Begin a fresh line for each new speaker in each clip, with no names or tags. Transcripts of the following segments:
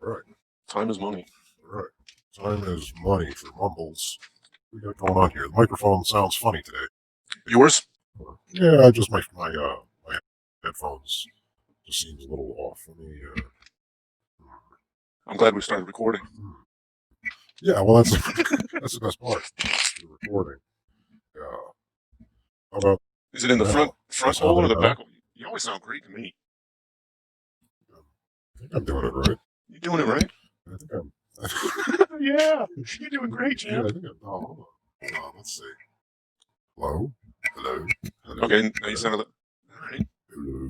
Right.
Time is money.
Right. Time is money for Mumbles. What we got going on here? The microphone sounds funny today.
Yours?
Yeah, just my headphones just seems a little off. Let me.
I'm glad we started recording.
Yeah, well, that's the best part. The recording. Yeah. How about?
Is it in the front hole or the back hole? You always sound great to me.
I think I'm doing it right.
You doing it right?
I think I'm.
Yeah, you're doing great, champ.
Yeah, I think I'm. Oh, hold on. Let's see. Hello. Hello. Hello.
Okay, now you sound. All right.
Hello.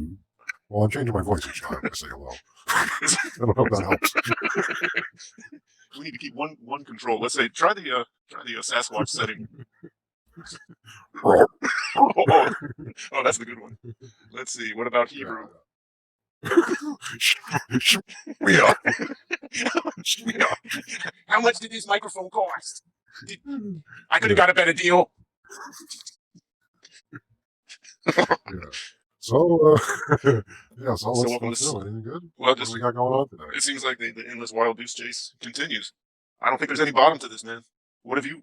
Well, I'm changing my voice each time I say hello. I don't know if that helps.
We need to keep one control. Let's say try the Sasquatch setting. Oh, that's the good one. Let's see. What about Hebrew?
Yeah.
How much did this microphone cost? I could have got a better deal.
Yeah. So, so what's
welcome
anything good?
Well,
What do we got going on today?
It seems like the endless wild goose chase continues. I don't think there's any bottom to this, man. What have you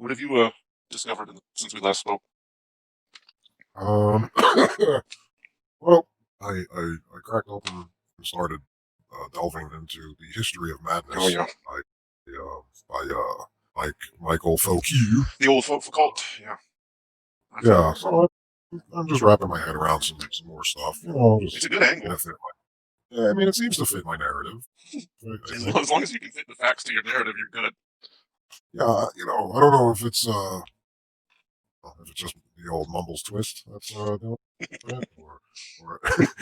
discovered since we last spoke?
Well, I cracked open and started delving into the history of madness.
Oh yeah.
By Michael Foucault.
The old Foucault, yeah.
Yeah, so I'm just wrapping my head around some more stuff. You know,
it's a good angle.
Yeah, I mean, it seems to fit my narrative.
As long as you can fit the facts to your narrative, you're good.
Yeah, you know, I don't know if it's just the old Mumbles twist that's doing it, or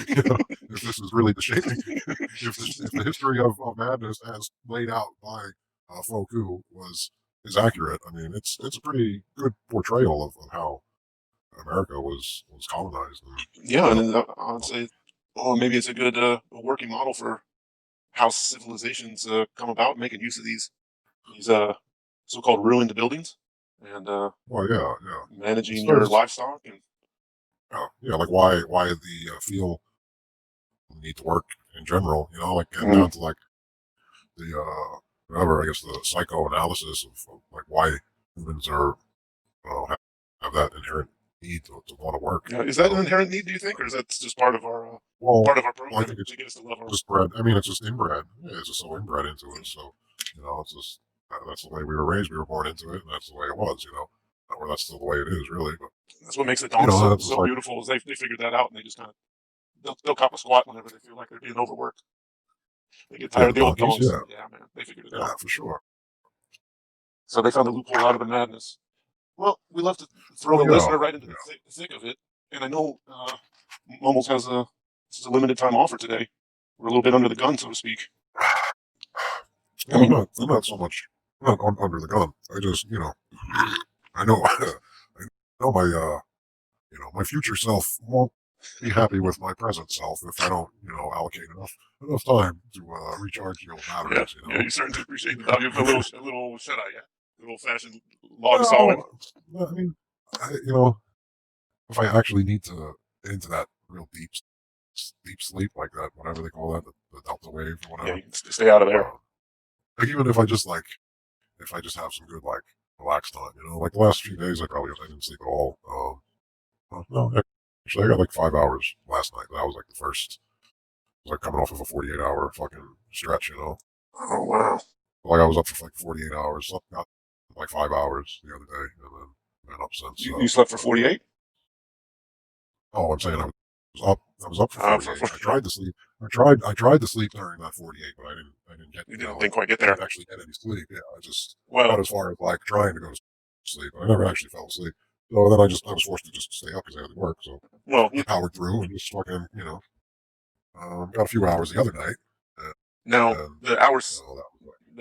you know, if this is really the shaping, if the history of madness as laid out by Foucault is accurate. I mean, it's a pretty good portrayal of how America was colonized.
Yeah, and I'd say, maybe it's a good working model for how civilizations come about making use of these so-called ruined buildings and managing your livestock and
like why the field need to work in general. You know, like getting down to like the whatever, I guess the psychoanalysis of like why humans are have that inherent need to want to work.
Yeah, is that an inherent need, do you think, or is that just part of our program
I think
to get us to love our
just bred? I mean, it's just inbred. Yeah, it's just so inbred into it. So you know, it's just that's the way we were raised. We were born into it, and that's the way it was. You know, or that's the way it is, really. But
that's what makes the dog so beautiful. Is they figured that out, and they just kind of they'll cop a squat whenever they feel like they're being overworked. They get tired of the old dogs. Yeah, man, they figured it out.
Yeah, for sure.
So they found a loophole out of the madness. Well, we love to throw the listener right into the thick of it, and I know Mumbles has a limited time offer today. We're a little bit under the gun, so to speak.
Well, I'm not so much under the gun. I just, you know, I know my future self won't be happy with my present self if I don't, you know, allocate enough time to recharge the old batteries.
Yeah, you know? Yeah, you certainly appreciate the value of a little shut-eye, a little fashioned log solid.
I mean, you know, if I actually need to get into that real deep sleep like that, whatever they call that, the delta wave or whatever.
Yeah, you can stay out of there.
Like even if I just have some good like relaxed time, you know, like the last few days I didn't sleep at all. No, actually I got like 5 hours last night. That was like the first. It was like coming off of a 48-hour fucking stretch, you know.
Oh wow!
Like I was up for like 48 hours, slept got like 5 hours the other day, and then been up since.
You slept for 48?
Oh, I'm saying I was up for 48. I tried to sleep. I tried to sleep during that 48, but I didn't get.
You didn't quite get there.
I actually get any sleep. Yeah, I just got as far as like trying to go to sleep. I never actually fell asleep. So then I was forced to just stay up because I had to work. So I powered through and just fucking, you know, got a few hours the other night.
The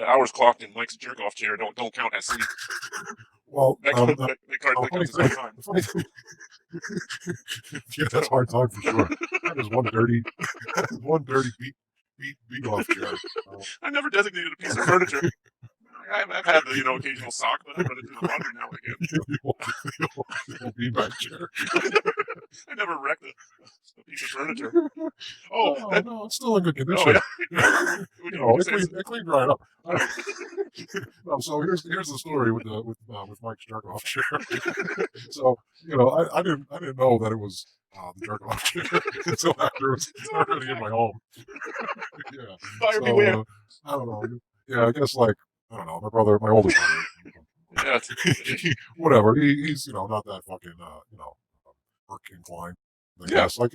hours clocked in Mike's jerk-off chair don't count as sleep.
Well,
that counts as hard time.
Yeah, that's hard time for sure. That is one dirty beat off chair.
I never designated a piece of furniture. I've had the occasional sock, but I run into the laundry now and again.
The old beanbag chair.
I never wrecked a piece of furniture. Oh,
Oh no, it's still in good
oh
condition.
yeah. Would
You
you, would
know,
you say it's,
it cleaned right up. No, so here's the story with Mike's jerk off chair. So I didn't know that it was the jerk off chair until after it was already in my home. Yeah.
buyer beware?
So I don't know. Yeah, I guess like I don't know. My older brother,
Yeah,
whatever. He's not that fucking work inclined. I
yeah.
guess like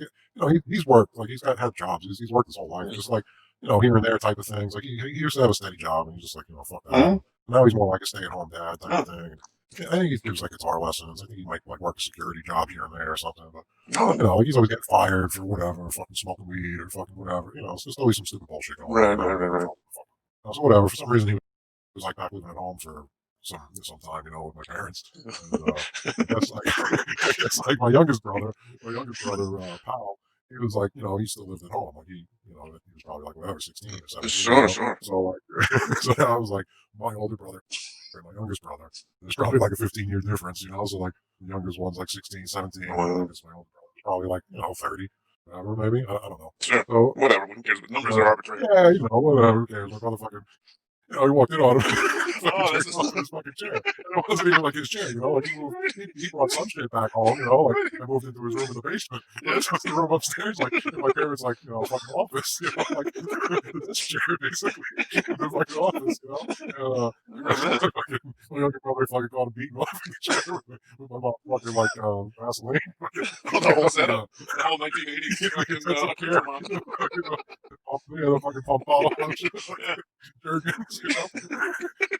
he's worked like had jobs. He's worked his whole life, just like here and there type of things. Like he used to have a steady job, and he's just like fuck that.
Mhm.
Now he's more like a stay-at-home dad type
Huh.
of thing. I think he gives like guitar lessons. I think he might like work a security job here and there or something. But
Oh,
like he's always getting fired for whatever, fucking smoking weed or fucking whatever. It's just always some stupid bullshit going
right,
on.
right, right, right.
So whatever. For some reason, he was like back living at home for some time, with my parents. And that's like I guess like my youngest brother, Powell. He was like, he still lived at home. Like he was probably like whatever, 16 or 17.
Sure, sure.
So like, so I was like, my older brother and my youngest brother. There's probably like a 15-year difference, So like the youngest one's like 16, 17. And
Wow.
I guess my older brother's probably like 30, whatever, maybe. I don't know.
Sure.
So
Whatever. Who cares? But numbers are arbitrary.
yeah, whatever. Who cares? My brother fucking he walked in on him.
Oh, this
Jerking off in his fucking chair. And it wasn't even like his chair, Like he brought some shit back home, Like I moved into his room in the basement.
Yeah.
This was the room upstairs, like in my parents' like fucking office, like this chair basically in the fucking office, fucking, my younger brother fucking got him beaten off in the chair with my mom fucking like Vaseline.
The whole setup. The whole 1980s fucking
That's a
picture
chair.
month.
The fucking pump all
Yeah.
jerkins,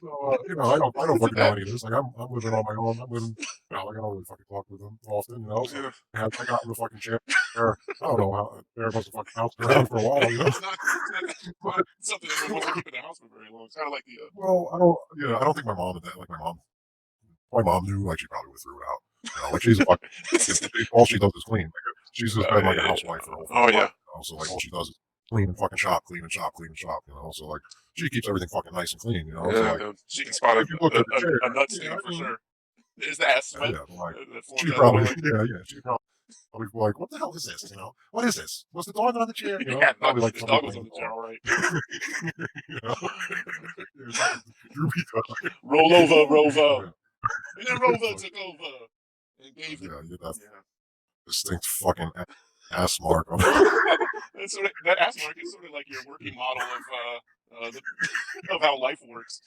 So I don't fucking know any of this. Like I'm living on my own. I'm living, like I don't really fucking talk with them often, So
Yeah.
I got in the fucking chair. I don't know how there must have fucking bounced around for a while,
It's not something that wants to keep in the house for very long. It's kind of like the.
Well, I don't think my mom did that. Like my mom knew. Like she probably would threw it out. Like she's a fucking. All she does is clean. Like she's just been like a housewife for a whole
Oh, yeah.
life, So like all she does is clean and fucking shop, clean and shop, clean and shop. So like she keeps everything fucking nice and clean. So
Yeah,
like
she can spot
if you look at the chair,
a nut stain for sure. Is that sweat?
yeah, like
that forms
she
out
probably,
of the way?
she probably like, what the hell is this? What is this? Was the dog on the chair?
Yeah,
Probably like
the dog was
something
on the chair, all right.
Droopy dog.
Roll over, Rover.
Yeah.
And then Rover took over and gave
Yeah, you get that
Yeah.
distinct fucking ass mark on
That's that ass mark is sort of like your working model of how life works.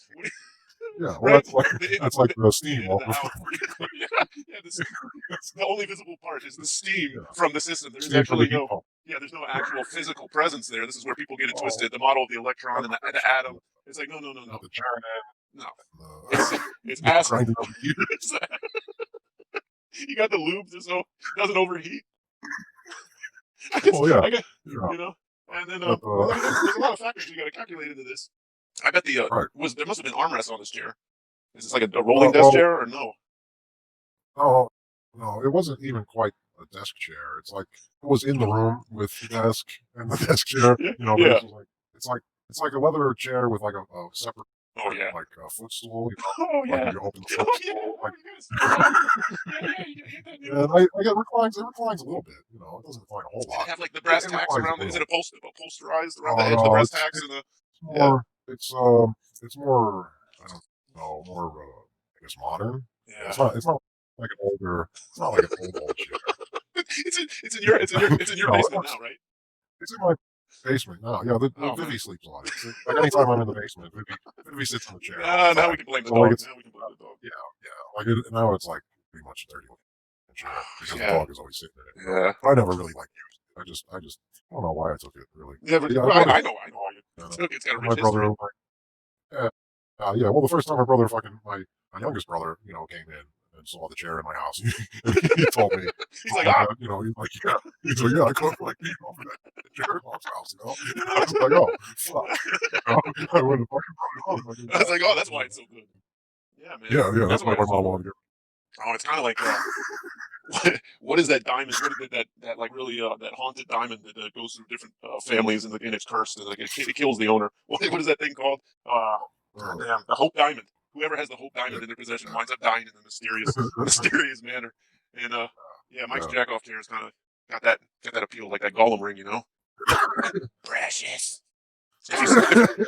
Yeah, well,
Right?
that's like the steam
Yeah,
off
the, how,
the
yeah, the only visible part is the steam
Yeah.
from the system. There's
steam from the
actually
heat pump.
there's no actual physical presence there. This is where people get it
Oh.
twisted. The model of the electron and the atom. It's like, no.
Not the churn
No.
and
It's
the
acid.
grinding of the heater.
You got the lube so it doesn't overheat.
Oh yeah.
I got,
Yeah.
and then
But,
there's a lot of factors you got to calculate into this. I bet the
Right.
there must have been armrests on this chair. Is this like a rolling desk
well-
chair or no?
Oh no, it wasn't even quite a desk chair. It's like it was in the room with the desk and the desk chair.
Yeah,
But
yeah.
it's like a leather chair with like a separate
Oh yeah.
like a footstool.
Oh
Like
yeah.
you open the
Oh
footstool.
yeah.
Like,
You hit that new
and it reclines a little bit. It doesn't recline a whole
Does it
lot.
have like the brass
It
tacks
reclines a
around it? Is it
little.
upholsterized around the
Oh,
edge of the
no,
brass
it's-
tacks and the
It's more. It's more. I don't know. More. I guess modern.
yeah.
It's not like an older. It's not like an old chair.
It's in your
No,
basement now, right?
It's in my basement now. Yeah, the
Oh,
Vivi
man.
sleeps on it. Like anytime I'm in the basement, Vivi sits in the chair.
Now we can blame the
So, like,
dog.
it's-
Now we can blame the dog.
Like now it's like pretty much a dirty chair because
Yeah.
the dog is always sitting in it.
Yeah.
I never really like used it. I just don't know why I took it really.
Yeah, but
Yeah,
I know how you
Yeah.
took it. It's got a
My
rich
brother,
history.
yeah. Well, the first time my brother, my youngest brother, came in and saw the chair in my house, he told me,
He's like,
he's like, yeah, I couldn't like being over that chair in mom's house, And I was like, oh, fuck, I would have fucking brought it home.
I was like, oh, that's why it's so good. Yeah, man.
Yeah, that's why my
it's so
mom
good.
wanted to
Oh, it's kind of like what is that diamond? What is that like really that haunted diamond that goes through different families and it's cursed and like it kills the owner. What is that thing called?
Oh,
Goddamn, the Hope Diamond. Whoever has the Hope Diamond in their possession winds up dying in a mysterious manner. And yeah, Mike's
yeah.
jack off chair has kind of got that appeal, like that Gollum ring, Precious. If you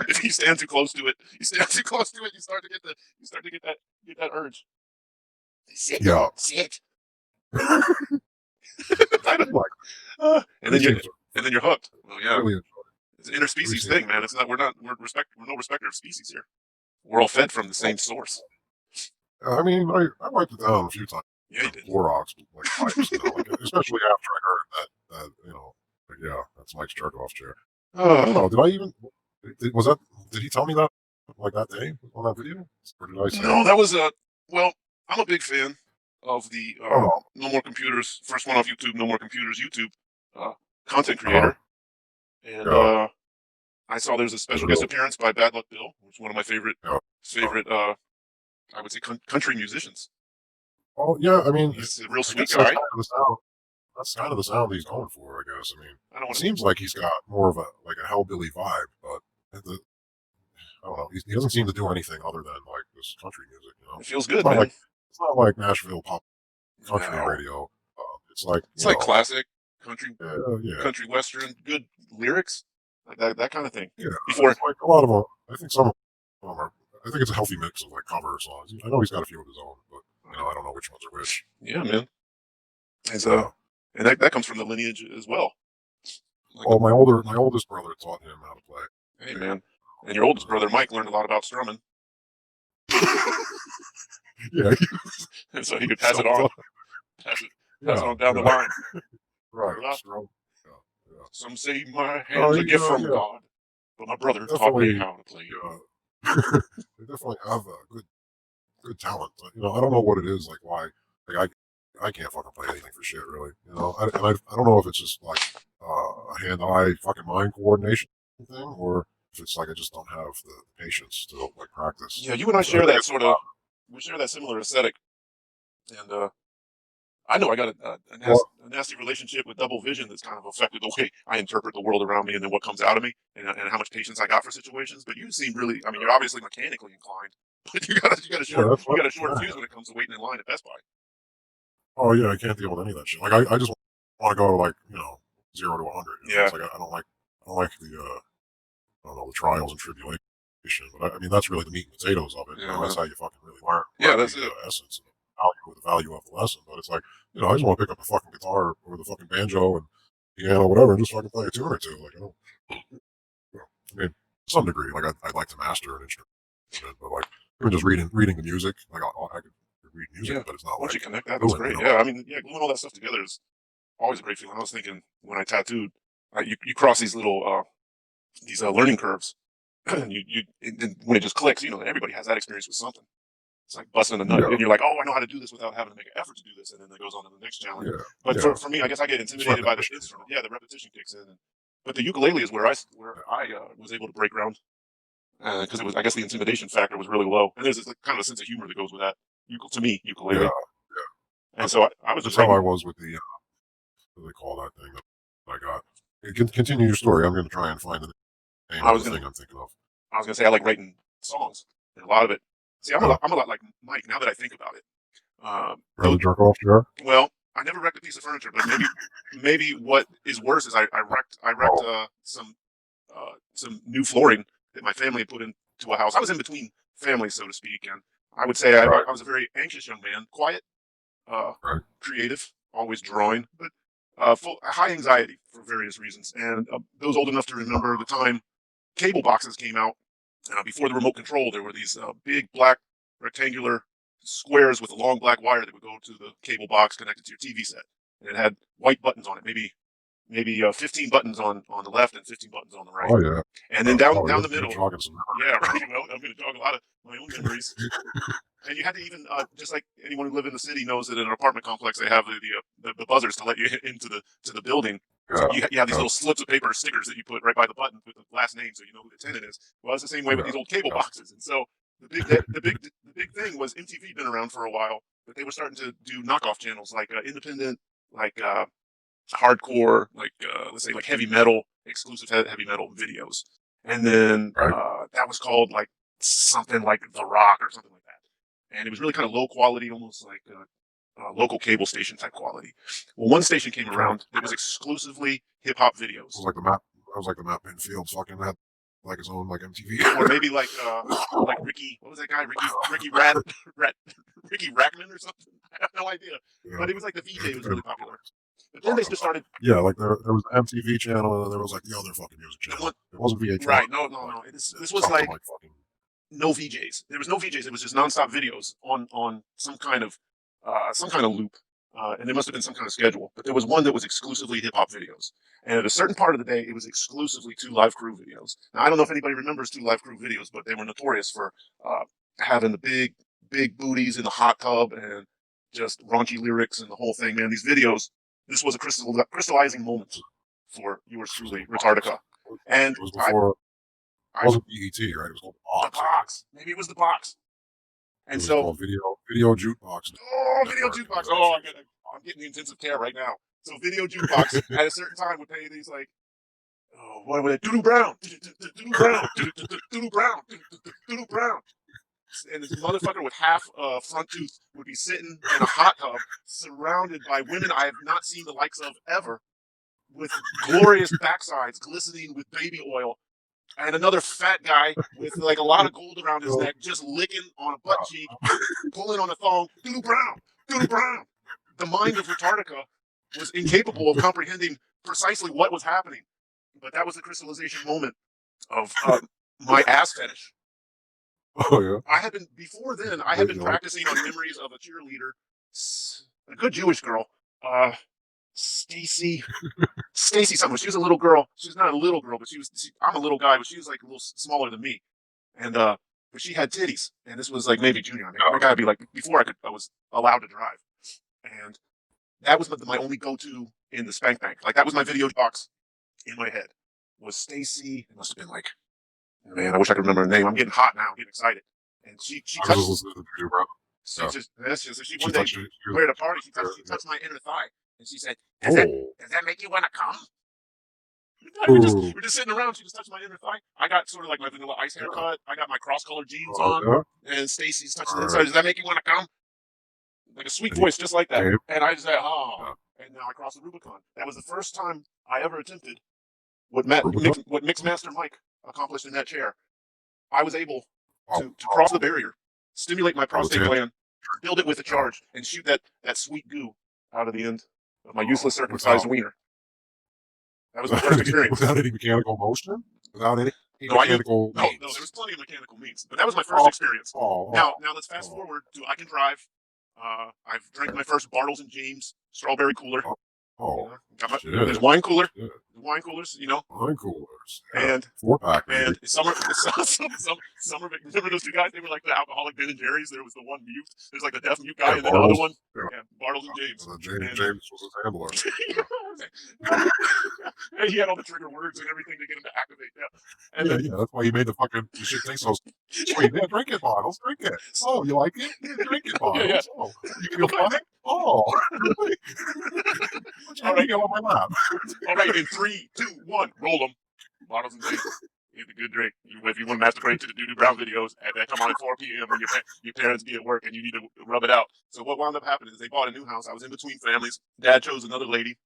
if you stand too close to it, you start to get that urge. Sit,
Yeah.
sit.
Like,
And
he
then you're
seems
hooked. Well, yeah,
really enjoy
it's an
it. He
interspecies
seems
thing, man. It's not we're no respecter of species here. We're all fed from the same source.
I mean, I wiped it down a few times
Yeah, you
with
did.
Clorox, like wipes, like, especially after I heard like, yeah, that's Mike's jerk off chair. I don't know. Did I even? Was that? Did he tell me that like that day on that video, or did I say
No,
it?
that was a well. I'm a big fan of the
Oh,
No More Computers, first one off YouTube, No More Computers YouTube uh, content
uh huh.
creator, and
Yeah.
I saw there's a
Is
special
it
guest
real?
appearance by Bad Luck Bill, which is one of my favorite
Yeah. Oh,
favorite I would say country musicians.
oh, yeah. I mean,
He's a real
I
sweet
guess that's
guy.
kind of the sound. That's kind of the sound he's going for. I guess. I mean,
I don't
it
want to.
seems like he's got more of a hellbilly vibe, but I don't know. He doesn't seem to do anything other than like this country music.
It feels
It's
good,
not like
man.
it's not like Nashville pop country
No,
radio. It's like
it's like classic country,
yeah,
country western, good lyrics, like that kind of thing.
yeah.
Before,
It's like a lot of them. I think some of them are. I think it's a healthy mix of like cover songs. I know he's got a few of his own, but I don't know which ones are which.
yeah, man. As
Yeah.
and that comes from the lineage as well. Like,
Oh, my oldest brother taught him how to play.
hey, man. And your oldest brother Mike learned a lot about strumming,
Yeah,
and so he could pass it on,
self-taught.
pass it, pass it
Yeah,
on down the
yeah,
line.
right.
Blah.
Strong. Yeah, yeah.
Some say my
Oh,
hand's a gift from
yeah,
God, but my brother taught me
definitely.
how to play.
Yeah, they definitely have a good talent. But, I don't know what it is. Like why? Like I can't fucking play anything for shit, really. I don't know if it's just like a hand-eye fucking mind coordination thing, or if it's like I just don't have the patience to like practice.
Yeah, you and I
I
share
think
that
it's
sort of. We share that similar aesthetic, and I know I got
well,
a nasty relationship with double vision that's kind of affected the way I interpret the world around me and then what comes out of me and how much patience I got for situations. But you seem really, I mean, you're obviously mechanically inclined, but
yeah, that's
you
what.
got a short
Yeah.
fuse when it comes to waiting in line at Best Buy.
Oh yeah, I can't deal with any of that shit. Like I just want to go like 0 to 100.
Yeah,
It's like I don't like the I don't know the trials and tribulations. But I mean that's really the meat and potatoes of it.
yeah,
That's
man.
how you fucking really learn
Yeah,
the
that's it.
essence and the value of the lesson. But it's like I just want to pick up the fucking guitar or the fucking banjo and piano, whatever, and just fucking play a tune or two. Like I don't. I mean, to some degree, like I'd like to master an instrument, but like even just reading the music, like I could read music,
Yeah.
but it's not
Once
like
you connect that, that's
fluent,
great. Yeah, I mean, yeah, gluing all that stuff together is always a great feeling. I was thinking when I tattooed, you cross these little learning curves. When it just clicks, everybody has that experience with something. It's like busting a nut,
Yeah,
and you're like, "Oh, I know how to do this without having to make an effort to do this," and then it goes on to the next challenge.
yeah,
But
yeah.
for me, I guess I get
It's
intimidated by the
repetition.
instrument. Yeah, the repetition kicks in. But the ukulele is where I was able to break ground because it was, I guess, the intimidation factor was really low, and there's this, like, kind of a sense of humor that goes with that. To me,
Yeah,
ukulele,
yeah.
and so I was just
That's how
writing.
I was with the what do they call that thing that I got. Continue your story. I'm going to try and find the name
I
of
was
the
gonna
thing I'm thinking of.
I was gonna say I like writing songs, and a lot of it. See,
Yeah,
I'm a lot like Mike now that I think about it.
rather
Though,
jerk off, sure.
well, I never wrecked a piece of furniture, but maybe what is worse is I wrecked
Oh,
some new flooring that my family had put into a house. I was in between families, so to speak, and I would say
right,
I was a very anxious young man, quiet, uh,
right.
creative, always drawing, but full high anxiety for various reasons. And those old enough to remember the time cable boxes came out. Before the remote control, there were these big black rectangular squares with a long black wire that would go to the cable box connected to your TV set, and it had white buttons on it, maybe 15 buttons on the left and 15 buttons on the right,
Oh yeah.
and then down the
You're
middle.
jogging some
Yeah,
memories.
right. Well, I'm going to jog a lot of my own memories. And you had to even, just like anyone who live in the city knows that in an apartment complex they have the buzzers to let you into the building. So
Yeah,
you have these
yeah,
little slips of paper stickers that you put right by the button with the last name, so you know who the tenant is. Well, it's the same way with
yeah,
these old cable
yeah.
boxes. And so the big thing was MTV had been around for a while, but they were starting to do knockoff channels like independent, like hardcore, like let's say like heavy metal, exclusive heavy metal videos. And then
Right.
that was called like something like The Rock or something like that, and it was really kind of low quality, almost like local cable station type quality. Well, one station came around that was exclusively hip hop
It
videos,
was like the map. It was like the map Pinfield fucking had like its own like MTV.
or maybe like Ricky, what was that guy? Ricky Rat, Ricky Rackman or something. I have no idea,
Yeah.
but it was like the VJ was really popular. But then they just started.
Yeah, like there was the MTV channel, and then there was like the other fucking music channel. It wasn't VH1.
Right? No. This was like
fucking
no VJs. There was no VJs. It was just nonstop videos on some kind of loop, and there must have been some kind of schedule. But there was one that was exclusively hip hop videos, and at a certain part of the day, it was exclusively Two Live Crew videos. Now I don't know if anybody remembers Two Live Crew videos, but they were notorious for having the big booties in the hot tub and just raunchy lyrics and the whole thing. Man, these videos. This was a crystallizing moment for yours truly, Retardica. And
it was before. It wasn't BET, right? It was called
the box. Maybe it was the box. And so
called video jukebox.
Oh, video jukebox. Oh, I'm getting the intensive care right now. So video jukebox at a certain time would pay these like, oh, what was it? Doodoo Brown, Doodoo Brown, Doodoo Brown, Doodoo Brown. And this motherfucker with half front tooth would be sitting in a hot tub, surrounded by women I have not seen the likes of ever, with glorious backsides glistening with baby oil, and another fat guy with like a lot of gold around his neck, just licking on a butt cheek, pulling on a thong. Doodoo Brown, Doodoo Brown. The mind of Retardica was incapable of comprehending precisely what was happening, but that was the crystallization moment of my ass fetish.
Oh yeah.
I had been practicing on memories of a cheerleader, a good Jewish girl, Stacy something. She was a little girl. She was not a little girl, but I'm a little guy, but she was like a little smaller than me, and but she had titties, and this was like maybe junior. I gotta be like before I was allowed to drive, and that was my only go-to in the spank bank. Like that was my video box in my head. Was Stacy? It must have been like. Man, I wish I could remember her name. I'm getting hot now. I'm getting excited. And she touched. She one day we're at a party. She touched my inner thigh, and she said, "Does that make you want to come?" We're just sitting around. She just touched my inner thigh. I got sort of like my Vanilla Ice haircut. I got my cross-colored jeans on, and Stacy's touching the inside. Does that make you want to come? Like a sweet voice, just like that. And I just said, "Oh." And now I crossed the Rubicon. That was the first time I ever attempted what Mixmaster Mike accomplished in that chair. I was able to cross the barrier, stimulate my prostate gland, build it with a charge, and shoot that sweet goo out of the end of my useless circumcised wiener. That was my first experience.
Without any mechanical motion? Without any mechanical means?
No, there was plenty of mechanical means, but that was my first experience. Now let's fast forward to I can drive. I've drank my first Bartles and James strawberry cooler. There's wine cooler. Wine coolers,
Wine coolers.
And
4-pack.
And some of it, remember those two guys? They were like the alcoholic Ben and Jerry's. There was the one mute. There's like the deaf mute guy, and then the other one. Yeah, Bartles and James.
James was his handler.
And he had all the trigger words and everything to get him to activate. Yeah. And
then, that's why he made the fucking shit taste so sweet. Yeah, drink it, Bottles. Drink it. Oh, you like it? Yeah, drink it, Bottles.
Yeah.
Oh, you feel fine? Oh. All right, go on my lap.
All right, in 3, 2, 1, roll them. Bottles and James. Get a good drink. If you want to masturbate to the Doodoo Brown videos, that come on at 4 p.m. when your parents be at work and you need to rub it out. So what wound up happening is they bought a new house. I was in between families. Dad chose another lady,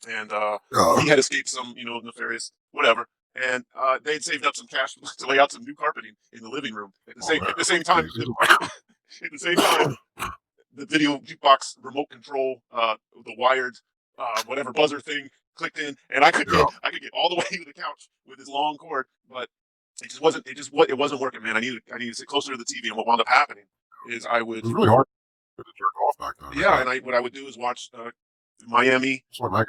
and he had escaped some, nefarious whatever. And they had saved up some cash to lay out some new carpeting in the living room. At the same time, the video jukebox remote control, the wired whatever buzzer thing clicked in, and I could get all the way to the couch with this long cord, but it wasn't working, man. I needed to sit closer to the TV, and what wound up happening is it was
really hard to jerk off back then.
Yeah, and what I would do is watch Miami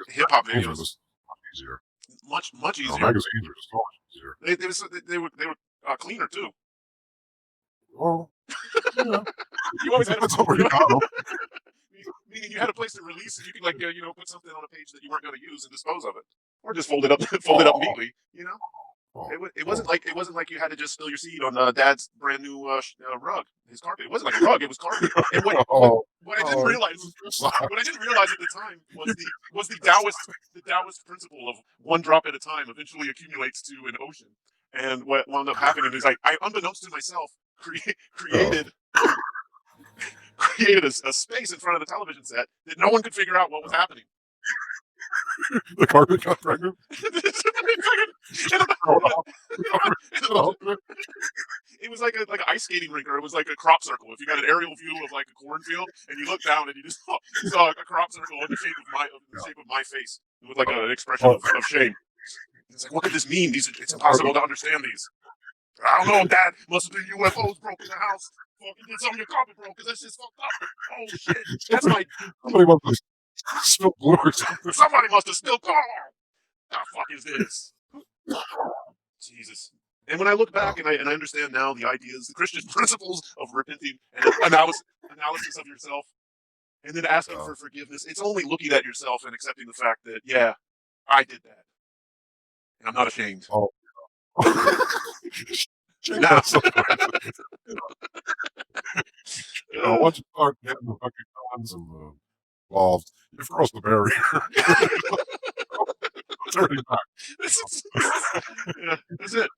hip hop videos.
Was much easier.
Much easier.
Magazines are just so much easier.
They were cleaner too.
Well, yeah.
You always had a meaning you had a place to release, and you could put something on a page that you weren't going to use and dispose of it, or just fold it up neatly. It wasn't like you had to just spill your seed on Dad's brand new rug, his carpet. It wasn't like a rug; it was carpet. And what I didn't realize at the time was the Taoist principle of one drop at a time eventually accumulates to an ocean. And what wound up happening is unbeknownst to myself,
Yeah.
created created a space in front of the television set that no one could figure out what was happening.
The carpet got pregnant.
And
Oh, no. The carpet got
the-
pregnant.
it was like an ice skating rink, or it was like a crop circle. If you got an aerial view of like a cornfield and you look down and you saw a crop circle in the shape of my face with like an expression
Oh,
of shame. It's like, what could this mean? It's
the
impossible
carpet.
to understand these. I don't know, Dad. Must have been UFOs broke in the house. Fucking did some of your carpet broke because that shit's fucked up. Oh shit. That's my.
Somebody must have spilled glue or something.
Somebody must have spilled. Oh, the fuck is this? Jesus. And when I look back and I understand now the ideas, the Christian principles of repenting and analysis of yourself, and then asking for forgiveness, it's only looking at yourself and accepting the fact that, yeah, I did that. And I'm not ashamed.
Oh.
Now,
Once you start getting the fucking guns involved, you cross the barrier. It's already back.
Yeah, that's it.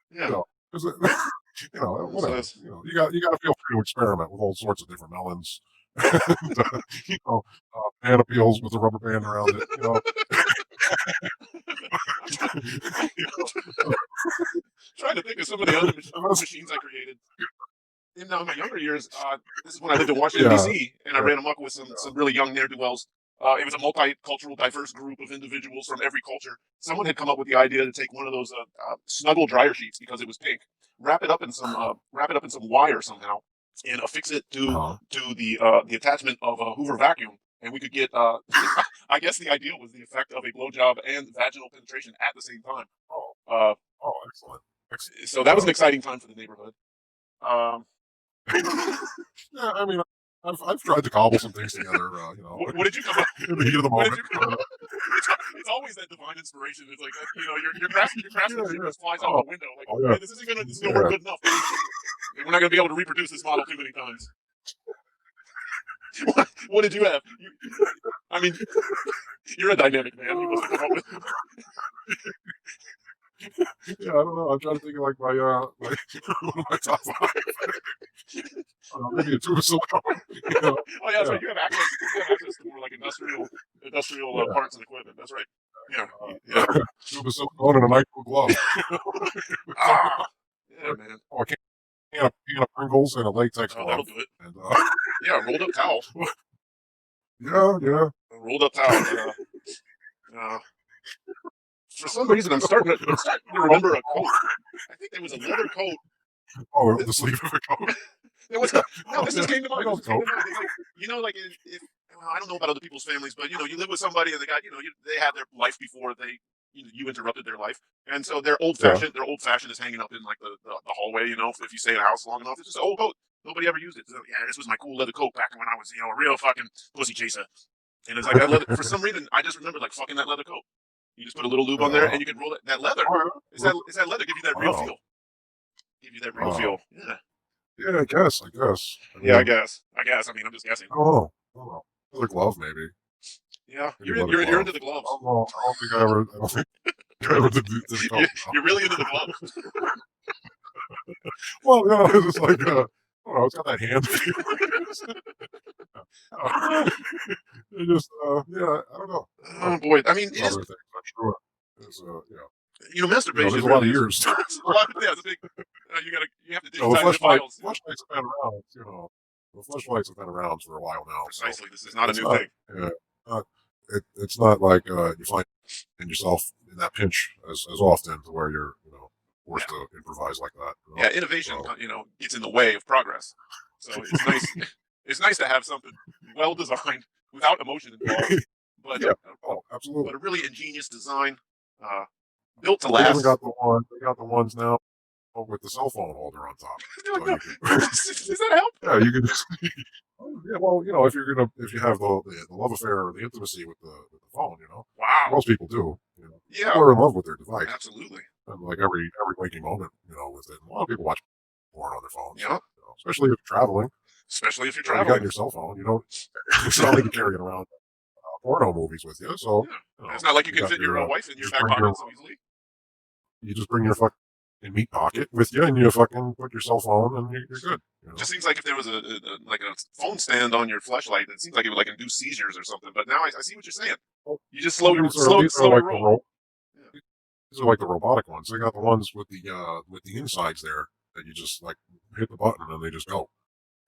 Yeah.
Whatever. You got to feel free to experiment with all sorts of different melons. And, banana peels with a rubber band around it.
Trying to think of some of the other machines I created. In my younger years, this is when I lived in Washington, D.C., and I ran amok with some really young ne'er-do-wells. It was a multicultural, diverse group of individuals from every culture. Someone had come up with the idea to take one of those snuggle dryer sheets because it was pink, wrap it up in some wire somehow, and affix it to the attachment of a Hoover vacuum, and we could get. I guess the idea was the effect of a blowjob and vaginal penetration at the same time.
Excellent.
So that was an exciting time for the neighborhood.
Yeah, I mean, I've tried to cobble some things together.
What did you come up?
In the heat of the moment.
It's always that divine inspiration. It's like your craftsmanship just flies out the window. Like, hey, this isn't gonna work good enough. We're not gonna be able to reproduce this model too many times. What did you have? I mean, you're a dynamic man. You must have come up with.
Yeah, I don't know. I'm trying to think of like my one of my top 5. Maybe a tube of silicone.
Oh yeah, that's right. You have access to more like industrial parts and equipment. That's right. Yeah.
Tube of silicone and a nitrile glove.
Yeah, man.
Oh, a can of Pringles and a latex glove.
That'll do it.
And,
yeah, rolled up towel.
Yeah.
A rolled up towel. For some reason, I'm starting to remember a coat. I think there was a leather coat.
Oh, the sleeve of a coat.
This just came to mind. It's like, if I don't know about other people's families, but you live with somebody and they got, they had their life before you interrupted their life, and so their old fashioned is hanging up in like the hallway. If you stay in a house long enough, it's just an old coat. Nobody ever used it. So, yeah, this was my cool leather coat back when I was, a real fucking pussy chaser. And it's like for some reason, I just remember like fucking that leather coat. You just put a little lube on there, and you can roll it. That leather is that leather give you that real feel? Give you that real feel? Yeah.
Yeah, I guess. I
guess. I mean, I'm just guessing.
Oh, leather glove maybe.
Yeah, you're into the gloves.
I don't think I ever did the glove.
You're really into the gloves.
Well, it's like it's got that hand feel. It just I don't know.
Oh boy, I mean, it is.
Other things, I'm sure.
Masturbation.
There's a lot of years.
It's a big. You have to
the
digitize the files.
flashlights have been around. The flashlights have been around for a while now.
Precisely,
so
this is not a new thing.
Yeah, it's not like you find yourself in that pinch as often to where you're forced to improvise like that.
Yeah, innovation, gets in the way of progress. So it's nice. It's nice to have something well designed without emotion involved, but
absolutely.
But a really ingenious design, built to
They
last.
got the ones now with the cell phone holder on top.
Does that help?
Yeah, you can just. Yeah, well, if you have the love affair or the intimacy with the phone,
Wow.
most people do.
Yeah.
People are in love with their device.
Absolutely.
And like every waking moment, with it. A lot of people watch porn on their phones.
Yeah.
Especially if you're traveling.
Especially if you're
You
traveling.
got your cell phone. It's not like you're carrying around porno movies with you. So
it's not like you can fit your wife in your back pocket so easily.
You just bring your fucking meat pocket with you, and you fucking put your cell phone, and you're good. You know?
Just seems like if there was like a phone stand on your flashlight, it seems like it would like induce seizures or something. But now I see what you're saying.
Well,
You just
well, these are
slow your
like
roll. Yeah.
these are like the robotic ones. They got the ones with the insides there that you just like hit the button and they just go.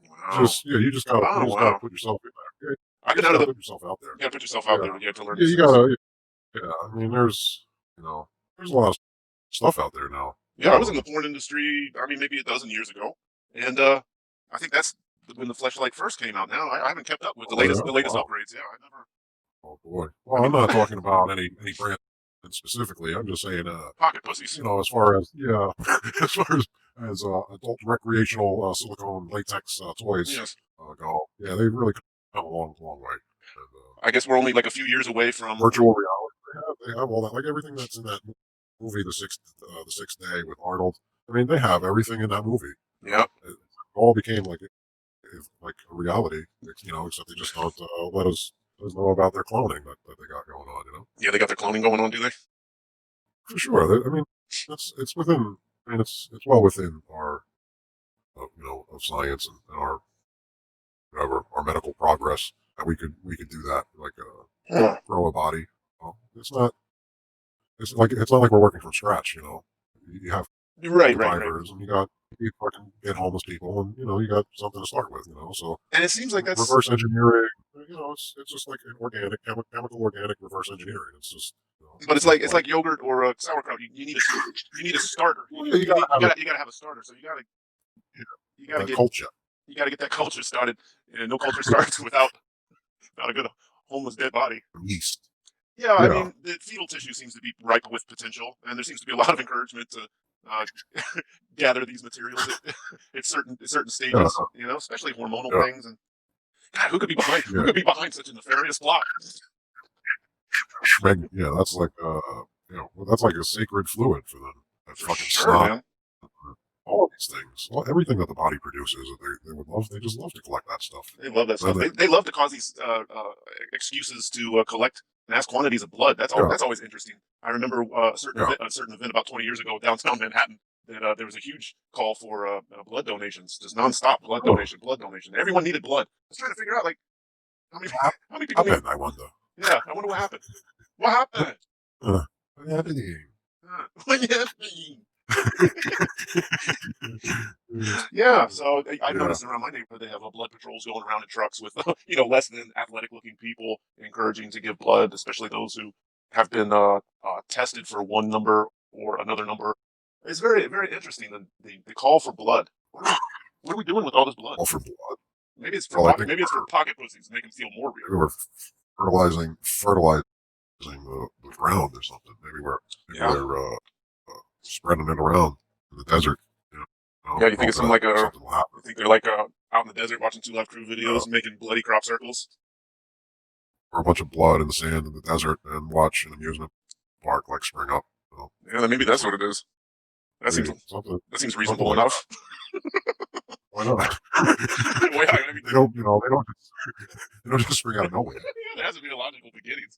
Wow.
You
Oh
just gotta
wow.
put yourself in there. Yeah,
I've
you
been
just
out of
gotta
the.
put yourself out there.
You gotta put yourself out
Yeah,
there. You have to learn
yeah,
these
you
things.
gotta. Yeah, I mean, there's a lot of stuff out there now.
Yeah, I was in the porn industry. I mean, maybe a dozen years ago, and I think that's when the flashlight first came out. Now I haven't kept up with
Oh yeah,
the latest
wow.
upgrades. Yeah, I never.
Oh boy.
I
Well, I'm
mean,
not talking about any brand specifically. I'm just saying,
pocket pussies.
as far as yeah, as far as adult recreational silicone latex toys
Yes.
go, yeah, they've really come a long way. And,
I guess we're only like a few years away from.
virtual reality, they have all that, like everything that's in that movie, the Sixth Day with Arnold. I mean, they have everything in that movie.
Yeah.
It all became like a reality, except they just don't let us know about their cloning that they got going on.
Yeah, they got their cloning going on, do they?
For sure. I mean, it's within. I mean, it's well within our of science and our whatever our medical progress that we could do that like
Huh.
grow a body. Well, it's not like we're working from scratch. You have
Right.
survivors and you fucking get homeless people and you got something to start with. So
And it seems like that's.
reverse engineering. It's just like an chemical organic reverse engineering. It's just
But
it's not
it's
like
like yogurt or sauerkraut. You need a starter.
well, yeah,
You gotta have a starter. So you gotta
that
get
culture
get that culture started. And no culture starts without a good homeless dead body.
yeast.
Yeah, I
Yeah,
mean, the fetal tissue seems to be ripe with potential, and there seems to be a lot of encouragement to uh, gather these materials at certain
yeah,
stages. Especially hormonal
yeah,
things. And God, who
yeah.
could be behind such a nefarious plot?
Yeah, that's like well, that's like a sacred fluid for them. That
For
fucking
sure,
snot,
man.
all of these things, everything that the body produces, they would love. They just love to collect that stuff.
They love that
Then
stuff. They love to cause these excuses to collect mass quantities of blood.
yeah,
That's always interesting. I remember
yeah,
a certain event about 20 years ago downtown Manhattan that there was a huge call for blood donations, just nonstop
oh,
blood donation. Everyone needed blood. I was trying to figure out like how many
what
how many people need.
happened? I wonder.
Yeah, I wonder what happened. What happened?
What happened here?
What happened? Yeah, so I've
Yeah,
noticed around my neighborhood they have blood patrols going around in trucks with less than athletic looking people encouraging to give blood, especially those who have been tested for one number or another number. It's very interesting the call for blood. What are we doing with all this blood?
all for blood. Well, I think
Maybe it's for pocket pussies to make them feel more real.
maybe we're fertilizing the ground or something. Maybe
Yeah,
they're spreading it around in the desert. You
yeah. You think it's
hoping
some
that
like a
something will happen.
you think they're like out in the desert watching Two Live Crew
Uh,
videos, making bloody crop circles.
or a bunch of blood in the sand in the desert and watch an amusement park like spring up.
Yeah, maybe
Maybe
that's what it is.
maybe something
That seems
something
reasonable
like that.
enough.
Why not?
Well, yeah, I mean,
they don't just spring out of nowhere.
yeah, there has to be a logical beginnings.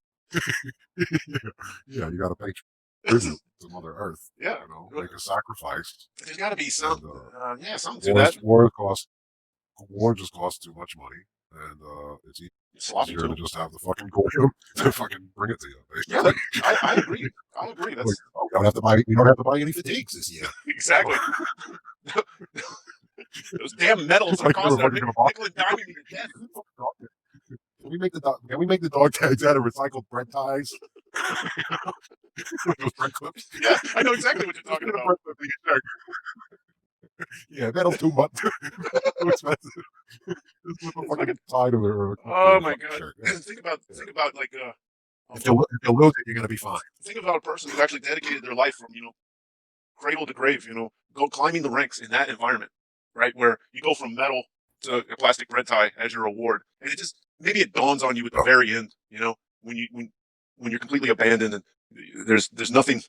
Yeah, you got to pay tribute to Mother Earth.
Yeah,
Make a sacrifice.
there's got to be
And
something to that.
war just costs too much money, and it's
It's sloppy
easier to
too.
just have the fucking gold to fucking bring it to you.
Yeah,
Basically,
I agree. I agree.
like,
That's
oh, we don't have to buy any fatigues this year.
exactly. Those damn medals
It's
are
like
costing
fucking gonna buy.
nickel and diming me to death.
Can we make the dog tags out of recycled bread ties? With those bread clips.
Yeah, I know exactly what you're talking
Get a
about.
bread clip, yeah, metal's too much, too expensive. Just put the fucking tie to the
Oh my
fucking
god!
shirt. Yeah.
Think about like
If you lose it, you're gonna be fine.
think about a person who actually dedicated their life from cradle to grave. Go climbing the ranks in that environment, right? Where you go from metal to a plastic bread tie as your reward, and maybe it dawns on you at the
Oh,
very end. When when you're completely abandoned and there's nothing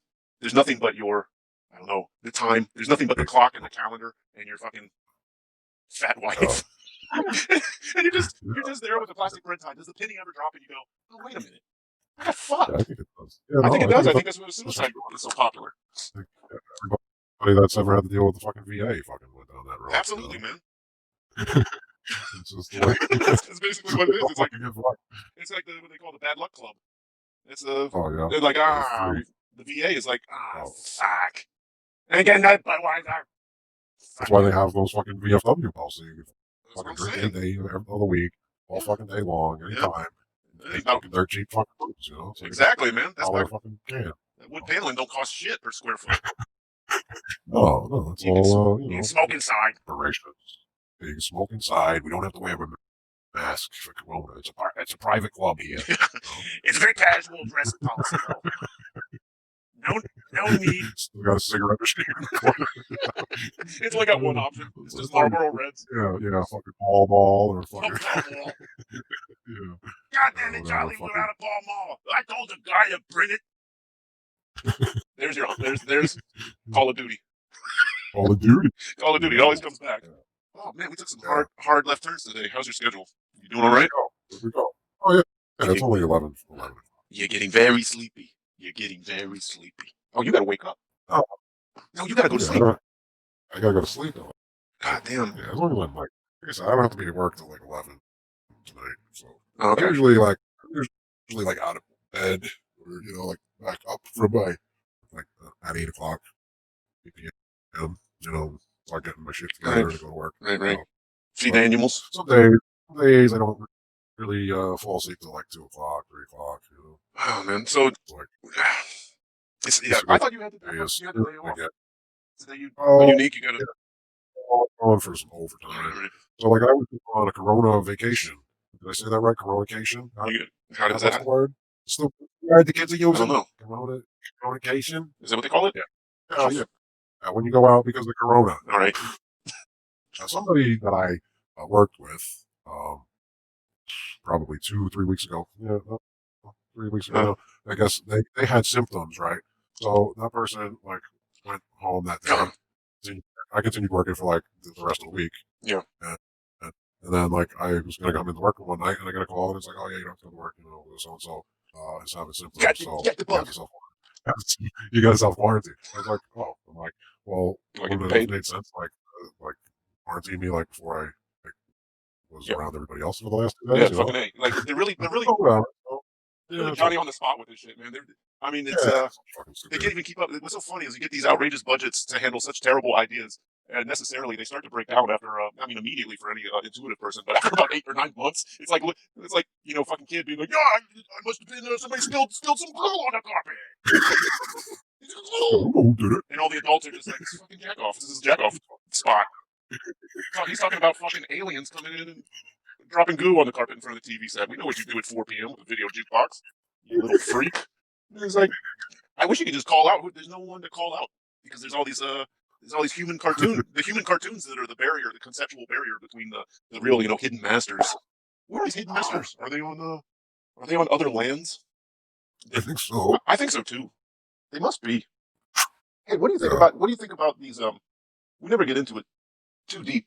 but your I don't know the time. There's nothing but the clock and the calendar and your fucking fat
yeah.
wife, and you're just there with a plastic bread tie. Does the penny ever drop and you go, oh wait a minute, I got
Yeah, I
fucked?
think it does. Yeah,
I think
no,
it
I
does.
think
I
it
think
does
that's why
for
suicide
sure.
is so popular.
I think anybody that's ever had to deal with the fucking VA fucking went down that road.
Absolutely, man.
It's just like
That's basically what it is. It's like
fucking good luck.
it's like what they call the bad luck club. It's
Oh yeah,
they're like
that's true.
the VA is like
Oh,
fuck. Again, that but why that?
that's
Fuck
why
you.
they have those fucking VFW policy. You
That's what
fucking
I'm
drink
saying.
any day, every other week, all fucking day long,
Yeah.
anytime. They
About,
fucking dirt cheap fucking booze, you know. So
exactly, man. That's
all
why
they fucking can.
wood paneling don't cost shit per square foot.
No, no, it's
You can
all
you can smoke inside.
operations. You can smoke inside. We don't have to wear a mask for Corona. It's a private club here. You know?
It's very casual dress policy though. No need.
Still got a cigarette machine in the corner.
It's only got one option. It's just Marlboro Reds.
Yeah, fucking Pall Mall or
Fuck
fucking
Pall Mall.
yeah,
God damn it,
whatever.
Charlie, we're
Fucking
out of Pall Mall. I told the guy to bring it. There's Call of Duty.
Call of Duty.
Call of Duty. It always comes back. Oh man, we took some hard left turns today. How's your schedule? You doing all right?
Here we go. Oh yeah, it's only 11.
You're getting very sleepy. You're getting very sleepy. Oh, you gotta wake up.
Oh,
No, you gotta go to
yeah,
sleep.
I gotta go to sleep though.
God damn.
Yeah, it's only like I guess I don't have to be at work till like 11 tonight. So
Okay.
I'm usually like out of bed or like back up from my like at 8 o'clock, 8 p.m. Start getting my shit together to go to work.
Right. Feed animals.
Some days I don't really fall asleep till like 2 o'clock, 3 o'clock.
Oh man, so
Like,
I thought you had the day
days,
off.
get,
Today you
oh,
unique. You gotta
going for some overtime.
right.
So like I was on a Corona vacation. Did I say that right? Corona-cation?
How does
That's
that?
the word. It's the word the kids are
I don't
using.
know.
Corona-cation.
Is that what they call it?
Yeah. When you go out because of Corona.
All right.
Somebody that I worked with, probably 2-3 weeks ago. Yeah, 3 weeks ago. Now, I guess they had symptoms, right? So that person like went home that day. I continued working for like the rest of the week.
Yeah.
And then like I was gonna come into work one night and I got a call and it's like, oh yeah, you don't have to come to work, so and so is having symptoms. So
Get the bug.
you got to self quarantine. I was like, oh, I'm like, well, wouldn't it have
paid?
made sense like quarantine me like before I was around everybody else for the last 2 days?
Yeah, fucking A. Like they're really really Johnny on the spot with this shit, man. I mean, it's they can't even keep up. What's so funny is you get these outrageous budgets to handle such terrible ideas, and necessarily they start to break down after. I mean, immediately for any intuitive person, but after about 8 or 9 months, it's like fucking kid being like, yeah, I must have been somebody spilled some glue on the carpet.
Who did it?
And all the adults are just like, this is fucking jack off. This is jack off spot. He's talking about fucking aliens coming in and dropping goo on the carpet in front of the TV set. We know what you do at 4 p.m. with a video jukebox. You little freak. It's like, I wish you could just call out. There's no one to call out because there's all these human cartoons that are the barrier, the conceptual barrier between the real, hidden masters. Where are these hidden masters? Are they on other lands?
I think so.
I think so too. They must be. Hey, what do you think about these? We never get into it too deep.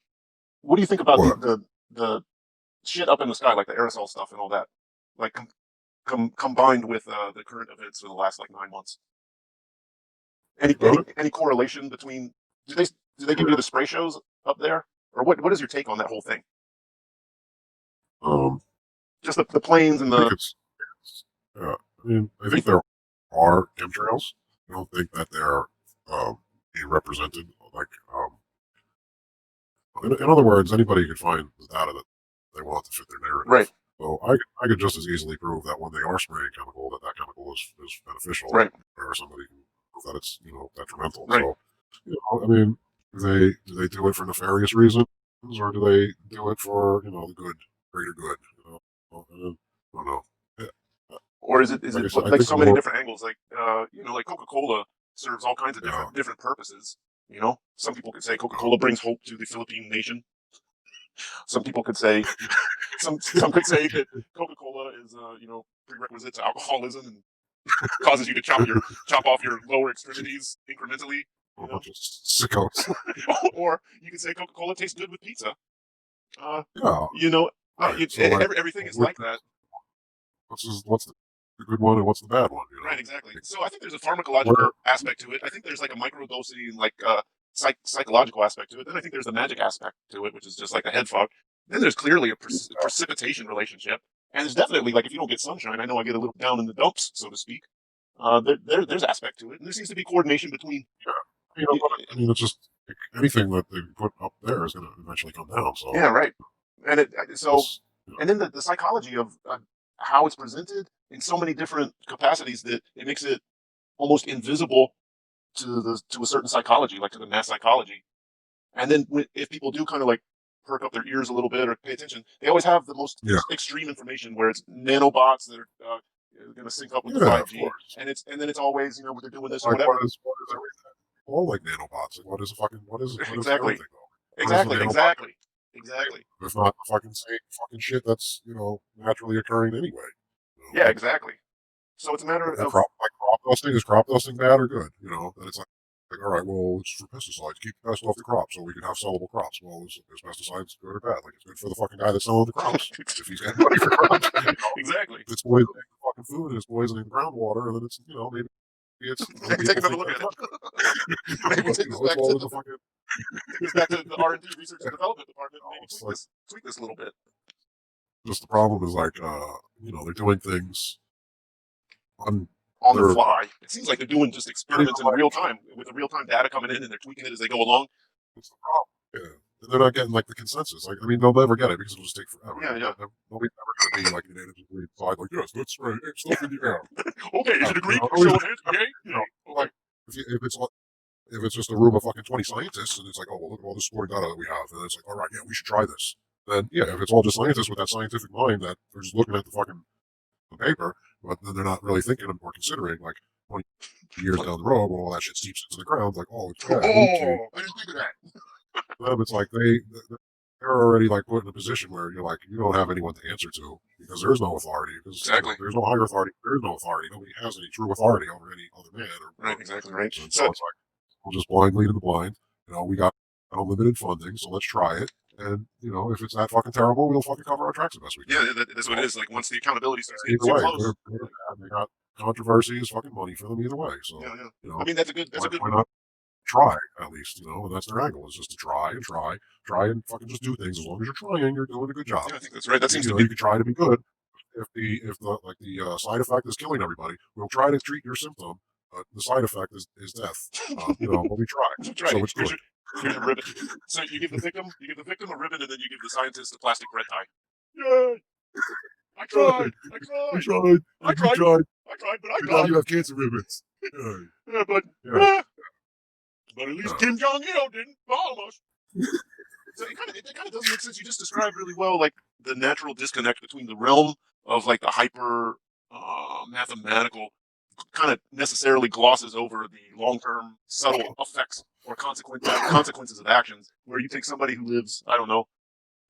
What do you think about the shit up in the sky, like the aerosol stuff and all that, like combined with the current events for the last like 9 months? Any correlation between? Do they give you the spray shows up there, or what is your take on that whole thing? Just the planes and the.
I think there are chemtrails. I don't think that they're being represented. Like, in other words, anybody could find the data that they want to fit their narrative.
Right.
So I could just as easily prove that when they are spraying chemical, that chemical is beneficial.
Right.
Or somebody can prove that it's detrimental.
Right.
So I mean, do they do it for nefarious reasons, or do they do it for the greater good? I don't know.
Or is it like so many different angles? Like like Coca-Cola serves all kinds of different purposes. Some people could say Coca-Cola brings hope to the Philippine nation. Some people could say some could say that Coca-Cola is prerequisite to alcoholism and causes you to chop off your lower extremities incrementally.
Sickos.
Or you could say Coca-Cola tastes good with pizza.
Right.
Everything is like that.
What's the the good one and what's the bad one.
Right, exactly.
Like,
So I think there's a
where
pharmacological aspect to it. I think there's like a microdosing, like psychological aspect to it. Then I think there's the magic aspect to it, which is just like a head fog. Then there's clearly a precipitation relationship, and there's definitely like if you don't get sunshine, I know I get a little down in the dumps, so to speak. There's aspect to it, and there seems to be coordination between.
yeah, I mean, it's just like, anything that they put up there is going to eventually come down. So
Yeah, right. And so
it's, you know,
and then the psychology of how it's presented in so many different capacities that it makes it almost invisible to a certain psychology, like to the mass psychology. And then if people do kind of like perk up their ears a little bit or pay attention, they always have the most
yeah,
extreme information where it's nanobots that are going to sync up with the
yeah, of
5G,
course.
and then it's always they're doing this or
Like,
whatever.
what is everything? All like nanobots. Like, what is
Exactly,
everything though? What is the
exactly,
nanobot?
exactly, exactly.
If not the fucking same fucking shit that's naturally occurring anyway.
Yeah,
Like
exactly. So it's a matter
and
of
crop dusting, is crop dusting bad or good? That it's like, all right, well, it's for pesticides, keep the pest off the crop so we can have sellable crops. Well, is pesticides good or bad? Like, it's good for the fucking guy that's selling the crops if he's getting money for crops.
exactly.
If it's poisoning the fucking food and it's poisoning groundwater, and then it's maybe it's other
Maybe take
people
another
think
look
that
at
it's
it.
not good.
Maybe
But
take this
it's
back
all in
to
the fucking
goes back to the R&D research and development department. Maybe
it's like
tweak this a little bit
just the problem is like they're doing things on
on the
they're
fly. It seems like they're doing just
not even
experiments in
like
real time with the real time data coming in, and they're tweaking it as they go along.
it's the problem. Yeah. And they're not getting like the consensus. Like, I mean, they'll never get it because it'll just take forever.
Yeah, yeah.
Nobody's ever going to be like unanimously decide, like, yes, let's spray stuff in the air.
Okay, is it agreed?
Nobody's,
Show of hands. Yay. Yay. Okay.
like, if it's just a room of fucking 20 scientists and it's like, oh, well, look at all this sporting data that we have, and it's like, all right, yeah, we should try this. Then, yeah, if it's all just scientists with that scientific mind that they're just looking at the fucking paper, but then they're not really thinking or considering, like, 20 years down the road, when all that shit seeps into the ground, like, oh, it's bad. Okay.
Oh, I didn't think of that.
It's like they're already like put in a position where you're like you don't have anyone to answer to because there's no authority because
Exactly.
there's no higher authority. There's no authority. Nobody has any true authority over any other man.
Right. Exactly. Right.
And so
So
it's like we'll just blind lead in the blind. We got unlimited funding, so let's try it. And if it's that fucking terrible, we'll fucking cover our tracks the best we can.
yeah, that's what it is. Like once the accountability starts getting
Either
too
way,
close.
good or bad, they got controversy is fucking money for them either way. So
Yeah, yeah. I mean, that's a good. That's a good.
why not try at least, and that's their angle is just to try and try and fucking just do things. As long as you're trying, you're doing a good job.
Yeah, I think that's right. That seems to
You
be.
can try to be good. If the side effect is killing everybody, we'll try to treat your symptom. The side effect is death. But we try,
That's right.
so it's good.
Here's a ribbon. So you give the victim a ribbon, and then you give the scientist a plastic red tie. Yay! I tried. I
We
tried.
tried.
I
You
tried.
tried.
I tried, but I
Good job.
tried.
You have cancer ribbons. Yeah.
Yeah, but
Yeah.
but at least
Uh,
Kim Jong Il didn't bomb us. So it kind of doesn't make sense. You just described really well, like the natural disconnect between the realm of like the hyper mathematical kind of necessarily glosses over the long-term subtle effects or consequences of actions. Where you take somebody who lives, I don't know,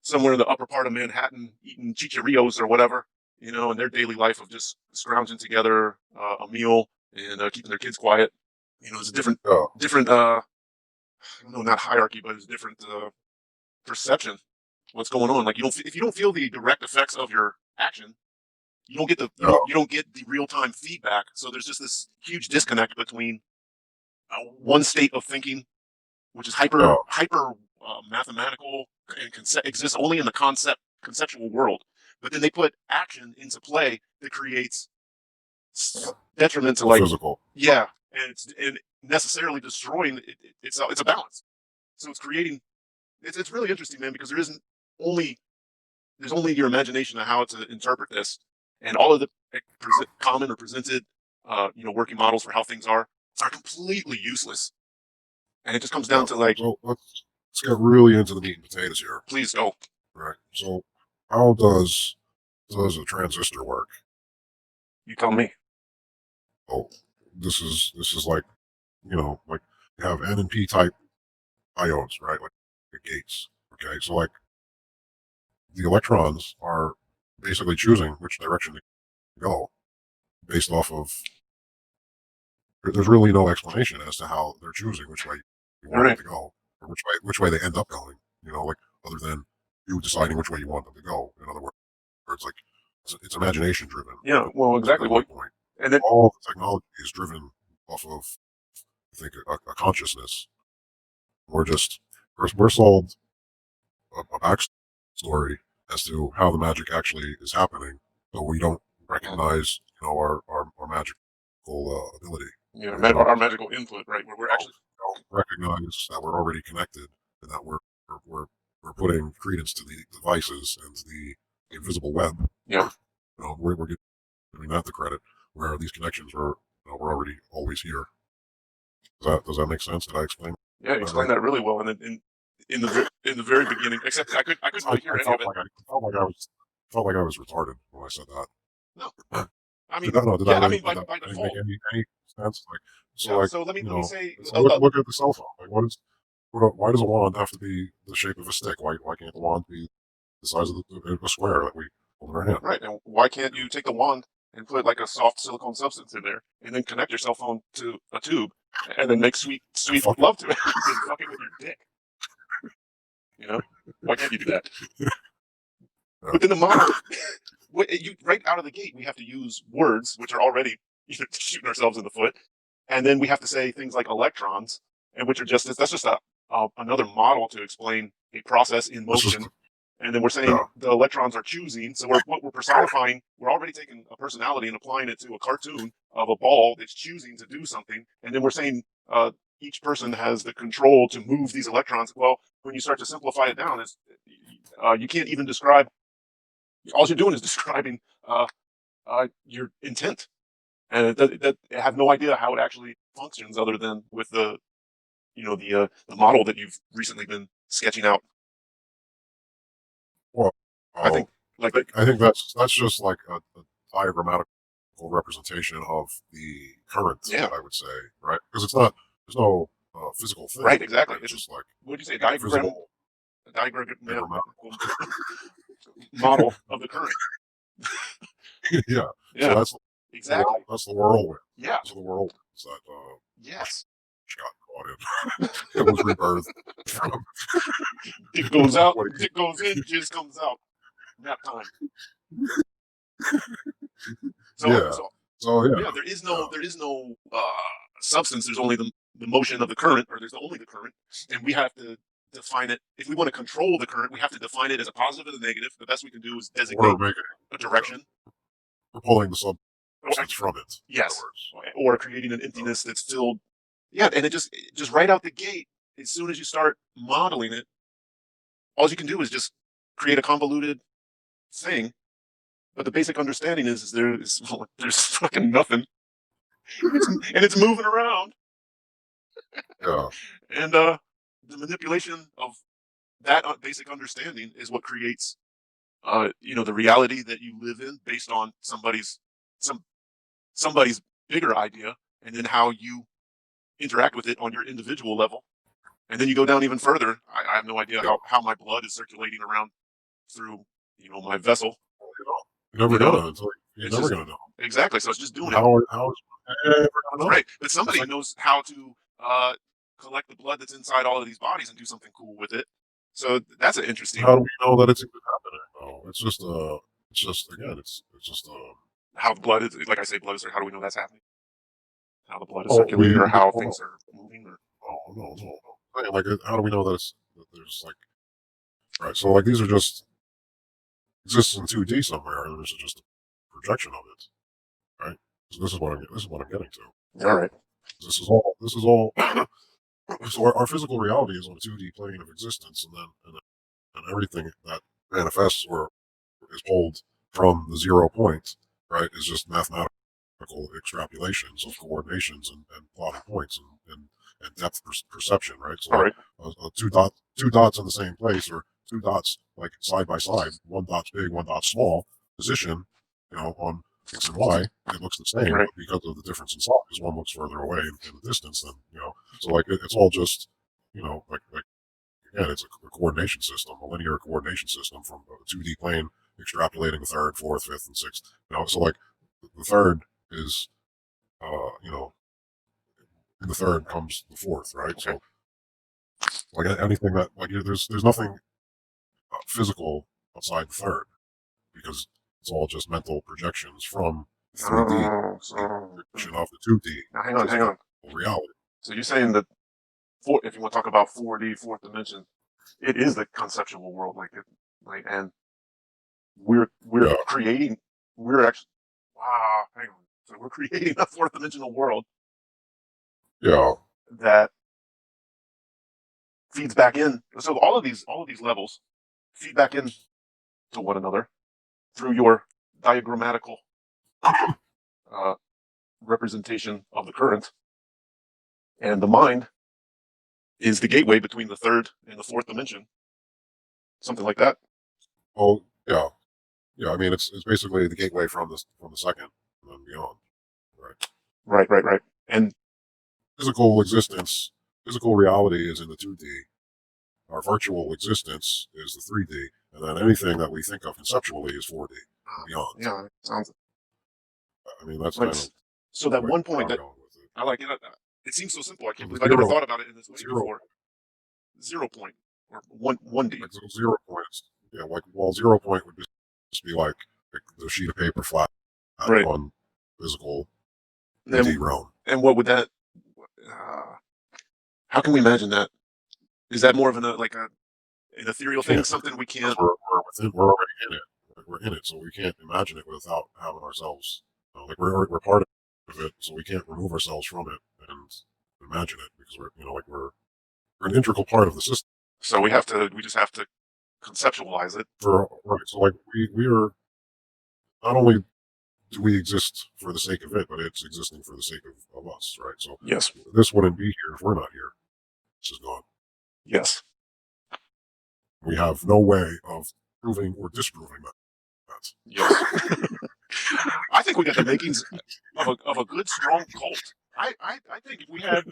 somewhere in the upper part of Manhattan eating chicharios or whatever, in their daily life of just scrounging together a meal and keeping their kids quiet. It's a different,
yeah.
different, I don't know, not hierarchy, but it's a different perception. What's going on? Like if you don't feel the direct effects of your action, you don't get the you don't get the real time feedback. So there's just this huge disconnect between one state of thinking, which is hyper mathematical and exists only in the conceptual world. But then they put action into play that creates detriment to like
Physical.
yeah, and necessarily destroying it's a balance. So it's creating it's really interesting, man, because there's only your imagination of how to interpret this, and all of the common or presented working models for how things are completely useless, and it just comes down to like
So let's get really into the meat and potatoes here.
please go.
Right. So how does a transistor work?
You tell me.
Oh, this is like like you have N and P type ions, right? Like gates. Okay, so like the electrons are basically choosing which direction to go based off of. There's really no explanation as to how they're choosing which way you want them to go or which way they end up going. Like other than you deciding which way you want them to go. In other words, like it's imagination driven.
Yeah, well, exactly.
At my
Well,
point,
and then
all the technology is driven off of, I think, a consciousness. We're sold a backstory as to how the magic actually is happening, but we don't recognize, our magical ability.
yeah,
We don't,
our magical input, right? Where we're actually
don't recognize that we're already connected and that we're, we're putting credence to the devices and the invisible web.
yeah,
We're giving that the credit, where these connections were already always here. Does that make sense? Did I explain
yeah, you
that
explained
right?
that really well. And then in the very beginning, except I couldn't
I,
really hear
I
any of
felt
it.
like I was retarded when I said that.
No, I
Did
mean,
that no? Did that
yeah, I
really
mean
did that
by
really make
default,
any sense? Like so,
yeah.
like
So let me say,
it's like look at the cell phone. Like why does a wand have to be the shape of a stick? Why can't the wand be the size of a square that we hold in our hand?
right? And why can't you take the wand and put like a soft silicone substance in there, and then connect your cell phone to a tube, and then make sweet
And
sweet
fuck it.
love to it, and fuck it with your dick? You know, why can't you do that?
Yeah.
But then the model, right out of the gate, we have to use words which are already shooting ourselves in the foot, and then we have to say things like electrons, and which are that's just another model to explain a process in
It's just
motion. And then we're saying
yeah.
the electrons are choosing. So what we're personifying, we're already taking a personality and applying it to a cartoon of a ball that's choosing to do something. And then we're saying each person has the control to move these electrons. Well, when you start to simplify it down, you can't even describe. All you're doing is describing your intent, and that have no idea how it actually functions, other than with the model that you've recently been sketching out.
Well,
I think like
I think that's just like a diagrammatical representation of the current.
yeah,
I would say, right? Because there's no physical thing,
right, exactly.
right? It's just like
What do you say?
a visible
Diagrammatical
diagrammatical.
model of the current.
Yeah. So
Yeah, exactly.
that's the whirlwind.
Yeah.
Those are the whirlwinds that
Yes.
got caught in. It was rebirthed from
Dick goes out,
what he.
dick goes in, jizz comes out. Nap time. So
Yeah.
so
So yeah.
yeah,
Yeah.
there is no substance. There's only the motion of the current, or there's only the current, and we have to define it. If we want to control the current, we have to define it as a positive and a negative. The best we can do is
We're
designate
making.
a direction.
We're pulling the
Or,
substance from it. In other
yes,
words.
or creating an emptiness that's filled. Yeah, and it just right out the gate, as soon as you start modeling it, all you can do is just create a convoluted thing. But the basic understanding is there's fucking nothing, and it's moving around,
Yeah.
and the manipulation of that basic understanding is what creates the reality that you live in, based on some somebody's bigger idea, and then how you interact with it on your individual level. And then you go down even further. I have no idea
Yeah.
how my blood is circulating around through my vessel.
You're never
You know,
gonna. You're
it's
never
just
gonna know.
exactly. So it's just doing it
How is ever gonna know?
right. But
It's
somebody
like
knows how to collect the blood that's inside all of these bodies and do something cool with it. So that's an interesting
how do we know that it's even happening? No, it's just again, it's just
how the blood is. Like I say, blood is. How do we know that's happening? How the blood is
oh
circulating, or how
oh,
things are moving, or
no. Like how do we know that that there's like right? So like these are just exists in 2D somewhere, and this is just a projection of it, right? So this is what I'm getting to.
all right.
This is all. So our physical reality is on a 2D plane of existence, and everything that manifests or is pulled from the 0 point, right, is just mathematical extrapolations of coordinations and plotting points and depth perception, right? So
All
like
right.
two dots in the same place, or two dots like side by side, one dot's big, one dot's small, position, on X and Y, it looks the same,
Right.
but because of the difference in size, one looks further away in the distance than, so like it's all just, like again, it's a coordination system, a linear coordination system from a 2D plane extrapolating the third, fourth, fifth, and sixth. So like the third is, in the third comes the fourth, right?
Okay.
So like anything there's nothing physical outside the third, because It's all just mental projections from 3D projection of the 2D.
Now, hang on.
Reality.
So you're saying that, if you want to talk about 4D, fourth dimension, it is the conceptual world, and we're
Yeah.
creating, we're actually, wow, hang on. So we're creating a fourth dimensional world
Yeah.
that feeds back in. So all of these levels feed back in to one another through your diagrammatical representation of the current, and the mind is the gateway between the third and the fourth dimension, something like that.
Oh, yeah. Yeah, I mean, it's basically the gateway from the second and then beyond.
Right. And
Physical existence, physical reality is in the 2D. Our virtual existence is the 3D, and then anything that we think of conceptually is 4D and beyond.
yeah, it sounds.
I mean, that's
Like,
kind of
so that
the way
one point
I'm
that
going with it.
I like it. It seems so simple. I can't
So
believe I never thought about it in this way before. 0 point or 1D.
Like, so 0 points. Yeah, like, well, 0 point would just be like the sheet of paper flat
Right.
on physical
Then-
2D realm.
And what would that? How can we imagine that? Is that more of an ethereal thing?
Yeah.
Something we
Because
can't.
we're already in it. Like, we're in it, so we can't imagine it without having ourselves. Like, we're part of it, so we can't remove ourselves from it and imagine it because we're an integral part of the system.
So we just have to conceptualize it.
Right. So like we are not only do we exist for the sake of it, but it's existing for the sake of us, right? So
Yes.
this wouldn't be here if we're not here. This is gone.
Yes.
We have no way of proving or disproving that.
Yes. I think we got the makings of a good, strong cult. I think if we had,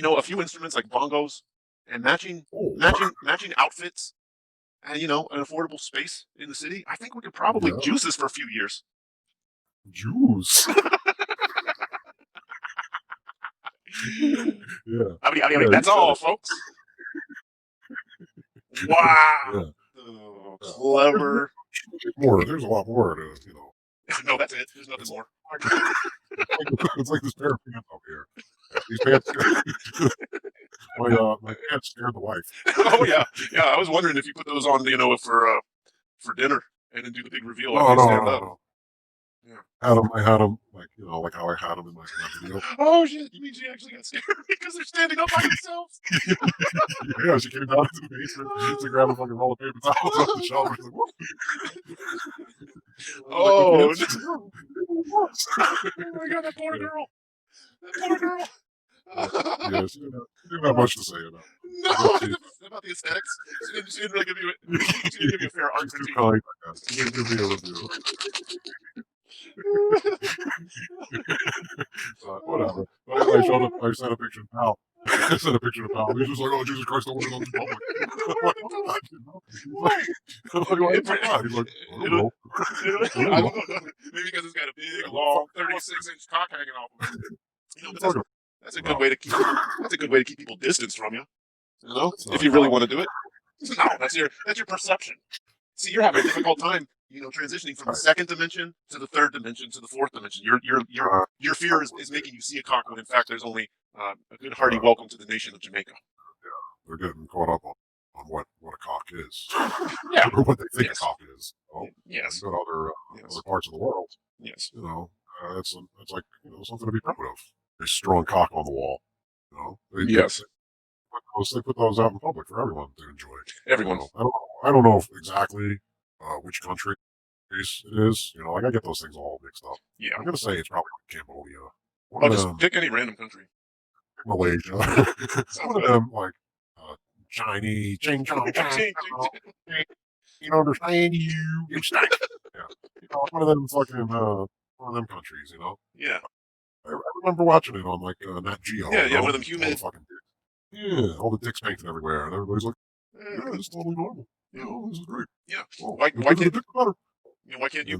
a few instruments like bongos and matching outfits and, an affordable space in the city, I think we could probably juice this for a few years.
Juice. Yeah.
I mean, that's all, folks. Wow.
Yeah.
Oh, clever.
There's a lot more to,
No, that's it. There's nothing more.
It's like this pair of pants up here. Yeah, these pants. My pants scared the wife.
Oh yeah. I was wondering if you put those on, for dinner and then do the big reveal after you stand up.
No.
Yeah.
I had them like how I had them in my video.
Oh shit! You mean she actually got scared because they're standing up by themselves?
Yeah, she came down into the basement to grab a fucking roll of paper towels off the shelf. She's like, "Whoop."
Oh, oh my god, that poor girl!
Yeah, she didn't have much to say about it.
No, about the aesthetics. She didn't really give you a fair art
She's too
critique.
kind, I guess. She didn't give me a review. But whatever. But anyway, I sent a picture to Pal. I sent a picture to Pal. He's just like, "Oh, Jesus Christ, I want to go to public." I'm like, "What?" He's like, "I don't know."
Maybe because it's got a big, long, 36-inch cock hanging off of it. But that's a good way to keep. That's a good way to keep people distanced from you. If you really want to do it. No, that's your perception. See, you're having a difficult time, transitioning from the second dimension to the third dimension to the fourth dimension. Your fear is making you see a cock when in fact there's only a good hearty welcome to the nation of Jamaica.
Yeah, they're getting caught up on what a cock is.
Yeah.
Or what they think a cock is.
Yes.
In other parts of the world.
Yes.
It's like something to be proud of. A strong cock on the wall.
Yes.
They put those out in public for everyone to enjoy.
Everyone.
I don't know exactly which country it is. I get those things all mixed up.
Yeah.
I'm gonna say it's probably like Cambodia.
Just pick any random country.
Malaysia. One of them like Chinese. Ching chong chang. You don't understand you. You stink. Yeah. One of them fucking one of them countries.
Yeah.
I remember watching it on like Nat Geo.
Yeah. One of them human.
All the dicks painted everywhere, and everybody's like, "Yeah, this is totally normal. This is great."
Yeah.
Why
can't you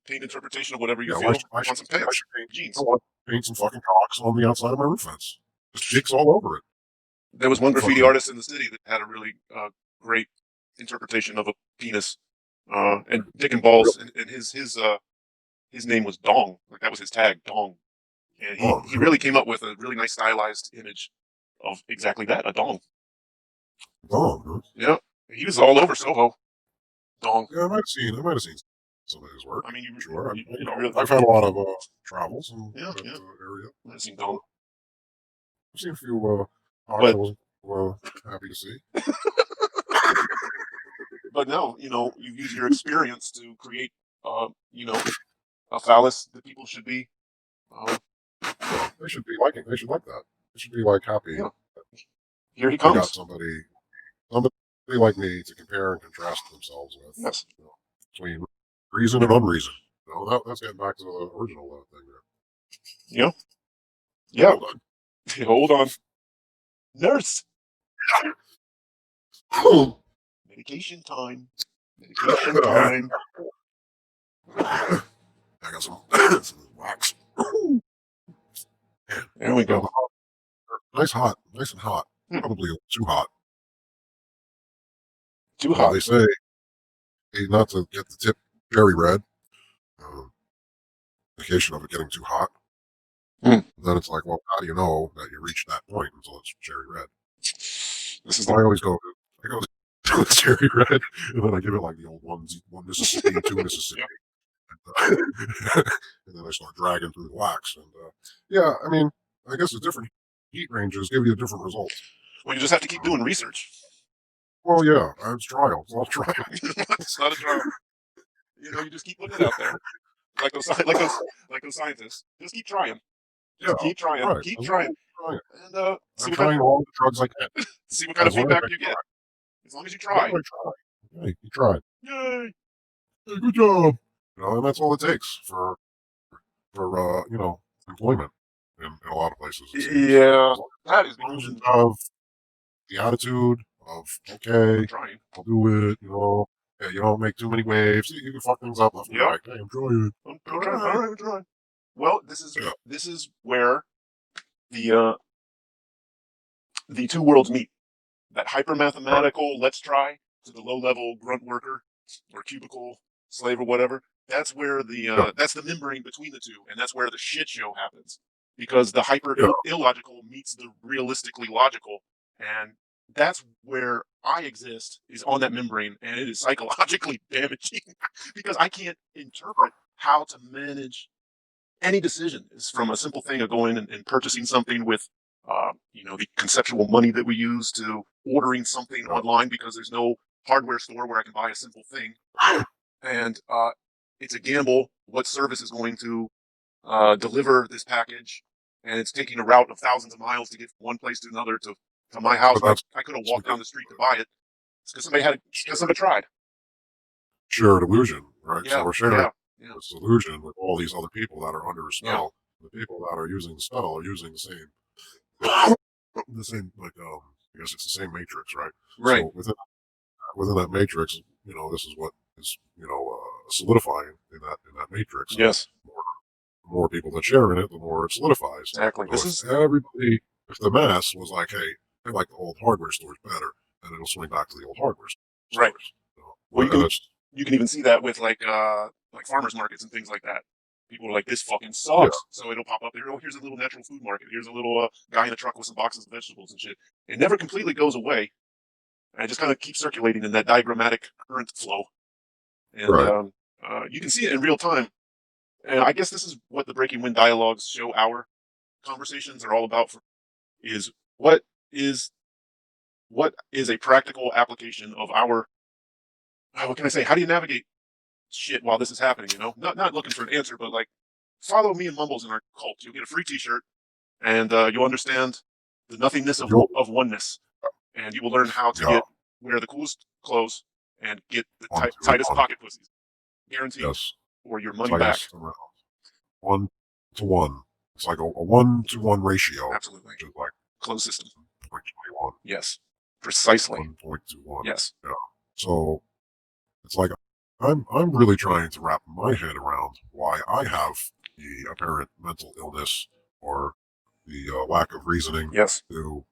paint interpretation of whatever you feel
why
on some pants, jeans?
I want to paint some fucking cocks on the outside of my roof fence. Just dicks all over it.
There was one graffiti artist in the city that had a really great interpretation of a penis and Dick and Balls, and his name was Dong. Like that was his tag, Dong. And he really came up with a really nice stylized image of exactly that, a dong.
Huh?
Yeah, he was all over Soho. Dong.
Yeah, I might have seen some of his work.
I mean,
Sure,
you really,
I've had a lot of travels in
yeah,
that
yeah.
area.
I've seen Dong,
I've seen a few hawks I
but
wasn't happy to see.
but no, you use your experience to create, a phallus that people should be, uh,
Yeah, they should be liking. They should like that. They should be like happy.
yeah. Here he
They got
comes.
somebody like me to compare and contrast themselves with,
Yes.
between reason and unreason. That's getting back to the original thing there.
Yeah. Yeah.
Hold on.
Hold on, nurse. Medication time. Medication time.
I got some, some wax.
There we go.
Nice and hot.
Hmm.
Probably too hot.
Too hot.
They say not to get the tip cherry red. Indication of it getting too hot.
Hmm.
Then it's like, well, how do you know that you reached that point until it's cherry red?
This is
I always go to the cherry red, and then I give it like the old one Mississippi, two Mississippi, and then I start dragging through the wax. And yeah, I mean, I guess the different heat ranges give you a different result.
Well, you just have to keep doing research.
Well, yeah, it's trial. It's all trial.
It's not a trial. You just keep putting it out there, like those scientists. Just keep trying. Just keep trying.
Right.
Keep trying. And
I'm trying all the drugs I can.
see what kind of feedback you get. As long as you try.
Hey, you tried.
Yay!
Hey, good job. And that's all it takes for employment in a lot of places.
Yeah, that is
As long as you
because
have the attitude of okay,
I'm trying.
I'll do it. Yeah, you don't make too many waves. You can fuck things up left and
Yep.
right. Hey, enjoy it.
I'm trying. All right, I'm trying. Well, this is where the two worlds meet. That hyper mathematical let's try to the low level grunt worker or cubicle slave or whatever. That's where that's the membrane between the two, and that's where the shit show happens. Because the hyper illogical meets the realistically logical, and that's where I exist, is on that membrane, and it is psychologically damaging because I can't interpret how to manage any decision. Is from a simple thing of going and purchasing something with, the conceptual money that we use to ordering something online because there's no hardware store where I can buy a simple thing, and it's a gamble what service is going to deliver this package, and it's taking a route of thousands of miles to get from one place to another to my house. I could have walked down the street to buy it. It's because somebody tried.
Shared illusion, right?
Yeah,
so we're sharing
yeah.
this illusion with all these other people that are under a spell. Yeah. The people that are using the spell are using the same, like I guess it's the same matrix, right?
Right.
So within that matrix, this is what is solidifying in that matrix.
Yes.
The more people that share in it, the more it solidifies.
Exactly.
So if the mass was like, hey, I like the old hardware stores better, then it'll swing back to the old hardware stores.
Right. Well, you can even see that with like farmers markets and things like that. People are like, this fucking sucks. Yeah. So it'll pop up there. Oh, here's a little natural food market. Here's a little guy in a truck with some boxes of vegetables and shit. It never completely goes away. And it just kind of keeps circulating in that diagrammatic current flow. And you can see it in real time. And I guess this is what the Breaking Wind dialogues show our conversations are all about. Is what is a practical application of our, what can I say? How do you navigate shit while this is happening? Not looking for an answer, but like, follow me and Mumbles in our cult. You'll get a free T-shirt, and you'll understand the nothingness of oneness, and you will learn how to wear the coolest clothes and get the tightest pocket pussies, guaranteed, or your money back.
1-to-1. It's like a 1-to-1 ratio.
Absolutely.
Which is like
closed system.
0.21.
Yes. Precisely.
1.21.
Yes.
Yeah. So it's like I'm really trying to wrap my head around why I have the apparent mental illness or the lack of reasoning to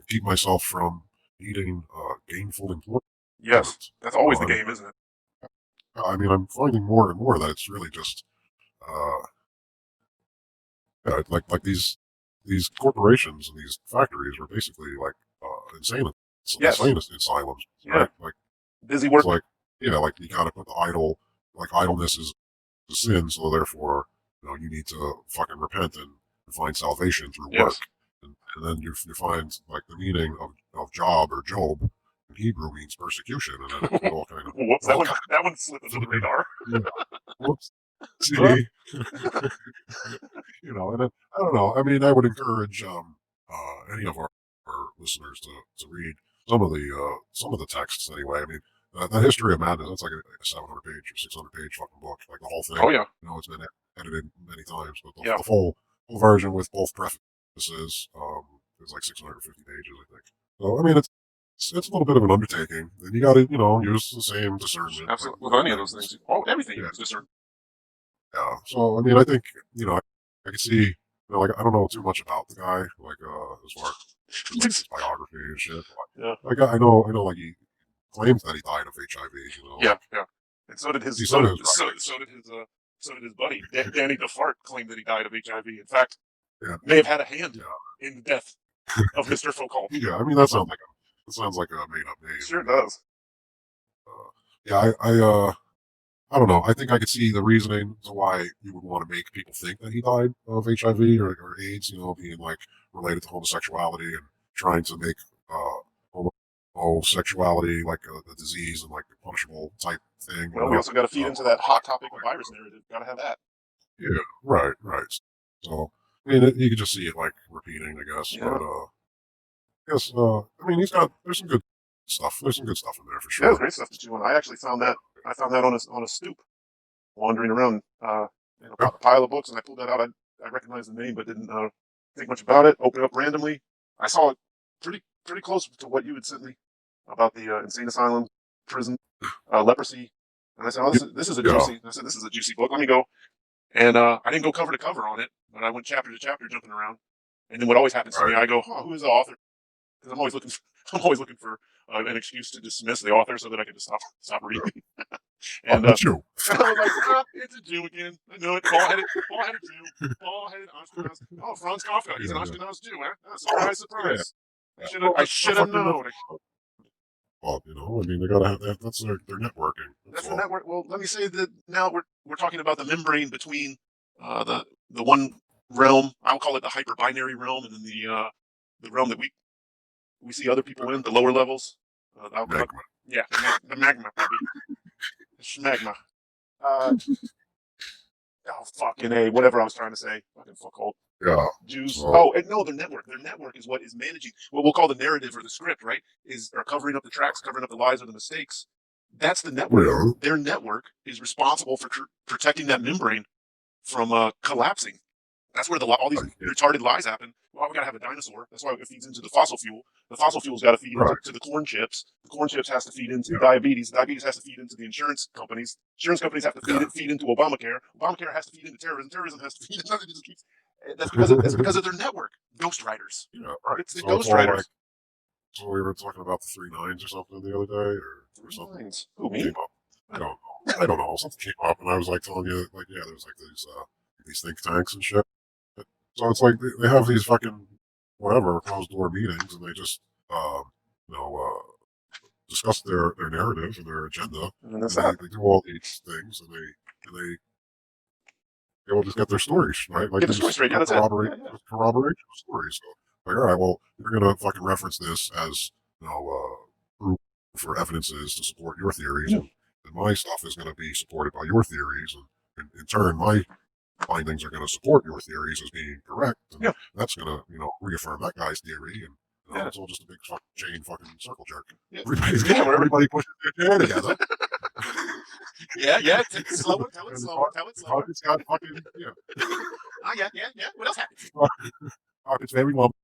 keep myself from needing gainful employment.
Yes. That's always the game, isn't it?
I mean, I'm finding more and more that it's really just uh, yeah, like these corporations and these factories were basically like
Yes.
insane asylums,
Yeah.
right? Like
Busy
it's
work.
like yeah, like you got to put the idleness is a sin, so therefore you need to fucking repent and find salvation through
Yes.
work, and then you find like the meaning of job or Job in Hebrew means persecution, and then it all kind of
Whoops,
it all kind
that one slipped under the
of
radar.
yeah. Whoops.
Huh?
See, and then, I don't know. I mean, I would encourage any of our listeners to read some of the texts anyway. I mean, that History of Madness, that's like a 700-page or 600-page fucking book, like the whole
Oh
thing.
yeah.
It's been edited many times, but
Yeah.
the full version with both prefaces is like 650 pages, I think. So I mean, it's a little bit of an undertaking, and you got to use the same discernment
Absolutely. With
like
any of those
things.
things. Oh, everything
Yeah,
is discerned.
yeah. So I mean, I think I can see. Like I don't know too much about the guy, like as far as like his biography and shit.
Yeah.
Like I know, like he claims that he died of HIV.
Yeah.
Like
Yeah. And so did
see
his
some of his writings.
so did his buddy Danny DeFart claimed that he died of HIV. In fact,
Yeah,
may have had a hand
yeah,
in the death of Mr. Foucault.
yeah. I mean, that sounds like a made up name.
Sure
I mean,
does.
yeah, I don't know. I think I could see the reasoning to why you would want to make people think that he died of HIV or AIDS, being like related to homosexuality and trying to make homosexuality like a disease and like a punishable type thing,
Well, we also got to feed into that hot topic of virus narrative. Got to have that.
Yeah, right, right. So, I mean, you could just see it like repeating, I guess.
Yeah.
But, I mean, there's some good stuff. There's some good stuff in there for
Yeah, it was
sure.
great stuff to chew on. I actually found that on a stoop, wandering around in a pile of books, and I pulled that out. I recognized the name, but didn't think much about it. Opened it up randomly. I saw it pretty close to what you had sent me about the insane asylum, prison, leprosy, and I said, "Oh, this is a
Yeah,
juicy." I said, "This is a juicy book. Let me go." And I didn't go cover to cover on it, but I went chapter to chapter, jumping around. And then what always happens to
right.
me, I go, "Oh, who is the author?" Because I'm always looking I'm always looking for an excuse to dismiss the author so that I can just stop reading.
Oh,
And
that's you.
and I was like, it's a Jew again. I know it. Ball-headed Jew. Ball-headed Ashkenaz. Oh, Franz Kafka. He's an
Yeah, yeah.
Ashkenaz Jew, huh? Surprise,
Yeah.
surprise.
Well,
I
that's the
should have
fucking
known.
well, I mean, they gotta have that. That's their networking. That's
That's the
all.
network. Well, let me say that now we're talking about the membrane between the one realm. I'll call it the hyper binary realm, and then the realm that we see other people in the lower levels.
Magma.
Yeah, the magma, baby. Schmagma. Uh, oh, fucking A, whatever I was trying to say. Fucking fuck all.
Yeah.
Jews.
So,
Oh, and no, their network. Their network is what is managing what we'll call the narrative or the script, right? Or covering up the tracks, covering up the lies or the mistakes. That's the network.
yeah.
Their network is responsible for protecting that membrane from collapsing. That's where all these
Right.
retarded lies happen. Well, we gotta have a dinosaur. That's why it feeds into the fossil fuel. The fossil fuel's got to feed
Right.
into the corn chips. The corn chips has to feed into the
Yeah.
diabetes. The diabetes has to feed into the insurance companies. Insurance companies have to
Yeah.
feed into Obamacare. Obamacare has to feed into terrorism. Terrorism has to feed into. It just keeps, that's because of their network. Ghost writers.
Yeah. Right.
It's the
So it's
ghost
all like
writers.
so we were talking about the 3 9s or something the other day, or
Three
something
lines. Who, me?
came up. I don't know. I don't know. Something came up, and I was like telling you, like, yeah, there's like these think tanks and shit. So it's like they have these fucking whatever closed door meetings, and they just you know discuss their narrative and their agenda,
And that's
and
that.
they do all these things, and they will just get their stories right. Like
Get
they
the story
just
straight. Yeah, that's it.
corroborate
Yeah, yeah.
corroboration of stories. So like, all right, well, you're gonna fucking reference this as proof for evidences to support your theories,
Yeah.
and my stuff is going to be supported by your theories, and in turn, my findings are going to support your theories as being correct, and
Yeah.
that's going to reaffirm that guy's theory, and
Yeah.
it's all just a big fucking chain fucking circle jerk.
Yeah.
Everybody pushes their chair together.
Yeah. Slow it. Tell it
And
slower. Tell it slower.
It's got fucking
Yeah. What else happened?
it's very well.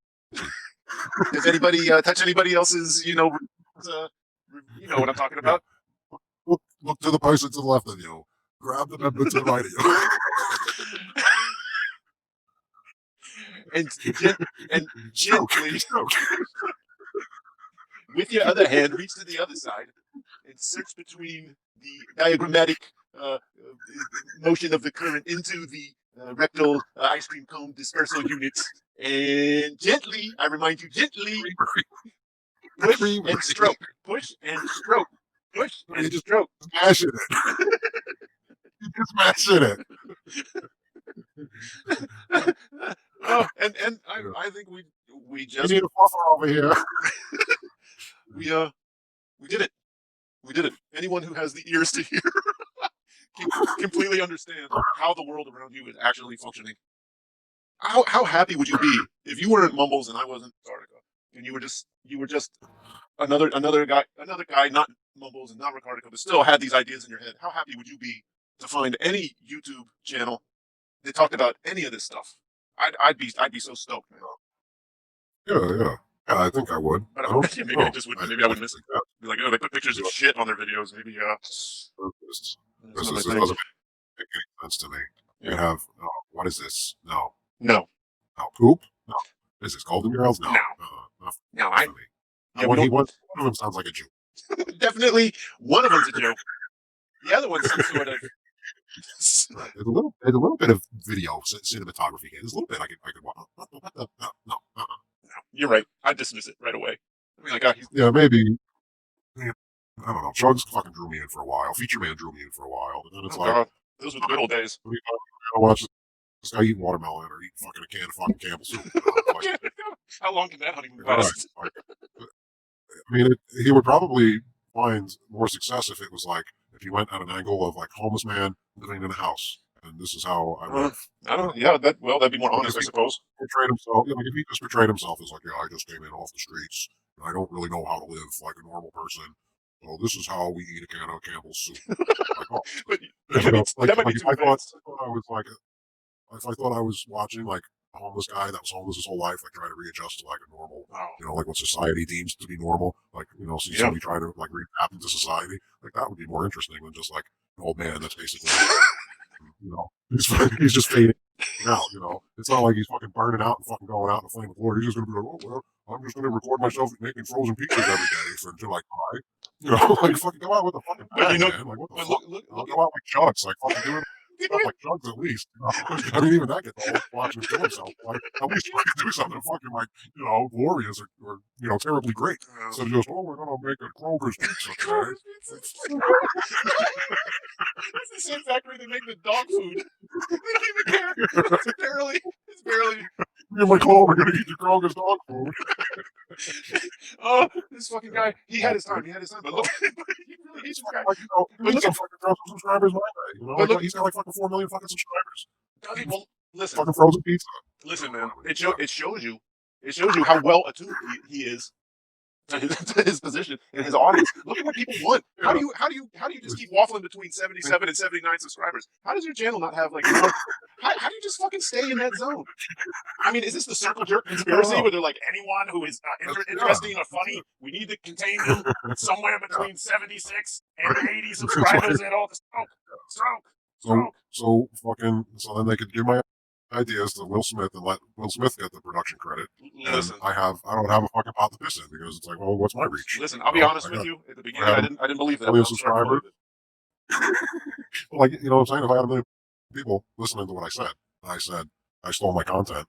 Does anybody touch anybody else's? You know what I'm talking about.
Look to the person to the left of you. Grab the member to the right of you.
and gently, with your other hand, reach to the other side and search between diagrammatic motion of the current into the rectal ice cream cone dispersal unit. And gently, I remind you, gently push and stroke. Push and stroke. Push and stroke.
Smashing it. You just smashing it.
Oh, and I think we just
need a fluffer over here.
we did it. We did it. Anyone who has the ears to hear can completely understand how the world around you is actually functioning. How happy would you be if you weren't Mumbles and I wasn't Antarctica, and you were just another guy, not Mumbles and not Ricardica, but still had these ideas in your head? How happy would you be to find any YouTube channel that talked about any of this stuff? I'd be so stoked, man.
Yeah, I think I would.
But maybe I just would. Maybe I would miss it. Be like, oh, they put pictures of shit on their videos. Maybe
this doesn't make any sense to me. You have what is this? No. Poop? No. Is this Golden Girls? No.
No.
One of them sounds like a Jew.
Definitely, one of them's a joke. The other one's some sort of.
There's a little bit of video cinematography here. There's a little bit I could watch. No.
You're right. I'd dismiss it right away. I mean, like,
yeah, maybe. I don't know. Chugs fucking drew me in for a while. Feature Man drew me in for a while. And then it's
God. Those were the good old days.
I gotta watch this guy eat watermelon or eat fucking a can of fucking Campbell soup.
How long can that honeymoon last?
I mean, he would probably find more success if it was like, if he went at an angle of like homeless man living in a house. And this is how I live.
I don't know. Yeah, that'd be more honest, I suppose.
Portrayed himself, like if he just portrayed himself as like, yeah, I just came in off the streets. And I don't really know how to live like a normal person. So this is how we eat a can of Campbell's soup. Like, oh,
but that might be too advanced.
If I thought I was watching like a homeless guy that was homeless his whole life, like trying to readjust to like a normal, like what society deems to be normal, like see somebody trying to like readapt into society, like that would be more interesting than just like an old man that's basically, he's just fading out. It's not like he's fucking burning out and fucking going out in the flame of glory. He's just gonna be like, oh well, I'm just gonna record myself making frozen pizzas every day until I die. Like fucking go out with a fucking bang, man. Like what the fuck? Go out like Chugs, like fucking do it. Not like Chugs at least. I mean, even that gets old watching him kill himself. Like at least you can do something fucking like glorious or terribly great. So just we're gonna make a Kroger's pizza today.
That's the same factory that make the dog food. They don't even care. It's barely.
Me and my clone are gonna eat the Kroger's dog food.
Oh, this fucking guy. He had his time. But look, he's
like, he needs some fucking throw some subscribers my way. But look, he's got like fucking 4 million fucking subscribers.
Well, listen.
Fucking frozen pizza.
Listen, man. It shows you how well attuned he is to his position and his audience. Look at what people want. How do you just keep waffling between 77 and 79 subscribers? How does your channel not have like how do you just fucking stay in that zone? I mean, is this the circle jerk conspiracy where they're like, anyone who is interesting or funny, we need to contain them somewhere between 76 and 80 subscribers and all the stroke.
So then they could give my ideas to Will Smith and let Will Smith get the production credit.
Listen,
I don't have a fucking pot to piss in because it's like, well, what's my reach?
Listen, I'll be honest with you. At the beginning, I didn't believe that.
Million subscribers. Like, what I'm saying? If I had a million people listening to what I said, and I said I stole my content,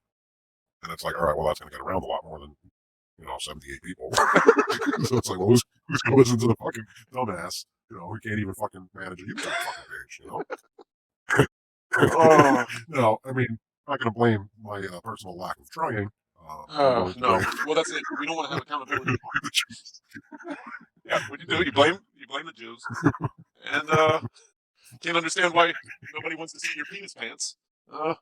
and it's like, all right, well, that's going to get around a lot more than 78 people. So it's like, well, who's going to listen to the fucking dumbass? Who can't even fucking manage a YouTube fucking page? No, I mean, I'm not going to blame my personal lack of trying.
No. Well, that's it. We don't want to have accountability. Yeah, what you do? You blame the Jews, and can't understand why nobody wants to see your penis pants. I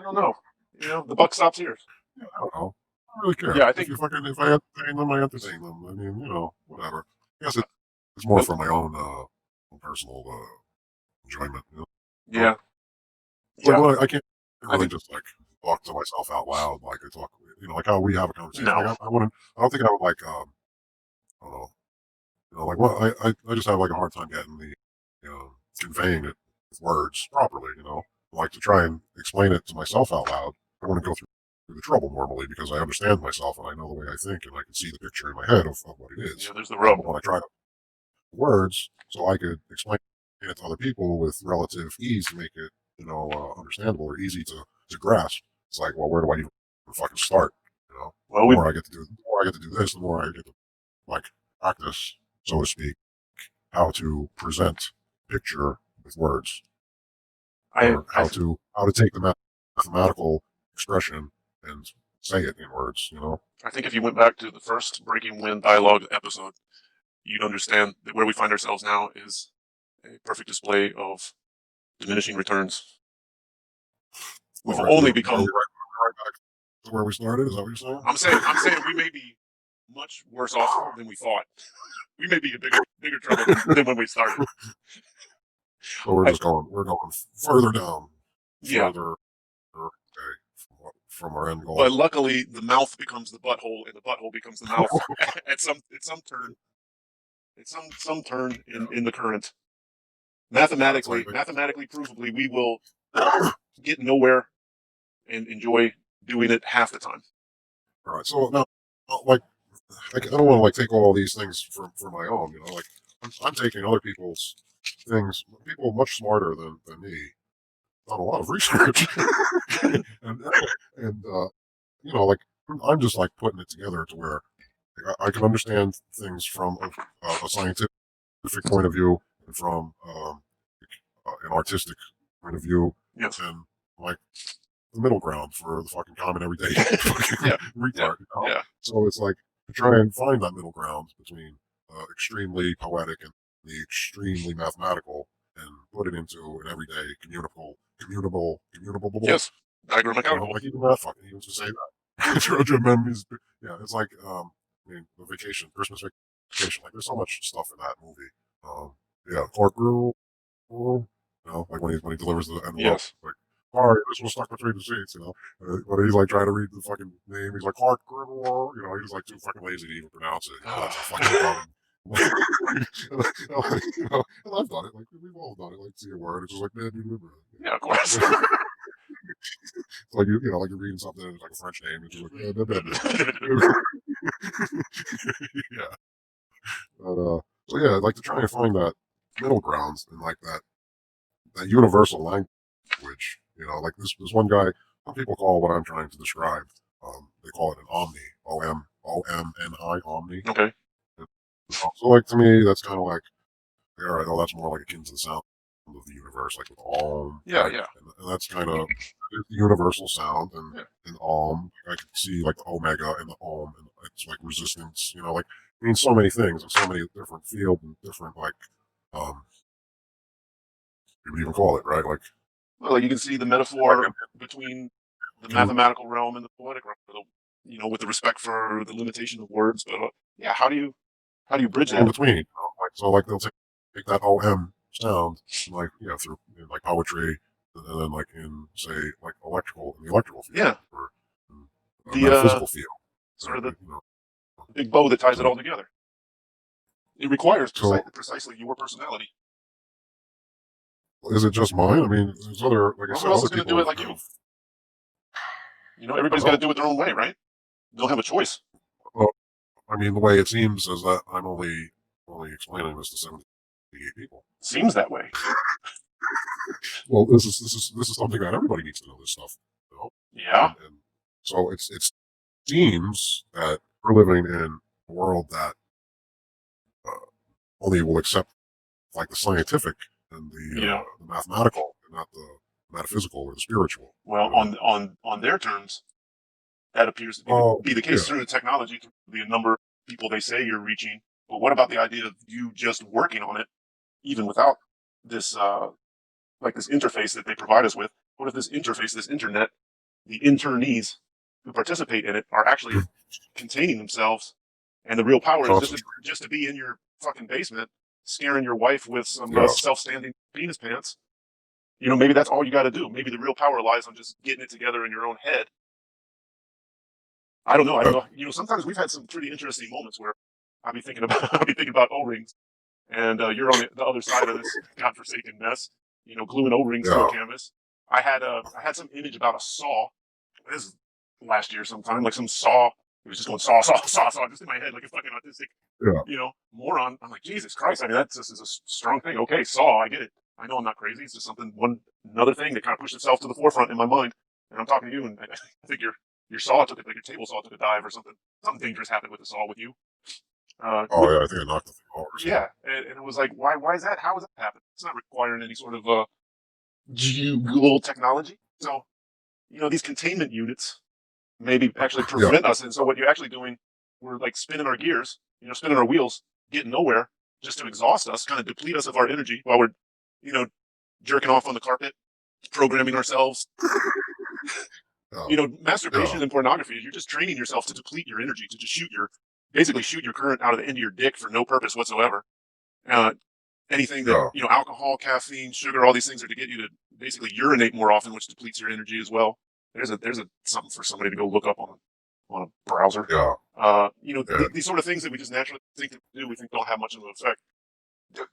don't know. The buck stops here.
Yeah, I don't know. I don't really care.
Yeah, I think
if I entertain them, I entertain them. I mean, whatever. I guess it's more for my own personal enjoyment.
Yeah.
Well, I can't really just like talk to myself out loud like I talk, like how we have a conversation.
No.
Like, I don't think I would like, I don't know, like what I just have like a hard time getting the conveying it with words properly. Like to try and explain it to myself out loud. I want to go through the trouble normally because I understand myself and I know the way I think and I can see the picture in my head of what it is.
Yeah, there's the rub.
When I try to words so I could explain it to other people with relative ease to make it, understandable or easy to grasp. It's like, well, where do I even fucking start?
Well,
The
we
more I get to do, the more I get to do this, the more I get to like practice, so to speak, how to present picture with words,
I
or
I
how to take the mathematical expression and say it in words.
I think if you went back to the first Breaking Wind dialogue episode, you'd understand that where we find ourselves now is a perfect display of diminishing returns. We've
All right,
only
are we
become.
right back to where we started? Is that what you're saying?
I'm saying we may be much worse off than we thought. We may be in bigger trouble than when we started.
So we're
I,
just we're going further down,
yeah,
further, okay, from our end
but
goal.
luckily the mouth becomes the butthole, and the butthole becomes the mouth at some turn in the current.
Yeah, it's like,
Mathematically, provably, we will get nowhere and enjoy doing it half the time.
all right. So now, like, I don't want to like take all these things for my own. Like I'm taking other people's things, people much smarter than me, done a lot of research, and like I'm just like putting it together to where I can understand things from a scientific point of view and from an artistic point of view,
Yes.
and like the middle ground for the fucking common everyday fucking
Yeah.
retard.
Yeah.
So it's like to try and find that middle ground between extremely poetic and the extremely mathematical, and put it into an everyday communicable.
Yes. Diagram accountable.
Like even that fucking even to say that. Trojan memories. Yeah, it's like I mean the vacation, Christmas vacation. Like there's so much stuff in that movie. Yeah, Clark Griswold, like when he delivers the envelope,
Yes.
like, sorry, this was stuck between the sheets. When he's like trying to read the fucking name, he's like Clark Griswold, he's like too fucking lazy to even pronounce it. That's a fucking problem. And I've done it. Like we've all done it. Like see a word, it's just like man,
Yeah, of course.
It's like like you're reading something, it's like a French name, and you're like, yeah. But so yeah, I'd like to try and find that middle ground and like that universal language. Like this one guy, some people call what I'm trying to describe. They call it an omni, OMNI, omni.
Okay.
So like to me, that's kind of like, all right, oh, that's more like akin to the sound of the universe, like with Om.
Yeah.
Right?
Yeah.
And that's kind of the universal sound, and
Yeah.
Om. I could see like the Omega and the Om, and it's like resistance. Like it means so many things, and so many different fields and different like um, you would even call it right, like
Well, you can see the metaphor between the mathematical realm and the poetic realm. With the respect for the limitation of words. But yeah, how do you bridge
in
that?
between. Like so, like they'll take that OM sound, like through like poetry, and then like in say like in the electrical field,
Yeah.
or
The
metaphysical field,
sort of the
you know.
big bow that ties it
So,
all together. It requires
so
precisely your personality.
is it just mine? I mean, there's other, like I
Well,
said,
who else
other
is going to do
people
it like you?
have. I
Everybody's
don't
got to
know.
do it their own way, right? They'll have a choice.
Well, I mean, the way it seems is that I'm only explaining this to 78 people.
Seems that way.
Well, this is something that everybody needs to know this stuff.
Yeah.
And so it seems that we're living in a world that uh, only will accept like the scientific and
Yeah.
the mathematical, and not the metaphysical or the spiritual.
Well, on their terms, that appears to
Oh,
be the case
yeah.
through the technology, through the number of people they say you're reaching. But what about the idea of you just working on it, even without this, like this interface that they provide us with? What if this interface, this internet, the internees who participate in it are actually containing themselves, and the real power is just to be in your fucking basement, scaring your wife with some
Yeah.
self-standing penis pants? Maybe that's all you got to do. Maybe the real power lies on just getting it together in your own head. I don't know. I don't know. Sometimes we've had some pretty interesting moments where I'll be thinking about O-rings, and you're on the other side of this godforsaken mess. Gluing O-rings to a
Yeah.
canvas. I had some image about a saw. This is last year sometime, like some saw He was just going saw, saw, saw, saw, just in my head like a fucking autistic,
Yeah.
moron. I'm like, Jesus Christ. I mean, that's just is a strong thing. Okay, saw, I get it. I know I'm not crazy. It's just another thing that kind of pushed itself to the forefront in my mind. And I'm talking to you, and I think your saw took it, like your table saw took a dive or something. Something dangerous happened with the saw with you.
Oh yeah, I think I knocked the thing over or something.
Yeah, and it was like, why is that? How is that happen? It's not requiring any sort of Google technology. So, these containment units maybe actually
Yeah.
prevent us. And so what you're actually doing, we're like spinning our gears, spinning our wheels, getting nowhere just to exhaust us, kind of deplete us of our energy while we're, you know, jerking off on the carpet, programming ourselves.
Yeah. Yeah.
Masturbation and pornography, you're just training yourself to deplete your energy, to just basically shoot your current out of the end of your dick for no purpose whatsoever. Uh, Anything that,
Yeah.
alcohol, caffeine, sugar, all these things are to get you to basically urinate more often, which depletes your energy as well. There's a something for somebody to go look up on a browser.
Yeah. Yeah.
These sort of things that we just naturally think that we think don't have much of an effect.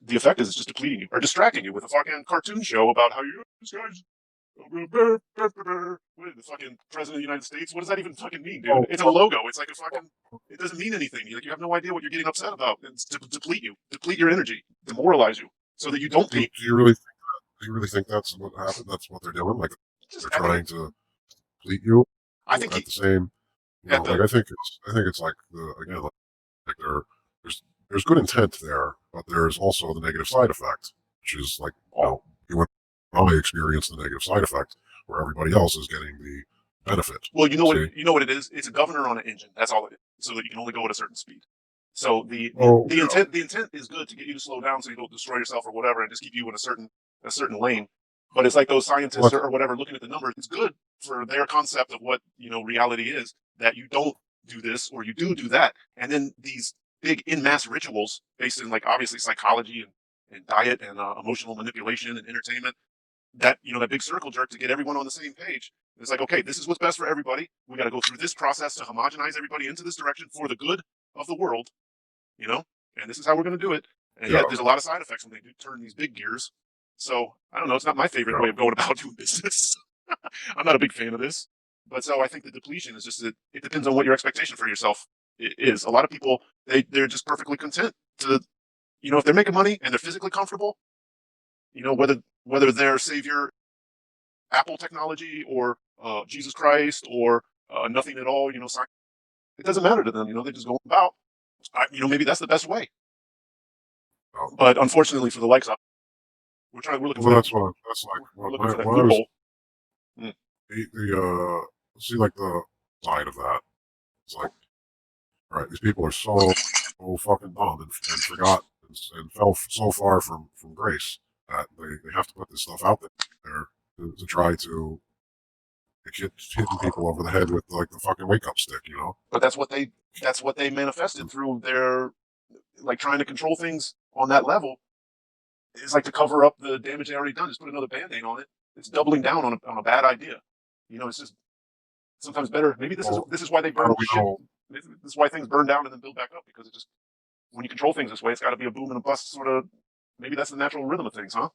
The effect is it's just depleting you or distracting you with a fucking cartoon show about how this guy's what is the fucking president of the United States? What does that even fucking mean, dude?
Oh,
It's a logo. It's like a fucking. It doesn't mean anything. You have no idea what you're getting upset about. It's to deplete you, deplete your energy, demoralize you, so that you don't
do
pay.
you really think that? Do you really think that's what happened? That's what they're doing? Like
Just
they're trying to complete you
I think
at the same.
at
Like
the
I think it's like the again like there's good intent there, but there's also the negative side effect, which is like you and I experience the negative side effect where everybody else is getting the benefit.
well,
See?
you know what it is. It's a governor on an engine. That's all it is. So that you can only go at a certain speed. So
Oh
the intent is good to get you to slow down so you don't destroy yourself or whatever, and just keep you in a certain lane. But it's like those scientists
what?
or whatever looking at the numbers. It's good for their concept of what reality is that you don't do this or you do that, and then these big in mass rituals based in like obviously psychology and diet and emotional manipulation and entertainment. That big circle jerk to get everyone on the same page. It's like, okay, this is what's best for everybody. We got to go through this process to homogenize everybody into this direction for the good of the world, you know, and this is how we're going to do it. And
Yeah.
yet, there's a lot of side effects when they do turn these big gears. So I don't know. It's not my favorite
Yeah.
way of going about doing business. I'm not a big fan of this, but so I think the depletion is just that it depends on what your expectation for yourself is. A lot of people they're just perfectly content to, if they're making money and they're physically comfortable, whether their savior Apple technology or Jesus Christ or nothing at all, science, it doesn't matter to them. They just go about. Maybe that's the best way.
Oh.
But unfortunately, for the likes of we're looking
Well,
for
that's like
we're looking for that
when I was
loophole. Mm.
see like the side of that. It's like, all right, these people are so fucking dumb and forgot and fell so far from grace that they have to put this stuff out there to try to get hitting people over the head with like the fucking wake up stick,
But that's what they manifested through their like trying to control things on that level. Is like to cover up the damage they already done. Just put another band-aid on it. It's doubling down on a bad idea. It's just sometimes better. Maybe
Well,
this is why they
how do
burn
we
shit.
know?
This is why things burn down and then build back up, because it just when you control things this way, it's got to be a boom and a bust sort of. Maybe that's the natural rhythm of things, huh?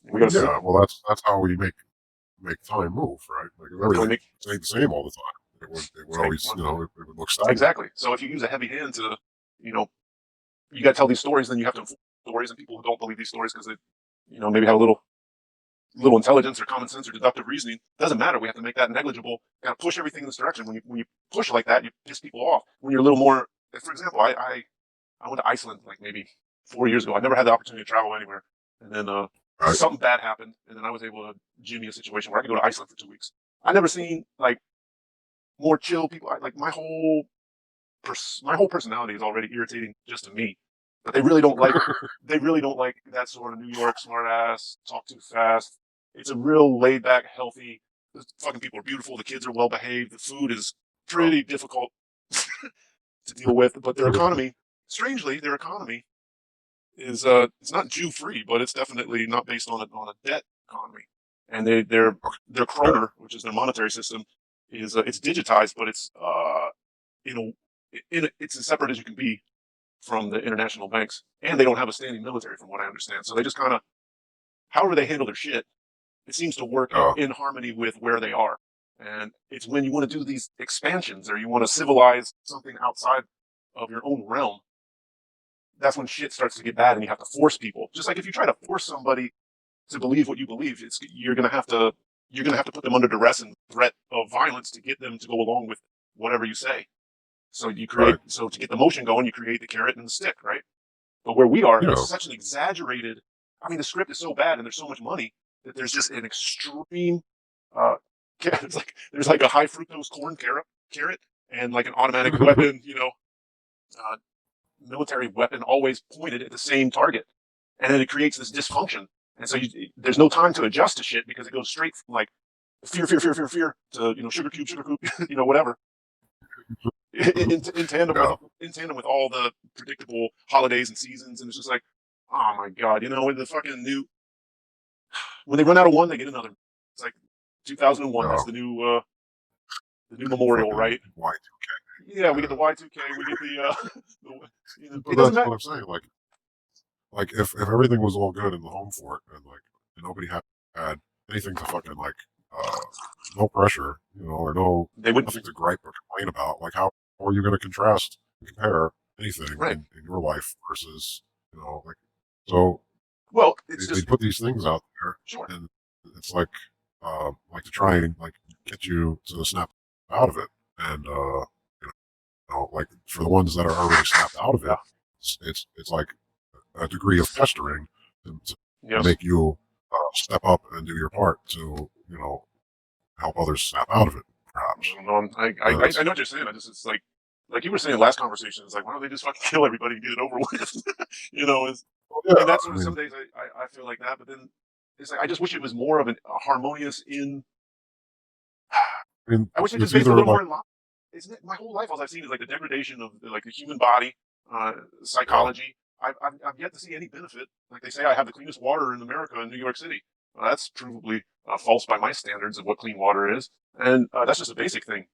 We got to see.
Yeah, well, that's how we make time move, right? Like if
Can we
everything
make
stayed the same all the time, it would always, it would look stagnant.
exactly? So if you use a heavy hand to, you know, you got to tell these stories, then you have to inform stories, and people who don't believe these stories because they, maybe have a little intelligence or common sense or deductive reasoning. Doesn't matter. We have to make that negligible. Got to push everything in this direction. When you push like that, you piss people off. When you're a little more, for example, I went to Iceland like maybe 4 years ago. I never had the opportunity to travel anywhere, and then
Right?
something bad happened, and then I was able to jimmy a situation where I could go to Iceland for 2 weeks. I never seen like more chill people. Like my whole personality is already irritating just to me. But they really don't like that sort of New York smart ass, talk too fast. It's a real laid back, healthy. The fucking people are beautiful. The kids are well behaved. The food is
Oh,
pretty difficult to deal with. But their economy, strangely, their economy is it's not Jew free, but it's definitely not based on a debt economy. And their
okay.
kroner, which is their monetary system, is it's digitized, but it's it's as separate as you can be from the international banks, and they don't have a standing military, from what I understand. So they just kind of, however they handle their shit, it seems to work
Yeah.
in harmony with where they are. And it's when you want to do these expansions or you want to civilize something outside of your own realm, that's when shit starts to get bad and you have to force people. Just like if you try to force somebody to believe what you believe, you're gonna have to put them under duress and threat of violence to get them to go along with whatever you say.
Right.
So to get the motion going, you create the carrot and the stick, right? But where we are,
Yeah.
it's such an exaggerated. I mean, the script is so bad and there's so much money that there's just an extreme. Uh, there's like a high fructose corn carrot, and like an automatic weapon, uh, military weapon always pointed at the same target, and then it creates this dysfunction. And so there's no time to adjust to shit because it goes straight from like fear to sugar cube, whatever. In tandem with
Yeah.
all the predictable holidays and seasons, and it's just like, oh my god, when when they run out of one, they get another. It's like 2001.
Yeah.
That's the new memorial,
Fucking
right?
Y2K.
Yeah, we get
Yeah.
the Y2K. We get
But
it doesn't
that's
matter.
what I'm saying. Like if everything was all good in the home fort and nobody had anything to fucking uh no pressure, or
They wouldn't.
nothing to gripe or complain about, like how are you going to contrast and compare anything
Right.
in your life versus like so
Well, it's
they
just
put these things out there,
sure.
and it's like to try and like get you to snap out of it, and like for the ones that are already snapped out of it,
Yeah.
it's like a degree of pestering to
Yes.
make you step up and do your part to help others snap out of it, perhaps.
I don't know. I know what you're saying. It's like you were saying last conversation. It's like, why don't they just fucking kill everybody and get it over with?
Well, yeah,
And that's
I
sort of some
mean,
days I feel like that, but then it's like I just wish it was more of a harmonious in. I wish it just
it's
based a
either
little
like
more in line. Isn't it? My whole life, all I've seen is like the degradation of like the human body,
yeah,
psychology. I've yet to see any benefit. Like they say, I have the cleanest water in America in New York City. That's provably false by my standards of what clean water is, and that's just a basic thing.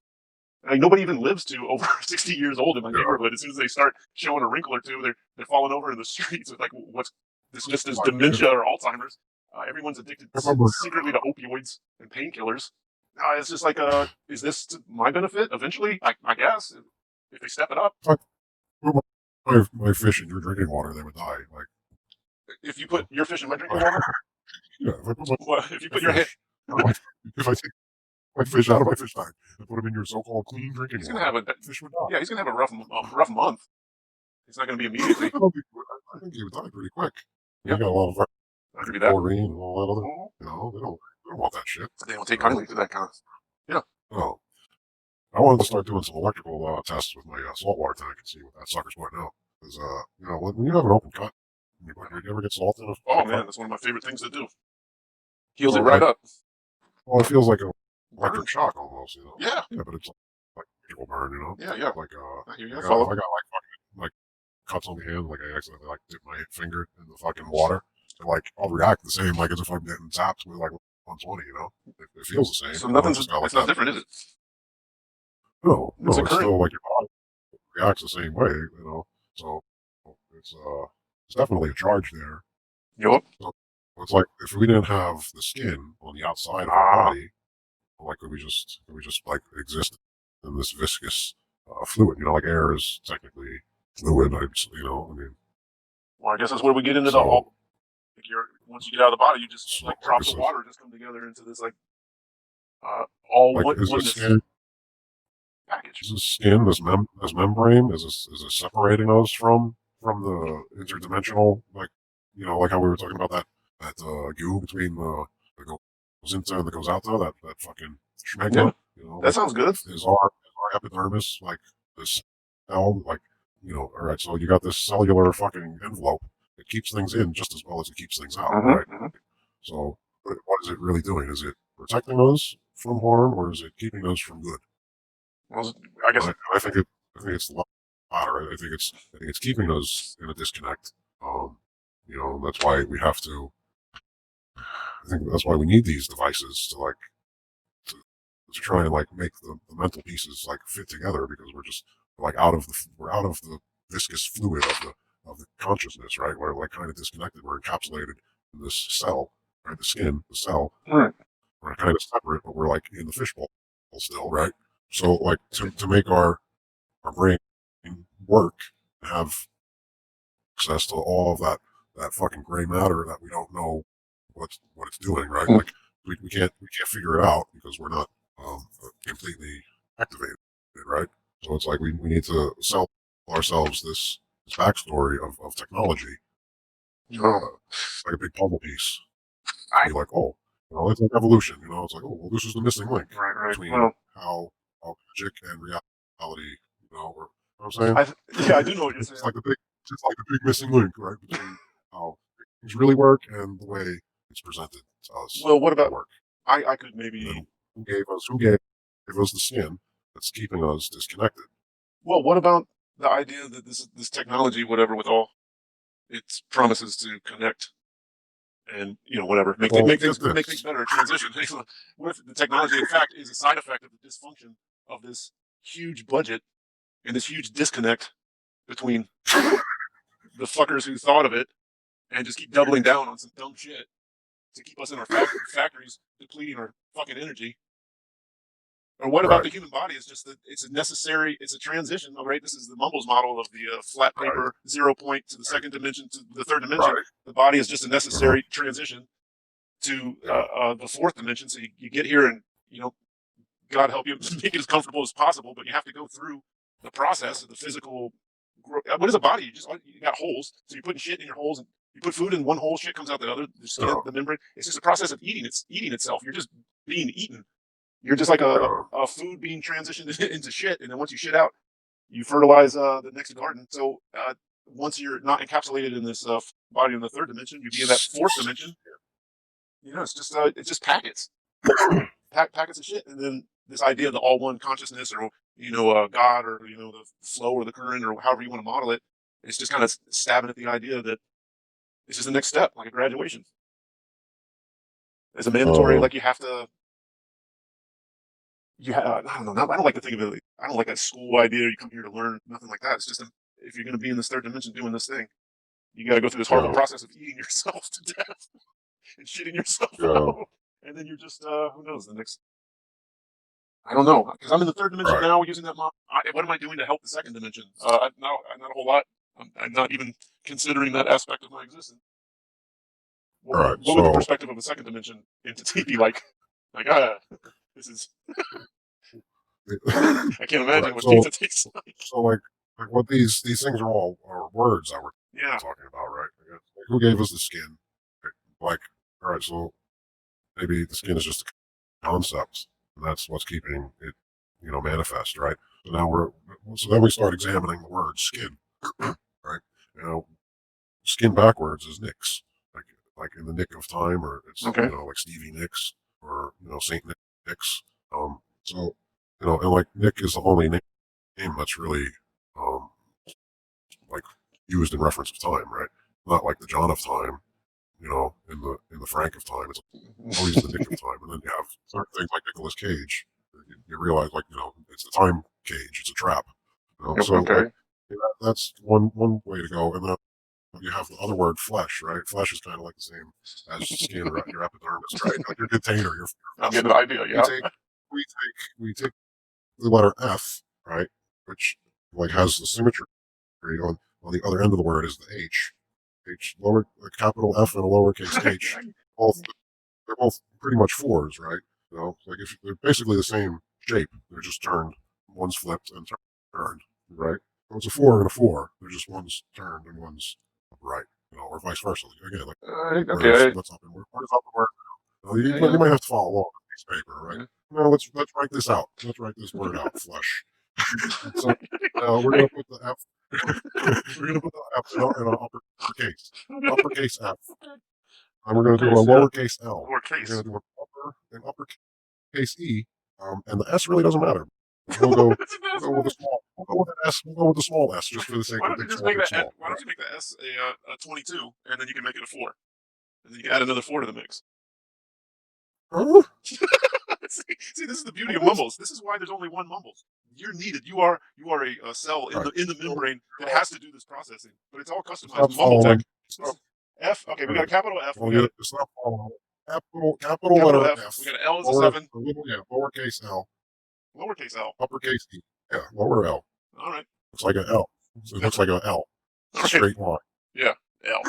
Like nobody even lives to over 60 years old in my
yeah.
neighborhood. As soon as they start showing a wrinkle or two, they're falling over in the streets with like what's dismissed as
Like
dementia or Alzheimer's. Everyone's addicted
I remember,
secretly to opioids and painkillers. It's just like, is this to my benefit eventually? I guess if they step it up.
if I put my fish in your drinking water, they would die. Like,
If you
you
put
know,
your fish in my drinking water,
yeah, if I put
if you
my
put your hand,
fish, if I take my fish out of my fish tank and put them in your so-called clean drinking
he's gonna
water,
have a
fish would die.
yeah, he's gonna have a rough month. It's not gonna be immediately.
I think he would die pretty quick.
Yeah,
You got a lot of
I'll give you that.
chlorine and all that other.
Mhm.
They don't want that shit.
They don't take
You know?
kindly to that kind of. Yeah.
Oh, I wanted to start doing some electrical tests with my saltwater tank and see what that sucker's putting out. Because when you have an open cut, you ever get salt in in
Oh
a
man,
cut?
that's one of my favorite things to do. Heals it
Well,
right up.
it feels like a
Burn.
electric shock almost.
Yeah.
Yeah, but it's like electrical burn.
Yeah. Yeah.
Like
I hear you. I
if
follow.
I got like fucking like cuts on the hand, like I accidentally like dip my finger in the fucking water, and like I'll react the same like as if I'm getting zapped with like 120. It feels the same.
So
It's just got like
it's not
that.
different, is it?
No,
It's a
it's
current.
still like your body reacts the same way. So it's it's definitely a charge there.
Yup.
So it's like if we didn't have the skin on the outside of our
Ah.
body, like could we just like exist in this viscous fluid? Like air is technically fluid. I mean,
Well, I guess that's where we get into the
so
all. Like once you get out of the body, you just
so
like
like
drops
this
of
is
water just come together into this like all
like is the
oneness
skin
package.
is the skin this membrane is it separating us from the interdimensional like how we were talking about that goo between the that goes into and that goes out, though, that fucking
Yeah,
schmegma,
that sounds good.
is our epidermis like this cell, like, all right, so you got this cellular fucking envelope. It keeps things in just as well as it keeps things out, right?
Mm-hmm.
So what is it really doing? Is it protecting us from harm, or is it keeping us from good?
Well, I guess
I think it's the latter. I think it's keeping us in a disconnect. That's why we have to. I think that's why we need these devices to, to try and like make the mental pieces like fit together, because we're just like we're out of the viscous fluid of the consciousness, right? We're like kind of disconnected. We're encapsulated in this cell, right? The skin, the cell.
right.
We're kind of separate, but we're like in the fishbowl. still, right? So like to make our brain work, have access to all of that fucking gray matter that we don't know what it's doing, right?
Mm.
Like we can't figure it out because we're not completely activated, right? So it's like we need to sell ourselves this backstory of technology,
Oh,
like a big puzzle piece.
I
Be like, oh, it's like evolution. It's like, oh, well, this is the missing link
right.
between
Well,
how magic and reality, or, you know what I'm saying?
yeah, I do know what you're saying.
It's like the big missing link, right, between how things really work and the way it's presented to us
Well, what
to
about
work.
I could
And
maybe.
then who gave us the skin that's keeping us disconnected?
Well, what about the idea that this technology, whatever, with all its promises to connect and whatever,
Well,
make
get
things
this.
better, transition. What if the technology, in fact, is a side effect of the dysfunction of this huge budget and this huge disconnect between the fuckers who thought of it and just keep doubling down on some dumb shit to keep us in our factories depleting our fucking energy? Or what about
Right,
the human body? It's just that it's a transition. All right, this is the Mumbles model of the flat
right,
paper 0 point to the second dimension to the third dimension.
right.
The body is just a
Uh-huh.
necessary transition to
Yeah.
the fourth dimension. So you get here and, God help you, make it as comfortable as possible, but you have to go through the process of the physical. What is a body? You got holes, so you're putting shit in your holes, and you put food in one hole, shit comes out the other. The skin,
Yeah.
the membrane. It's just a process of eating. It's eating itself. You're just being eaten. You're just like
Yeah.
a food being transitioned into shit, and then once you shit out, you fertilize the next garden. So once you're not encapsulated in this body in the third dimension, you be in that fourth dimension. It's just packets, packets of shit, and then this idea of the all one consciousness, or God, or the flow or the current, or however you want to model it. It's just kind of stabbing at the idea that this is the next step, like a graduation. It's a mandatory,
Uh,
like you have to. I don't know. I don't like to think of it. I don't like that school idea. You come here to learn, nothing like that. It's just if you're going to be in this third dimension doing this thing, you got to go through this horrible
yeah.
process of eating yourself to death and shitting yourself
Yeah.
out, and then you're just who knows the next. I don't know, because I'm in the third dimension
Right.
now using that mod. What am I doing to help the second dimension? Not a whole lot. I'm not even considering that aspect of my existence.
All right.
What would the
So,
perspective of a second dimension entity be like? Like, this is. I can't
right.
imagine what
So,
pizza tastes like.
so like what these things are all are words that we're
Yeah.
talking about, right? I guess. Like, who gave us the skin? Like, all right. So maybe the skin is just a concept, and that's what's keeping it, manifest, right? So now so then we start examining the word skin, right? You know, skin backwards is Nicks, like in the nick of time, or it's
Okay.
like Stevie Nicks, or Saint Nicks. So and like Nick is the only name that's really um like used in reference of time, right? Not like the John of time, in the Frank of time. It's always the Nick of time, and then you have certain things like Nicolas Cage. You realize, like, it's the time cage. It's a trap. So like,
Okay.
that's one way to go, and then you have the other word, flesh, right? Flesh is kind of like the same as skin or your epidermis, right? Like your container, your
I'm getting
vessel.
the idea.
We
Yeah.
take we take the letter F, right, which like has the symmetry on the other end of the word is the H. Lower a capital F and a lowercase H. Both they're both pretty much fours, right? Like if they're basically the same shape, they're just turned. One's flipped and turned, right? So it's a four and a four. They're just one's turned and one's upright, or vice versa. Again, like where's
Okay.
what's up and where's up and where?
Yeah.
You
Yeah.
might have to follow along on this paper, right?
Yeah.
No, let's write this out. Let's write this word out. Flesh. So we're gonna put the F. We're gonna put the F in an uppercase F, and we're gonna do a
Case. Yeah.
lowercase L.
Or
We're
case.
gonna do an uppercase E, and the S really doesn't matter. We'll go
It's a
we'll
mess.
go with the small. We'll go with an S. We'll go with the small S just for the sake
Why
of
don't you
big
just
small,
make
big
that?
small.
Why don't you make the S a 22, and then you can make it a 4, and then you can add another 4 to the mix.
Huh?
See, this is the beauty of
What?
mumbles. This is why there's only one mumbles. You're needed. You are a cell in
Right.
the
So
membrane that has to do this processing, but it's all customized.
stop
Mumble tech.
following.
This
Stop.
is F. Okay, we
All
got a
right.
capital F. We
Well,
got a
stop following. Capital
capital
letter
F. We
F.
got an L is a 7.
Lowercase L.
Lowercase L.
uppercase E. Yeah, lower L.
All right.
Looks like an L. So it looks like an L.
All right.
Straight line.
Yeah. L.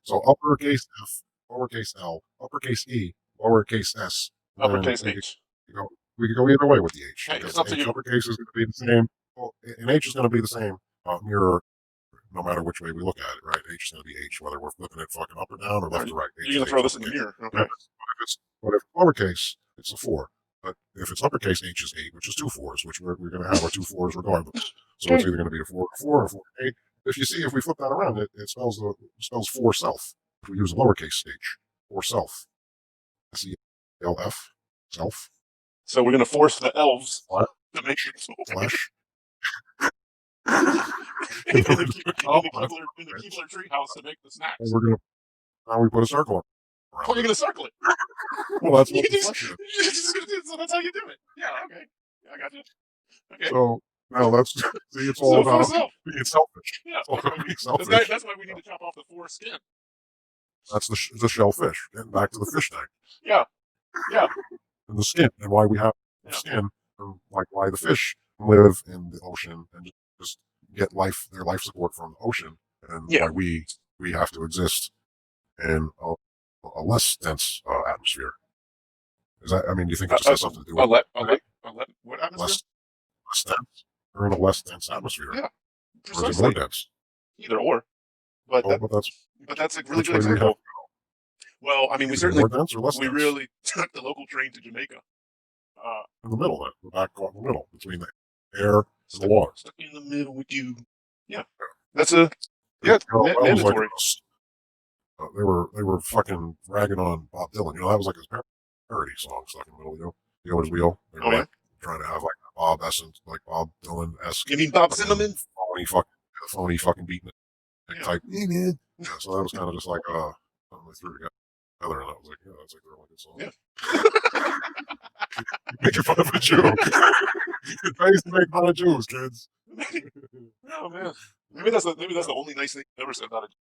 So uppercase F, lowercase L, uppercase E, lowercase S.
Uppercase
We
H.
we could go either way with the H.
Hey,
Because
it's up to
H
you.
uppercase is going to be the same. Well, and H is going to be the same mirror no matter which way we look at it, right? H is going to be H, whether we're flipping it fucking up or down or left to right.
You're going to throw this in the mirror. Okay.
But if lowercase, it's a 4. But if it's uppercase, H is 8, which is 2 4s, which we're going to have our 2 4s regardless. So it's either going to be a 4 or 4 or 8. If we flip that around, it spells for self. If we use a lowercase h, or self. SELF, self.
So we're going to force the elves
What?
to make it
Flesh.
in the Keebler treehouse to make the snacks.
Now we put a circle around.
Oh, you're going to circle it.
Well, that's what the flesh is.
So that's how you do it. Yeah, okay. Yeah, I got you. Okay.
So now see, it's all about being selfish.
Yeah.
It's all about being selfish.
That's why we need to chop off the 4 skin.
That's the shellfish. Getting back to the fish tank.
Yeah. Yeah.
And the skin, and why we have skin, and like why the fish live in the ocean and just get their life support from the ocean, and why we have to exist in a less dense atmosphere. Is that? I mean, do you think it just has something to do with
what atmosphere?
Less dense, or in a less dense atmosphere?
Yeah,
or is it more dense?
Either or. But that's a really good example. Well, I mean, we certainly really took the local train to Jamaica.
In the middle, then we're back caught in the middle between the air and the water.
Stuck in the middle with you. Yeah, that's mandatory.
They were fucking ragging on Bob Dylan. You know, that was like his parody song, "Stuck in the Middle." You know, "The Owner's Wheel." They were trying to have like Bob essence, like Bob Dylan-esque.
You mean Bob Zimmerman?
Phony fucking beating it type. Yeah, so that was kind of just like something they threw together, and I was like, yeah, that's like a really good song.
Yeah.
Making fun of a Jew. It pays to make fun of Jews, kids.
Oh man, maybe that's the only nice thing I ever said about it.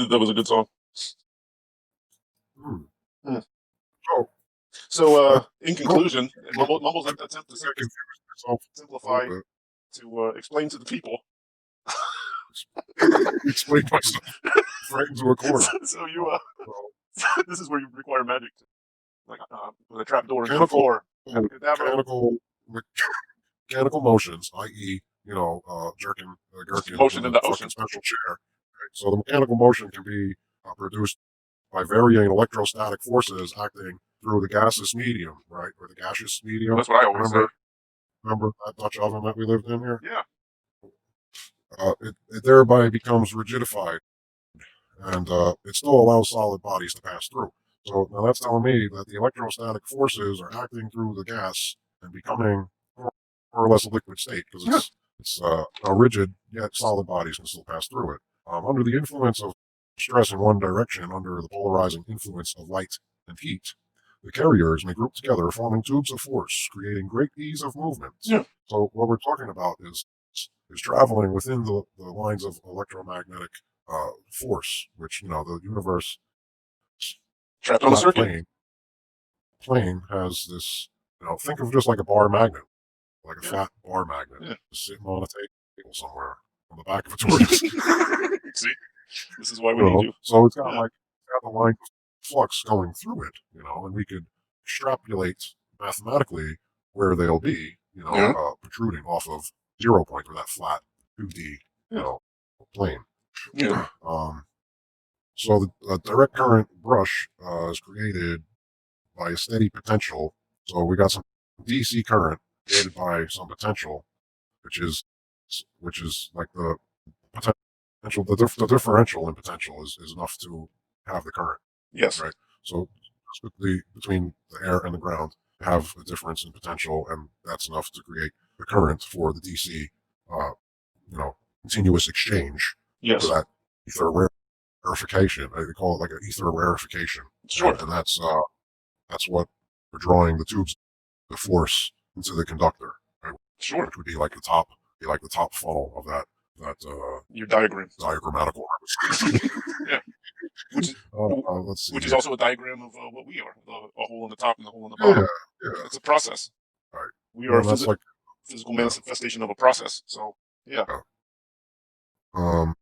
That was a good song. So in conclusion, Mumble's attempt to simplify to explain to the people.
Explain myself. Right into a corner.
So this is where you require magic, like with a trap door in the floor.
Mechanical motions, i.e., jerking the gherkin
motion in the ocean.
Special chair. Right? So the mechanical motion can be produced by varying electrostatic forces acting through the gaseous medium, right, or the gaseous medium.
That's what I always say.
Remember that Dutch oven that we lived in here?
Yeah.
It thereby becomes rigidified, and it still allows solid bodies to pass through. So now that's telling me that the electrostatic forces are acting through the gas and becoming more or less a liquid state, because it's rigid, yet solid bodies can still pass through it. Under the influence of stress in one direction, under the polarizing influence of light and heat, the carriers may group together, forming tubes of force, creating great ease of movement.
Yeah.
So what we're talking about is traveling within the lines of electromagnetic force, which, the universe
trapped on a circuit.
Plane has this, think of just like a bar magnet, like a fat bar magnet, just sitting on a table somewhere on the back of a tortoise.
See, this is why we need you.
So it's got the line of flux going through it, and we could extrapolate mathematically where they'll be, protruding off of 0 point, or that flat 2D, plane.
Yeah.
So the direct current brush is created by a steady potential. So we got some DC current created by some potential, which is like the potential. The differential in potential is enough to have the current.
Yes.
Right. So between the air and the ground, have a difference in potential, and that's enough to create the current for the DC, continuous exchange.
Yes.
For that ether rarefication. They call it like an ether rarefication.
Sure.
And that's what we're drawing the tubes of force into the conductor. Right?
Sure.
Which would be like the top funnel of that
your diagram.
Diagrammatical.
Yeah.
Let's see.
Which is also a diagram of what we are, a hole in the top and the hole in the bottom.
Yeah.
It's a process.
Right.
We are
Well,
a
that's like
physical
yeah,
manifestation of a process. So yeah,
yeah. Um,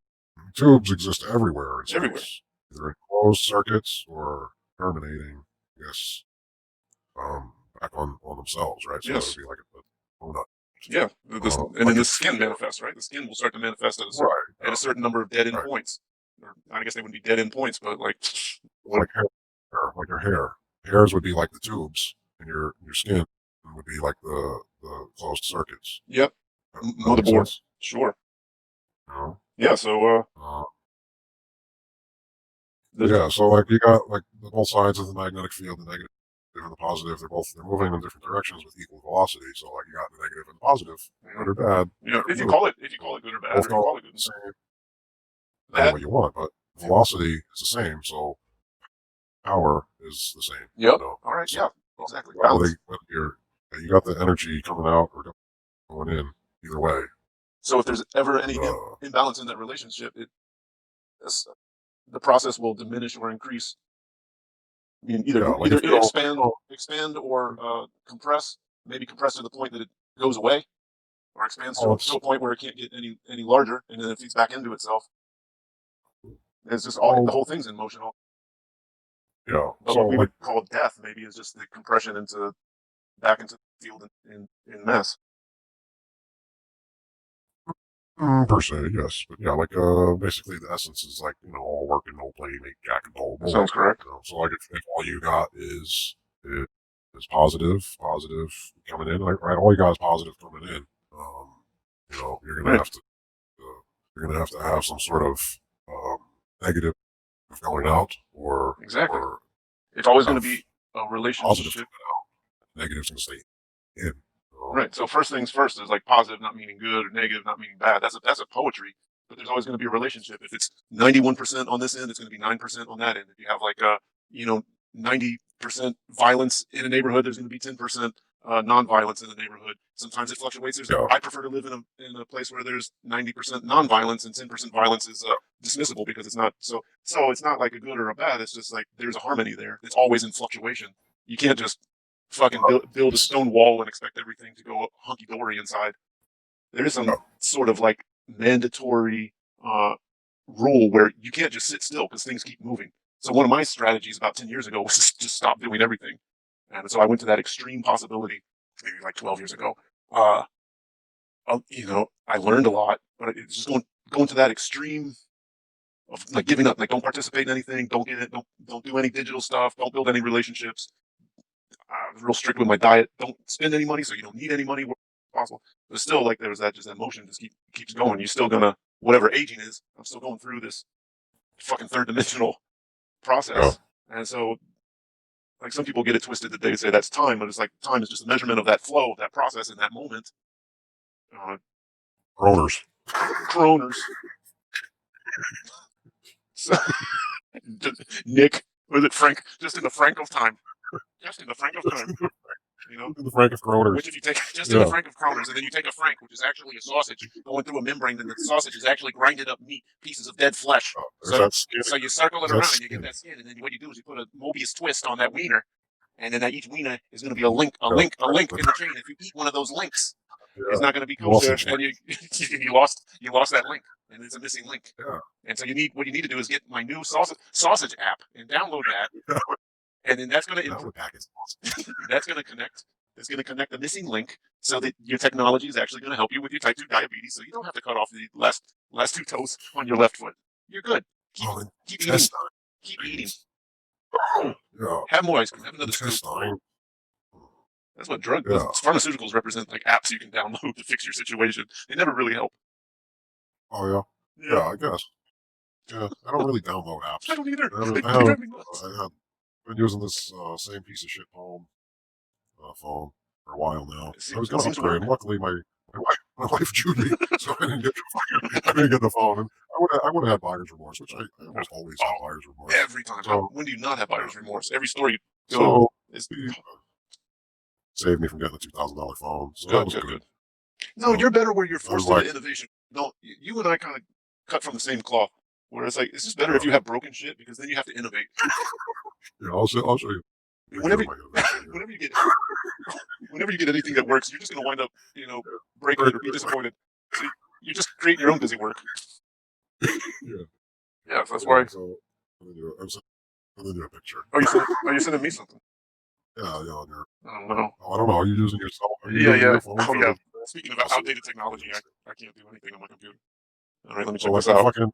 tubes exist everywhere in
everywhere.
space, either in closed circuits or terminating, I guess, back on themselves, right? So it would
Yes.
be like a donut.
Yeah. And then
Like
the
a
skin
tube,
manifests, right? The skin will start to manifest
right?
at a certain number of dead end
Right.
points. Or I guess they wouldn't be dead end points, but like what?
Like hair, like your hair. Hairs would be like the tubes, and your skin would be like the closed circuits.
Yep.
That makes
Motherboard.
sense.
Sure.
You know?
Yeah. So
Uh,
the
yeah. So like you got like the both sides of the magnetic field, the negative and the positive. They're moving in different directions with equal velocity. So like you got the negative and the positive, good or bad.
if you
Move.
call it good or bad,
Both
or you
go
call it good
the same any
bad.
way you want, but velocity is the same. So power is the same.
Yep.
You know?
All right.
So
Yeah. Exactly.
whether
Balance.
you got the energy coming out or going in, either way.
So if there's ever any
Uh,
imbalance in that relationship, it's- the process will diminish or increase. I mean,
yeah, like
either
if you don't,
expand or compress. Maybe compress to the point that it goes away, or expands
oh,
to
it's
a point where it can't get any larger, and then it feeds back into itself. It's just all the
oh
whole thing's in motion.
yeah.
But
So
what we
like
would call death maybe is just the compression into back into the field in mass.
per se, yes, but yeah, like basically the essence is like all work and no play make jack and dull
That
boy.
sounds correct.
So like if all you got is positive coming in, like right, all you got is positive coming in. You're gonna
Right.
have to have some sort of um, negative going out,
Exactly.
or
It's always going to
have
be a
positive
relationship.
coming out, negatives gonna stay in.
Right. So first things first is like positive not meaning good or negative not meaning bad. That's a poetry. But there's always going to be a relationship. If it's 91% on this end, it's going to be 9% on that end. If you have like 90% violence in a neighborhood, there's going to be 10% non-violence in the neighborhood. Sometimes it fluctuates.
Yeah,
I prefer to live in a place where there's 90% non-violence and 10% violence is dismissible because it's not so it's not like a good or a bad. It's just like there's a harmony there. It's always in fluctuation. You can't just fucking build a
it's
stone wall and expect everything to go hunky dory inside. There is
yeah,
some sort of like mandatory uh, rule where you can't just sit still because things keep moving. So one of my strategies about 10 years ago was just stop doing everything. And so I went to that extreme possibility maybe like 12 years ago. Uh, I learned a lot, but it's just going to that extreme of like giving up, like don't participate in anything, don't do any digital stuff, don't build any relationships, real strict with my diet. Don't spend any money, so you don't need any money where possible. But still, like there's that just that motion just keeps going. You're still gonna whatever aging is. I'm still going through this fucking third dimensional
yeah.
process, and so like some people get it twisted that they say that's time, but it's like time is just a measurement of that flow, of that process in that moment. Uh,
Kroners.
Coroners, so, Nick, was it Frank? Just in the frank of time, just in the frank of time, you know.
The Frank of Kroners.
Which if you take just in the
Yeah,
frank of kroners, and then you take a frank, which is actually a sausage going through a membrane, then the sausage is actually grinded up meat, pieces of dead flesh.
there's that skin.
So you circle it
There's that
around and you get
skin.
that skin, and then what you do is you put a Mobius twist on that wiener, and then each wiener is going to be
Yeah,
a link in the chain. If you eat one of those links,
yeah.
it's not going to be
You lost
kosher,
it.
and you lost that link, and it's a missing link.
Yeah,
And so what you need to do is get my new sausage app and download that, and then that's going to
that would pack is awesome.
that's going to connect. It's going to connect the missing link so that your technology is actually going to help you with your type 2 diabetes. So you don't have to cut off the last two toes on your left foot. You're good. Keep
Oh,
keep eating.
intestine.
Keep eating.
Yeah,
Have more ice cream. Have another scoop.
intestine.
That's what
Yeah.
pharmaceuticals represent, like apps you can download to fix your situation. They never really help.
Oh yeah.
Yeah,
Yeah, I guess. Yeah, I don't really download apps.
I don't either. They
I have
drive me nuts.
I have been using this same piece of shit phone for a while now. I was
It
gonna
seems to
upgrade.
work.
And luckily, my wife chewed me, so I didn't get the phone. And I would have had buyer's remorse, which I almost always have
Oh,
buyer's remorse.
every time.
So
When do you not have
yeah.
buyer's remorse? Every store you go to
So
is
he saved me from getting a $2,000 phone, so that
good,
was
good,
good.
good. No,
So
you're better where you're
I was
forced into
like,
innovation. No, you and I kind of cut from the same cloth. Where it's like, it's just better
yeah,
if you have broken shit because then you have to innovate.
yeah, I'll show you a picture
Whenever,
of my innovation here.
whenever you get whenever you get anything that works, you're just going to wind up, breaking it or be disappointed. So you're just creating your own busy work.
Yeah.
Yeah, so that's
Yeah.
why.
So I'm sending you a picture.
Are you sending me something?
Yeah. On your.
I don't know.
I don't know. Are you using your cell? Are you
Yeah,
using
yeah.
your phone
Oh,
for
yeah.
the?
Speaking about
I'll see.
outdated technology, I can't do anything on my computer. All right, let me
So
check
like
this
the
out.
fucking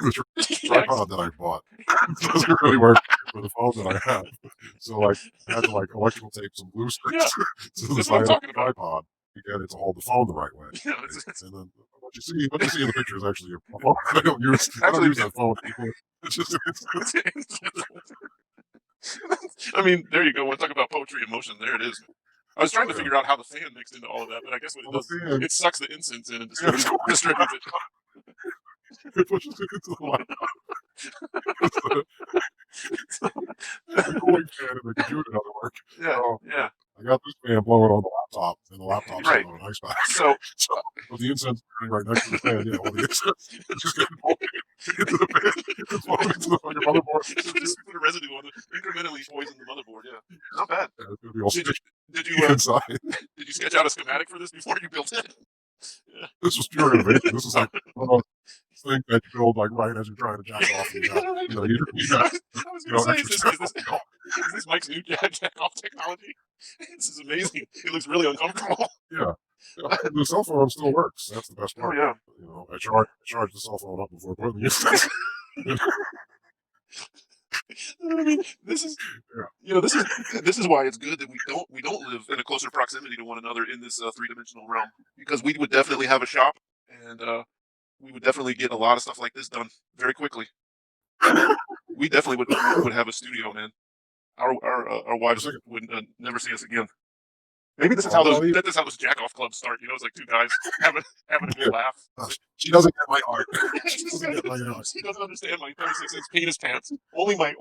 the
Yeah,
tripod that I bought doesn't really work for the phone that I have. So like I had to like electrical tape some glue
yeah,
sticks to the
that's what I'm
side of
talking
the
about.
tripod to get it to hold the phone the right way.
Yeah,
Right?
it's
And then what you see in the picture is actually a phone. I don't
actually,
use that phone anymore. It's just
I mean, there you go. When talk about poetry in motion, there it is. I was trying to
yeah.
figure out how the fan mixed into all of that, but I guess what it
On the
does,
fan,
it sucks the incense in and
yeah,
distributes it.
it pushes it into the laptop. The cooling fan in the computer doesn't work.
Yeah,
So
yeah,
I got this fan blowing on the laptop, and the laptop's sitting
right.
on an ice pack.
So,
So with the incense burning right next to the fan, yeah, well, the incense is just getting pulled into the fan. It's flowing into the fucking motherboard.
just put a residue on it, incrementally poison the motherboard. Yeah, not bad.
Yeah, it's gonna be all
Did
sticky
did you
inside.
did you sketch out a schematic for this before you built it? Yeah.
This was pure innovation. This is like one of those things that you build like right as you're trying to jack off, and you got
I was gonna say,
extra strap on.
is this Mike's new jack off technology? This is amazing. It looks really uncomfortable.
Yeah. The cell phone still works. That's the best
Oh
part.
yeah.
I charge the cell phone up before putting the incense.
I mean, this is this is why it's good that we don't live in a closer proximity to one another in this three-dimensional realm, because we would definitely have a shop, and we would definitely get a lot of stuff like this done very quickly. We definitely would have a studio, man. Our wives would never see us again. Maybe this is how
Well,
those jack off clubs start. It's like two guys having a good laugh.
she doesn't get my art.
She
She doesn't get my art.
doesn't understand my 36-inch penis pants. Only my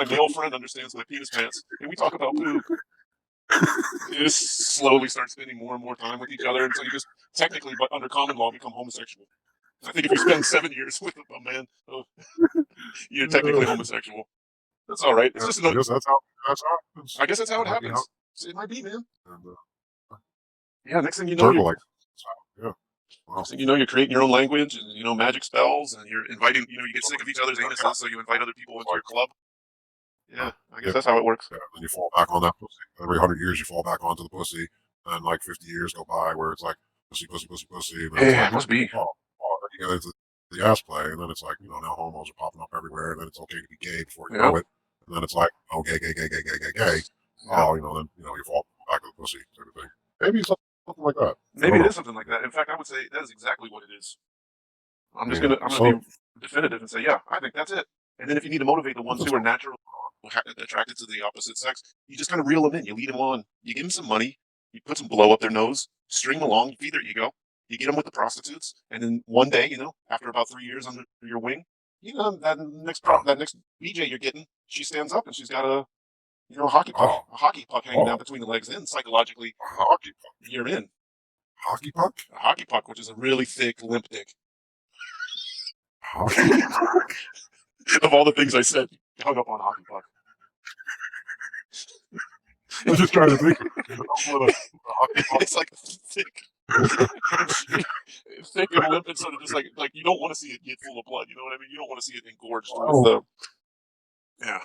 male friend understands my penis pants. And we talk about poop. You just slowly start spending more and more time with each other until you just technically, but under common law, become homosexual. I think if you spend 7 years with a man, you're technically homosexual. That's all right. It's
Yeah,
just
I guess that's how it happens.
I guess that's how
That
it
might be how
happens. It might be, man.
and,
Yeah. Next thing you know,
circle like yeah. Wow.
you're creating your own language and magic spells, and you're inviting. You get sick of each other's anuses, so you invite other people into your club. Yeah, I guess that's how it works.
Yeah, then you fall back on that pussy. Every 100 years, you fall back onto the pussy, and like 50 years go by where it's like pussy, pussy, pussy, pussy, and then it's
Yeah,
like,
it must be.
then you get into the ass play, and then it's like, now homos are popping up everywhere, and then it's okay to be gay before you know it, and then it's like, oh, gay, gay, gay, gay, gay, gay, gay.
Yeah.
Oh, then you fall back to the pussy sort of thing. Maybe it's something like that.
Maybe it is something like that. In fact, I would say that is exactly what it is. I'm gonna be definitive and say, yeah, I think that's it. And then if you need to motivate the ones who are naturally attracted to the opposite sex, you just kind of reel them in. You lead them on. You give them some money. You put some blow up their nose. String them along. You feed their ego. You get them with the prostitutes, and then one day, after about 3 years under your wing, that next BJ you're getting, she stands up and she's got a hockey puck hanging down between the legs. Then psychologically,
hockey puck.
you're in.
Hockey puck?
A hockey puck, which is a really thick, limp dick.
Hockey puck?
Of all the things I said, hung up on hockey puck.
I was just trying to think of what a hockey puck.
It's like thick, thick and limp, and sort of just like you don't want to see it get full of blood. You know what I mean? You don't want to see it engorged with the. Yeah.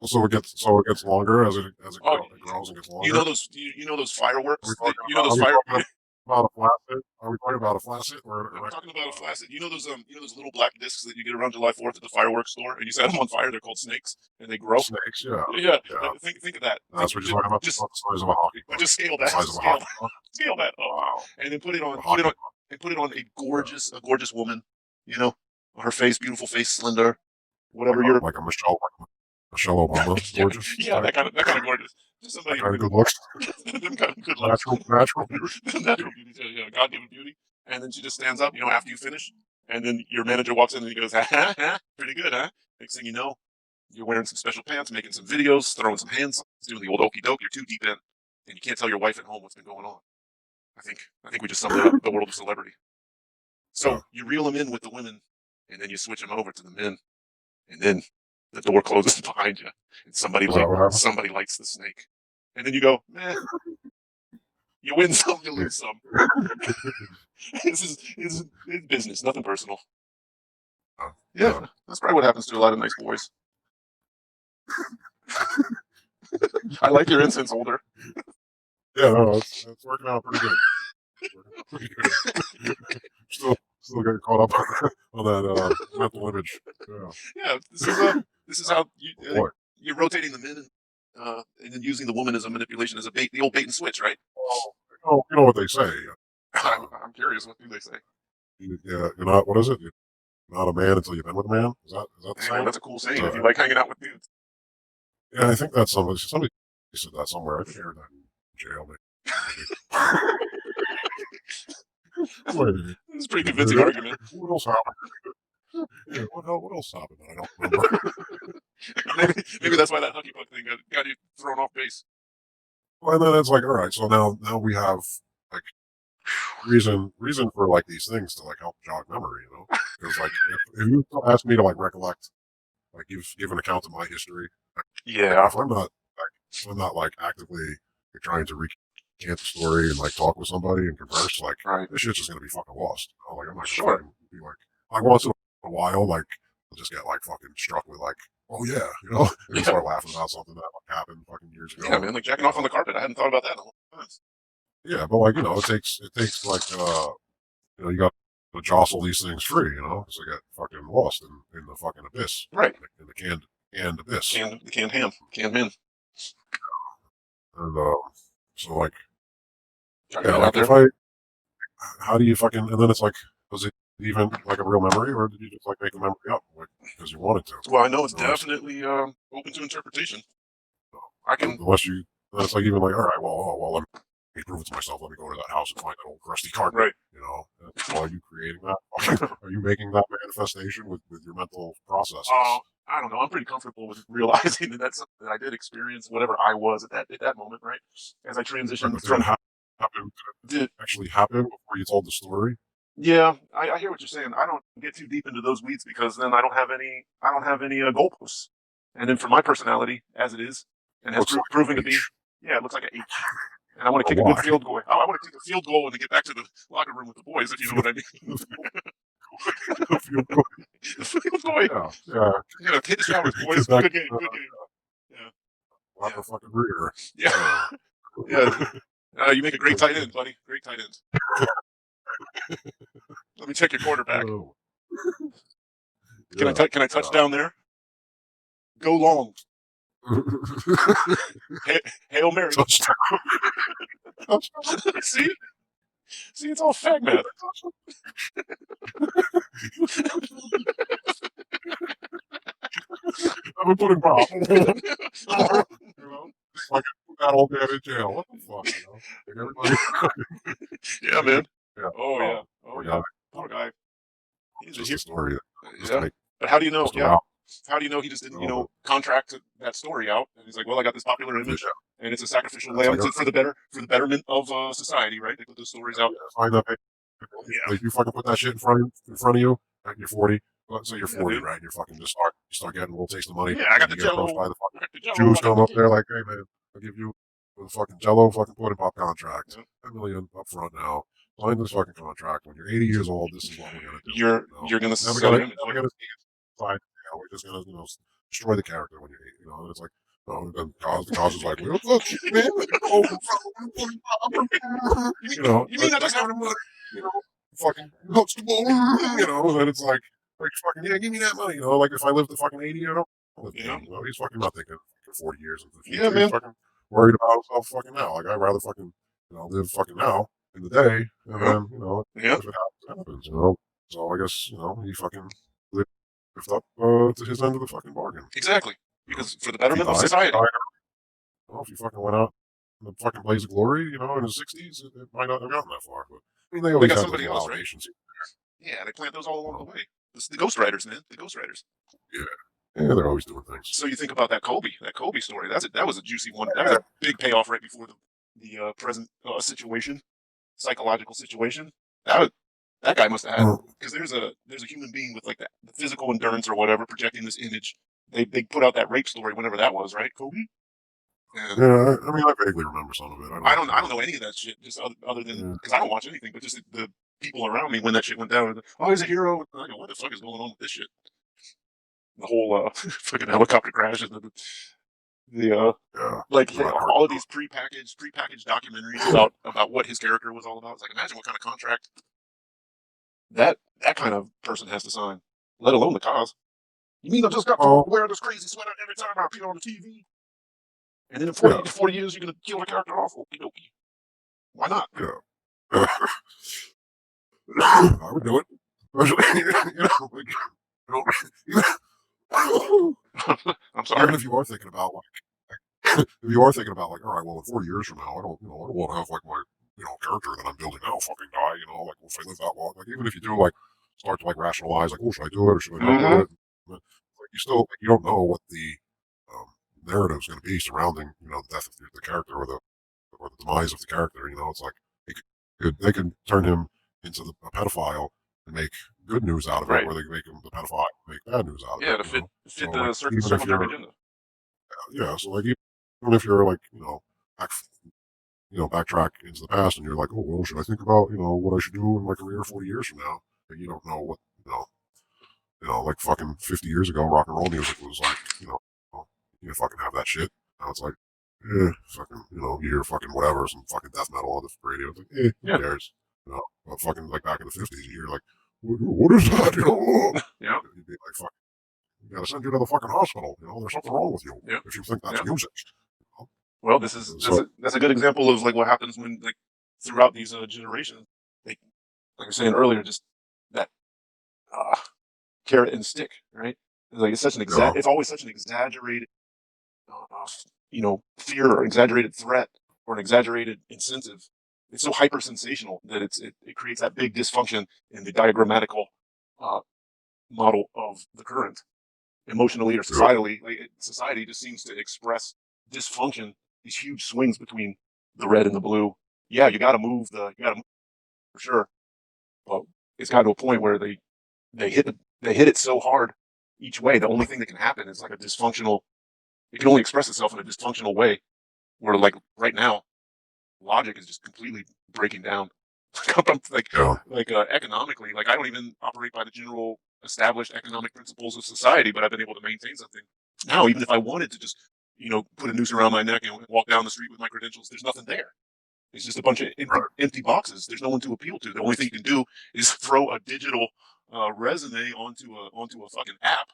So it gets longer as it grows and gets longer.
You know those fireworks.
About a flaccid? Are we talking about a flaccid?
We're talking about a flaccid. You know those little black discs that you get around July 4th at the fireworks store, and you set them on fire. They're called snakes, and they grow.
Snakes, yeah.
Yeah. Think of that.
That's what you're talking about. Just the size of a hockey puck.
Just scale that. Scale that. Wow. And then put it on a gorgeous woman. Her face, beautiful face, slender. Whatever you're
like a Michelle Obama, gorgeous.
Yeah, that kind of gorgeous. Just somebody
kind of good looks.
Them kind of good looks.
Natural beauty.
Natural beauty, God-given beauty. And then she just stands up, after you finish, and then your manager walks in and he goes, ha, ha, pretty good, huh? Next thing you know, you're wearing some special pants, making some videos, throwing some hands, doing the old okey doke. You're too deep in, and you can't tell your wife at home what's been going on. I think we just summed up the world of celebrity. So you reel them in with the women, and then you switch them over to the men, and then the door closes behind you, and somebody lights the snake. and then you go, meh, you win some, you lose some. This is business, nothing personal. Yeah,
Yeah.
that's probably what happens to a lot of nice boys. I like your incense holder.
Yeah, no, it's working out pretty good. Working out pretty good. Still getting caught up on that mental image. Yeah.
Yeah, this is how
Boy.
you're rotating the men and then using the woman as a manipulation as a bait, the old bait and switch, right?
Well, you know what they say.
I'm curious. What do they say?
You're not. What is it? You're not a man until you've been with a man. Is that the
Hey, man,
saying?
that's a cool saying if you
So,
like hanging out with dudes.
yeah, I think that's somebody said that somewhere. I think I heard that in jail. Maybe. Wait a minute.
It's a pretty convincing argument.
What else happened? Yeah, what else happened that I don't remember?
Maybe that's why that hockey puck thing got you thrown off base.
Well, and then it's like, all right, so now we have like reason for like these things to like help jog memory, you know? Because like if you ask me to like recollect, like give an account of my history, like
Yeah,
if I'm not like actively like, trying to recant the story and like talk with somebody and converse, like
right.
this shit's just gonna be fucking lost. You know? Like I'm not gonna
Sure.
fucking be like once in a while, like I'll just get like fucking struck with like, oh yeah, you know, and
Yeah,
start laughing about something that like happened fucking years
yeah,
ago.
man, like jacking off on the carpet. I hadn't thought about that in a long time.
Yeah, but like it takes like you got to jostle these things free, you know, so they get fucking lost in the fucking abyss,
Right.
in the canned abyss,
The canned ham, canned men.
and so like
Try to
yeah,
get it out
like if
there.
I how do you fucking and then it's like was it even like a real memory or did you just like make a memory up like because you wanted to?
Well, I know it's
You know,
definitely open to interpretation. I can.
unless you then it's like even like all right, well let me prove it to myself. Let me go to that house and find that old crusty carpet.
Right.
You know, are you creating that? Are you making that manifestation with your mental processes?
I don't know. I'm pretty comfortable with realizing that that's something that I did experience, whatever I was at that moment, right? As I
Right,
transitioned
but did it
from
happen? Did it
did
actually happen before you told the story?
yeah, I hear what you're saying. I don't get too deep into those weeds because then I don't have any goalposts. And then for my personality, as it is, and has
Looks like
proven
an
to be,
H.
yeah, it looks like an H. And I want to
Oh,
kick a good
why?
field goal. I want to kick a field goal and to get back to the locker room with the boys, if you know
Feel
what I mean.
feel good.
The field goal.
Yeah, yeah.
Hit the showers,
Get
boys.
back
Good game. Good game. Yeah.
like
Yeah.
a fucking reader.
Yeah. Yeah. You make a great tight end, buddy. Great tight end. Let me check your quarterback.
Oh,
Can I
yeah.
can I touch down there? Go long. Hail Mary.
Touchdown.
See, it's all fag math.
I've been putting Bob. You know, like that old man in jail. What the fuck? You know, like everybody.
Yeah, man.
Yeah.
Oh yeah. Oh
Poor
yeah.
guy.
Poor guy. He's a
Just a
hero.
story. Just to
Yeah.
make
But how do you know?
Mr.
Yeah.
Ralph.
How do you know he just didn't,
But
contract that story out? And he's like, well, I got this popular image,
yeah,
and it's a sacrificial
it's
lamb
like
for the betterment of society, right? They put those stories out.
find that
Yeah.
like you fucking put that shit in front of you, and you're 40. Let's say you're
Yeah,
40,
dude.
right? And you're fucking you start getting a little taste of money,
Yeah, I got
and
the
you get approached
Jello.
by the
I
fucking
got the Jello.
Jews
I got
come
the
up
cake.
there like, hey man, I'll give you the fucking Jello fucking pudding pop contract,
Yeah.
10 million up front now. Sign this fucking contract. When you're 80 years old, this is what we're gonna do. You know,
You're gonna sell your image.
never
Yeah.
gonna see it inside. You know, we're just gonna destroy the character when you're 80. You know, and it's like. No, and the cause is like, well, fuck shit, man. You know,
You mean I just have
you know, fucking Huxtable, you know, and it's like fucking, yeah, give me that money, you know, like if I live to fucking 80, I don't live to
Yeah.
80, you know, he's fucking not thinking 40 years into the
Yeah,
future, he's
man.
fucking worried about himself fucking now, like I'd rather fucking, live fucking now in the day, and
Yeah.
then,
Yeah.
if it happens, so I guess, he fucking lived up, to his end of the fucking bargain,
Exactly.
you know,
Because for the
if he
betterment of
died,
society.
well, if he fucking went out in the fucking blaze of glory, in his 60s, it might not have gotten that far, but I mean, they
They
always
got
have those
somebody
little
else, right?
allegations.
Yeah, they plant those all along the
Well,
way. It's the Ghost Riders, man. The Ghost Riders.
yeah, yeah, they're always doing things.
So you think about that Kobe story. That was a juicy one. That was a big payoff right before the present situation, psychological situation. That guy must have had because there's a human being with like that the physical endurance or whatever projecting this image. They put out that rape story whenever that was right, Kobe. And
I mean, I vaguely remember some of it. I don't,
I don't know any of that shit. Just other than
yeah,
because I don't watch anything, but just the people around me when that shit went down. Oh, he's a hero. I go, what the fuck is going on with this shit? The whole fucking helicopter crash and the
yeah,
like
about heart.
all of these prepackaged documentaries about what his character was all about. It's like imagine what kind of contract that kind of person has to sign, let alone the cause. You mean I just got to
Oh,
wear this crazy sweater every time I appear on the TV? And then in
yeah,
40 years, you're going to kill the character off? Okie dokie. Why not?
yeah. I would do it. Especially, like, you know,
I'm
even
sorry.
if you are thinking about if you are thinking about like, all right, well, in 40 years from now, I don't want to have like my, character that I'm building now fucking die, like if I live that long, like even if you do like start to like rationalize, like, oh, should I do it or should I not do
Mm-hmm.
it? But, like, you still, like, you don't know what the um, narrative is going to be surrounding, the death of the character or the demise of the character. It's like they could turn him into a pedophile and make good news out of it,
Right.
or they can make him the pedophile and make bad news out of
Yeah,
it.
to
So
fit
like
the
even if
circumventing
you're
agenda.
yeah, so like even if you're like back backtrack into the past and you're like, oh well, should I think about what I should do in my career 40 years from now? And you don't know what like fucking 50 years ago, rock and roll music was like, you fucking have that shit. Now it's like, fucking, you hear fucking whatever, some fucking death metal on the radio. It's like, who
Yeah.
cares? But fucking like back in the 50s, you hear like, what is that?
Yeah.
You'd be like, fuck, we gotta send you to the fucking hospital. There's something wrong with you
Yeah.
if you think that's
Yeah.
music.
Well, this is
So,
that's a good example of like what happens when like throughout these generations, like I was saying earlier, just that uh, carrot and stick, right? Like it's such an
yeah,
it's always such an exaggerated, fear or exaggerated threat or an exaggerated incentive. It's so hyper sensational that it creates that big dysfunction in the diagrammatical uh, model of the current emotionally or
yeah,
societally. Like society just seems to express dysfunction, these huge swings between the red and the blue. Yeah, you got to move for sure, but it's gotten to a point where they hit they hit it so hard each way. The only thing that can happen is like a dysfunctional. It can only express itself in a dysfunctional way. Where like right now, logic is just completely breaking down. like
yeah,
economically, like I don't even operate by the general established economic principles of society, but I've been able to maintain something. Now, even if I wanted to just put a noose around my neck and walk down the street with my credentials, there's nothing there. It's just a bunch of
right,
empty boxes. There's no one to appeal to. The only thing you can do is throw a digital resume onto a fucking app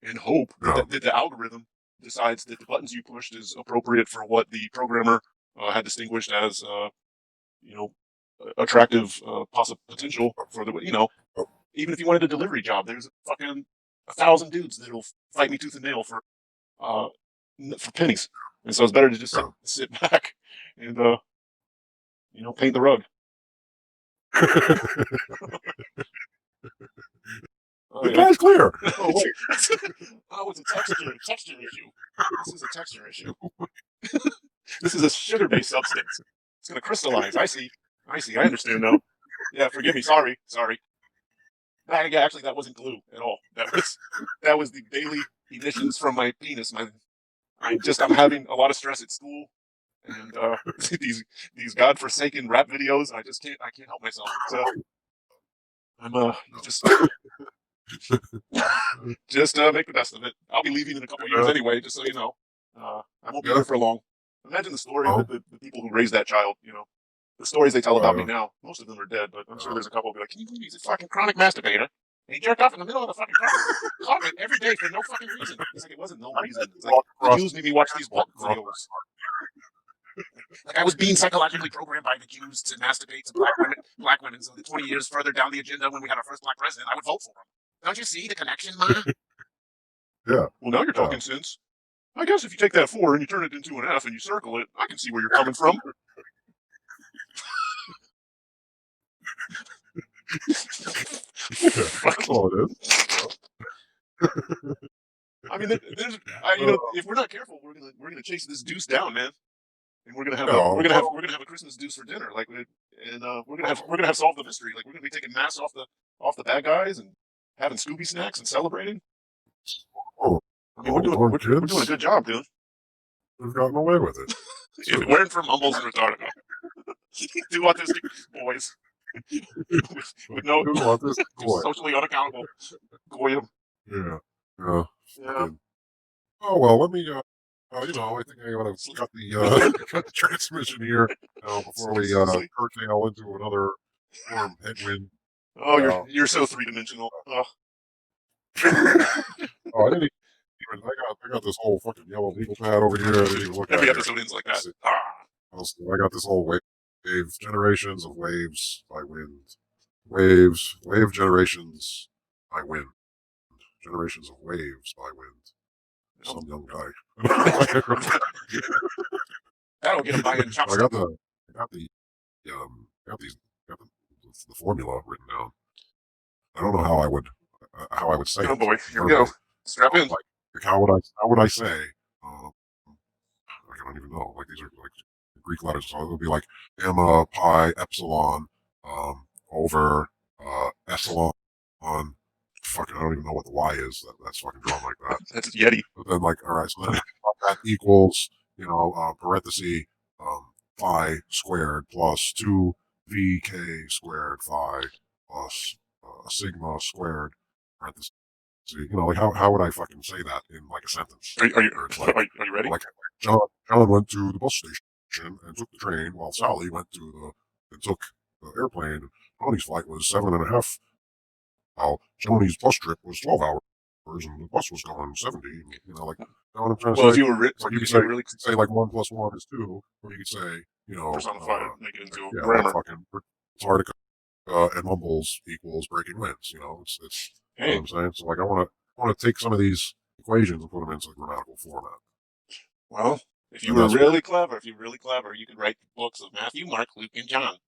and hope
yeah,
that the algorithm decides that the buttons you pushed is appropriate for what the programmer had distinguished as you know attractive possible potential for the even if you wanted a delivery job, there's fucking 1,000 dudes that'll fight me tooth and nail uh, for pennies, and so it's better to just
yeah.
sit back and paint the rug. Oh
The
yeah.
guy's clear. Oh wait,
Oh, it's a texture issue. This is a texture issue. This is a sugar-based substance. It's gonna crystallize. I see. I see. I understand now. Yeah, forgive me. Sorry. Sorry. Yeah, actually, that wasn't glue at all. That was the daily emissions from my penis. I'm having a lot of stress at school, and these godforsaken rap videos. I can't help myself. I'm just make the best of it. I'll be leaving in a couple of years
yeah,
anyway, just so you know. I won't be
yeah.
here for long. Imagine the story
Well,
that the people who raised that child, the stories they tell about me
uh,
now. Most of them are dead, but I'm sure
uh,
there's a couple who'll be like, "Can you believe he's a fucking chronic masturbator? And he jerked off in the middle of the fucking carpet every day for no fucking reason." It's like it wasn't no reason. It's like
walk
the
across,
Jews made me watch these
walk across.
videos. Like I was being psychologically programmed by the Jews to masturbate to black women. So the 20 years further down the agenda, when we had our first black president, I would vote for him. Don't you see the connection, Ma?
Yeah,
Well, now you're
yeah.
talking sense. I guess if you take that 4 and you turn it into an F and you circle it, I can see where you're coming from.
Yeah, that's all it is.
I mean, if we're not careful, we're gonna chase this Deuce down, man, and
No,
we're gonna have a Christmas Deuce for dinner, like, and we're gonna have solved the mystery, like we're gonna be taking masks off the bad guys and having Scooby snacks and celebrating.
oh,
I mean,
oh, darn
we're doing a
kids.
good job, dude.
We've gotten away with it.
If it weren't for mumbles in Antarctica, two autistic boys with no
Who want this
just
boy?
socially unaccountable. Goyim.
Yeah. Yeah.
Yeah.
Fucking- Oh well, let me. I think I want to cut the cut the transmission here before we curtail into another warm headwind.
Oh, you're so three-dimensional. Oh,
Oh, I didn't even. I got this whole fucking yellow legal pad over here. I didn't even look at
every
it.
episode ends like that.
I got this whole wave generations of waves by wind. Wave generations by wind. Generations of waves by wind. Some young guy.
That'll get him buying chopsticks.
I got the got the got the formula written down. I don't know how I would say
Oh
it.
boy, here we go. Strap in.
Like how would I say? I don't even know. Like these are like Greek letters, so it would be like gamma pi epsilon over epsilon. Fucking, I don't even know what the y is. That's fucking drawn like that.
That's a Yeti.
But then, like, all right, so then that equals, parenthesis, phi squared plus 2vk squared phi plus sigma squared parenthesis. Like, how would I fucking say that in, like, a sentence?
Are you ready?
Like, John went to the bus station and took the train, while Sally went and took the airplane. Tony's flight was 7.5. How Joni's bus trip was 12 hours and the bus was going 70. Like, what I'm trying to say?
If you were
you could say like 1 + 1 is 2, or you could say,
personify it, make it into a
yeah,
grammar.
fucking Antarctica and mumbles equals breaking winds. It's you know what I'm saying. So like, I want to take some of these equations and put them into grammatical format.
Well, if you were really clever, you could write the books of Matthew, Mark, Luke, and John,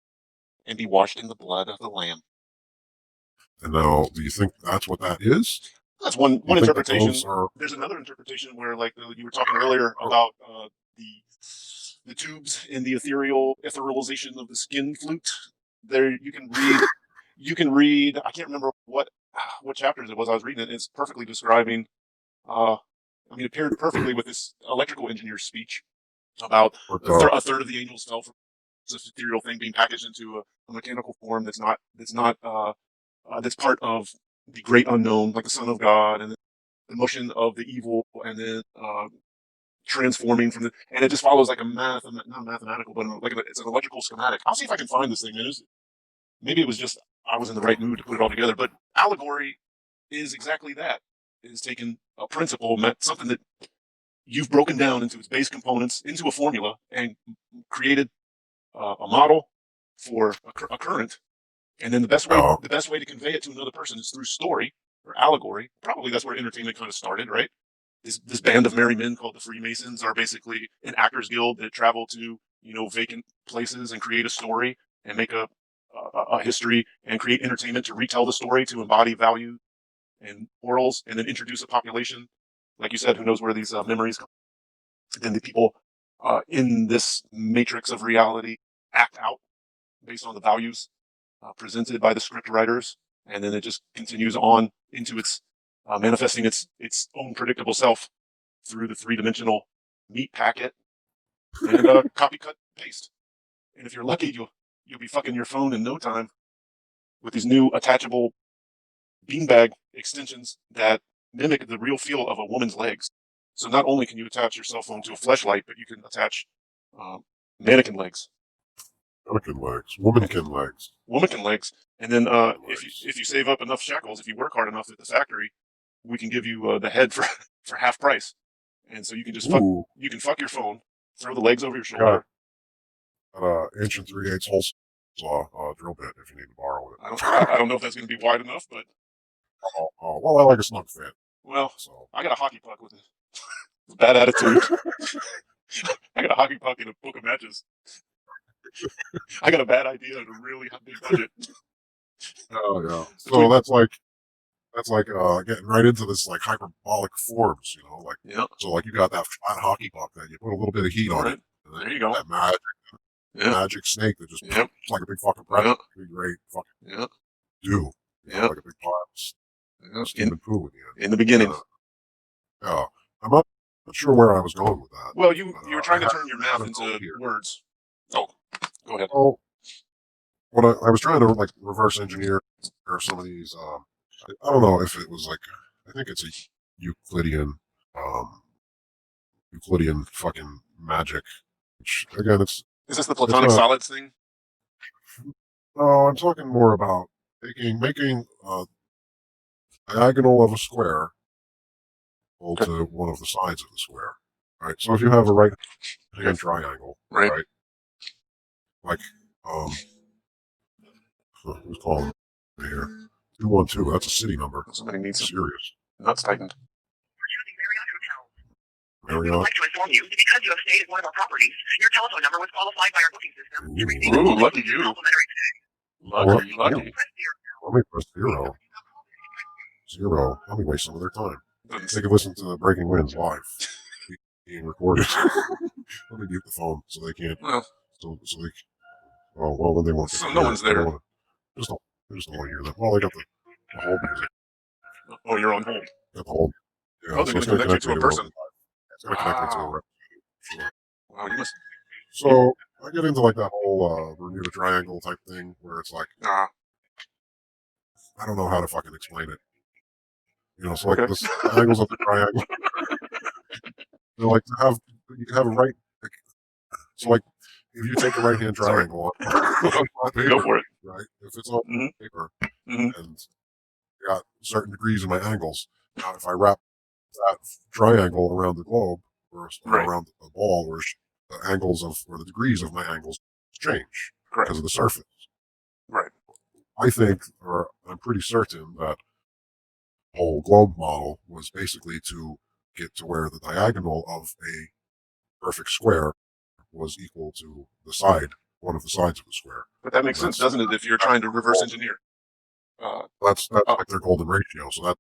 and be washed in the blood of the Lamb.
And now, do you think that's what that is?
That's one interpretation. There's another interpretation where, like you were talking earlier about the tubes and the etherealization of the skin flute. There, you can read. I can't remember what chapters it was I was reading it. It's perfectly describing. It paired perfectly with this electrical engineer's speech about a third of the angels fell from this ethereal thing being packaged into a mechanical form that's part of the great unknown, like the Son of God, and the motion of the evil, and then transforming and it just follows like not mathematical, but it's an electrical schematic. I'll see if I can find this thing. Maybe it was just I was in the right mood to put it all together. But allegory is exactly that. It is taking a principle, something that you've broken down into its base components, into a formula, and created a model for a current. And then the best way to convey it to another person is through story or allegory. Probably that's where entertainment kind of started, right? This band of merry men called the Freemasons are basically an actors guild that travel to vacant places and create a story and make a history and create entertainment to retell the story, to embody value and morals, and then introduce a population, like you said, who knows where these memories come. Then the people in this matrix of reality act out based on the values presented by the script writers, and then it just continues on into its manifesting its own predictable self through the three-dimensional meat packet and copy, cut, paste. And if you're lucky, you'll be fucking your phone in no time with these new attachable beanbag extensions that mimic the real feel of a woman's legs. So not only can you attach your cell phone to a fleshlight, but you can attach mannequin legs. Womankin legs. And then if you save up enough shekels, if you work hard enough at the factory, we can give you the head for half price. And so you can just fuck your phone, throw the legs over your shoulder.
Got an 1 3/8 hole saw drill bit if you need to borrow it.
I don't know if that's going to be wide enough, but
well, I like a snug fit.
Well, so I got a hockey puck with a bad attitude. I got a hockey puck and a book of matches. I got a bad idea and a really big budget.
Oh yeah. So that's like getting right into this like hyperbolic forms, like So like you got that flat hockey puck that you put a little bit of heat on it.
There you go.
That magic snake that just it's like a big fucking pretzel. Big great fucking do. Like a big pile of steaming poo
in the beginning.
Yeah. I'm not Not sure where I was going with that.
Well, you
But,
were
I
trying to turn your
had
math
a note
into
here.
words. Oh, go ahead.
Well, what I was trying to like reverse engineer or some of these. I don't know if it was like. I think it's a Euclidean, um, Euclidean fucking magic. Which again,
Is this the
it's
platonic
not.
solids thing?
No, I'm talking more about making a diagonal of a square equal
Okay.
to one of the sides of the square. Right. So if you have a right
Okay.
hand triangle,
Right.
right? Like who's calling me here? 212. That's a city number.
Somebody needs some
Serious.
nuts tightened.
We would
Marriott.
like to inform you that because you have stayed at one of our properties, your telephone number was qualified by our booking system to receive
Ooh, lucky you.
complimentary stay.
Lucky.
Press zero.
Let me press zero. Zero. Let me waste some of their time.
Doesn't-
They can listen to the Breaking Winds live being recorded. Let me mute the phone so they can't.
Well,
So they. Oh well, then they won't.
so no one's there.
They just don't want to hear that. Well, they got the whole music.
Oh, you're on hold.
Got the whole. Yeah,
Oh, they're
so it's
going
going
to
to
connect you to a person.
It's going to connect me to a
Wow.
rep. Sure.
Wow, you must.
So I get into like that whole Bermuda Triangle type thing where it's like
Ah,
I don't know how to fucking explain it. You know, so like
okay.
the angles of the triangle. They're like to have you can have a right. So like if you take a right hand
Sorry.
triangle on paper,
Go for it.
right? If it's on
Mhm.
paper
Mhm.
and you got certain degrees in my angles, now if I wrap that triangle around the globe or
Right.
around the ball, where the angles of or the degrees of my angles change
Correct.
because of the surface.
Right.
I think, or I'm pretty certain that the whole globe model was basically to get to where the diagonal of a perfect square was equal to the side, one of the sides of the square.
But that makes sense, doesn't it? If you're trying to reverse engineer.
That's
Oh.
like their golden ratio. So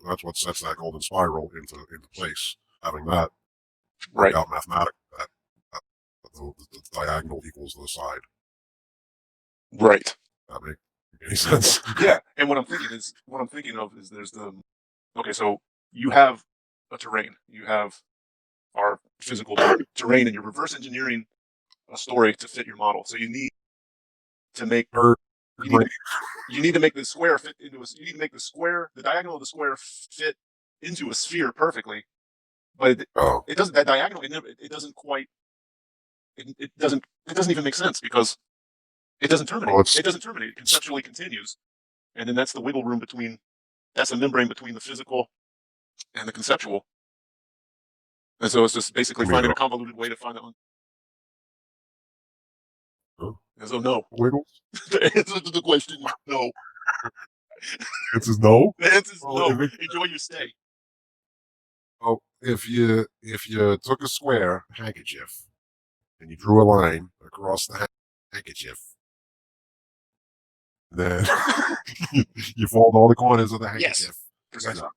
that's what sets that golden spiral into place. Having that work
Right.
out mathematically, that the diagonal equals the side.
Right.
That make any sense?
Yeah. And what I'm thinking of is there's the. Okay, so you have a terrain. You have our physical terrain, and you're reverse engineering a story to fit your model. So you need to make you need to make the square fit into a. You need to make the diagonal of the square fit into a sphere perfectly. But
Oh,
it doesn't. That diagonal, it doesn't quite. It doesn't even make sense because it doesn't terminate.
well,
It doesn't terminate. It conceptually continues, and then that's the wiggle room between. That's the membrane between the physical and the conceptual. And so it's just basically
you mean
finding a convoluted way to find out. And so no,
wiggles?
the answer to the question is no.
It says no.
The answer is
Well,
no.
if it-
Enjoy your stay.
Oh, if you took a square handkerchief and you drew a line across the handkerchief, then you fold all the corners of the handkerchief.
Precisely.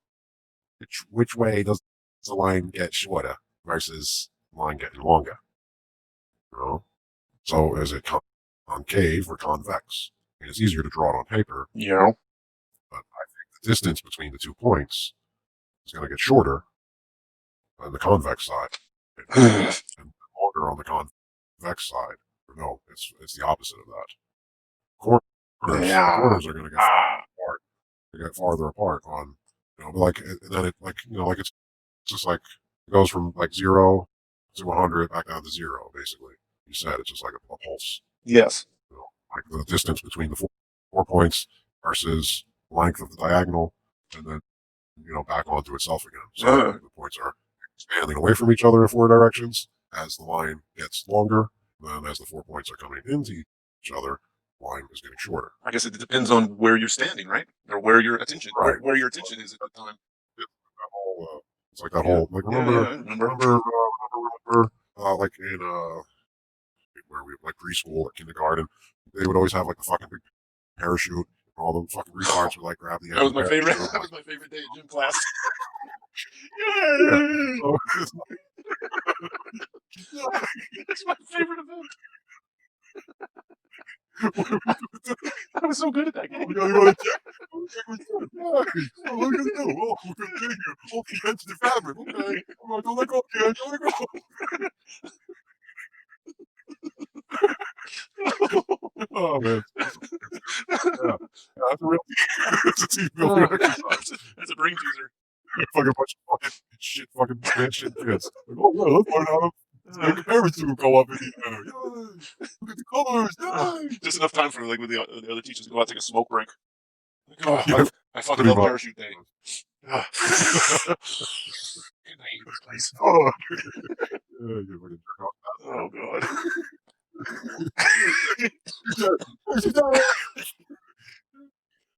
Which way does the line get shorter versus line getting longer? You know? So is it concave or convex? I mean, it's easier to draw it on paper,
Yeah.
but I think the distance between the 2 points is going to get shorter on the convex side and longer on the convex side. No, it's the opposite of that.
Yeah.
Corners are going to get
Ah.
apart. They get farther apart on, but like and then it like like it's just like it goes from like 0 to 100 back down to 0. Basically, you said it's just like a pulse.
Yes.
Like the distance between the 4 points versus length of the diagonal, and then back onto itself again. So the points are expanding away from each other in 4 directions as the line gets longer. Then as the 4 points are coming into each other, the line is getting shorter.
I guess it depends on where you're standing, right? Or where your attention,
Right.
where your attention is at the time.
It's like that whole like remember like in where we like preschool or kindergarten, they would always have like the fucking big parachute. And all the fucking retards would like grab the end.
That was
of the
my favorite.
parachute.
That was my favorite day in gym class.
Yeah. So it's
That's my favorite event. I was so good at that game.
you want to check? What are you gonna do? Oh, we're gonna take you. Oh, defensive fabric. Okay. Come on, don't let go, kid. Don't let go. Oh man. Yeah. That's a real it's a team building exercise.
That's a brain teaser.
Fucking bunch of fucking man shit kids. Like, oh yeah, let's learn how to make a parent to go up in the air. Yay! Look at the colors. Yay!
Just enough time for like with the other teachers to go out and take a smoke break. Like, oh,
Yeah,
I fucking
pretty
love
much.
parachute day. Ah. I hate this place.
Oh, yeah, you fucking jerk off.
Oh god.
Yeah,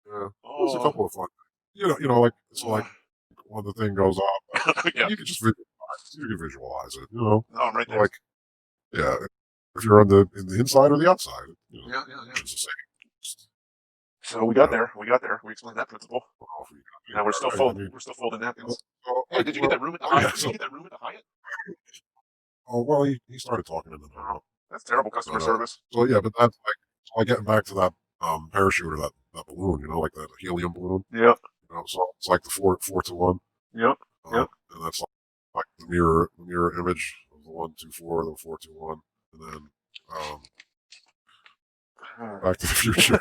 there's a
Oh.
couple of fun. Like so, like when the thing goes off,
Yeah.
you can just visualize. You can visualize it.
No, I'm right there.
Like yeah, if you're in the inside or the outside,
Yeah.
it's the same.
So we got there. We explained that principle.
Well,
Now we're still
right,
folding. We're still folding napkins. Hey, did you get that room at the
yeah,
Hyatt? Did you get that room at the Hyatt?
Oh well, he started talking and then hung up.
That's terrible customer service.
So yeah, but that's like getting back to that parachute or that balloon, like that helium balloon.
Yeah.
So it's like the 4:1.
Yep.
And that's like the mirror image of the 1:2:4, the 4:2:1, and then Back to the Future.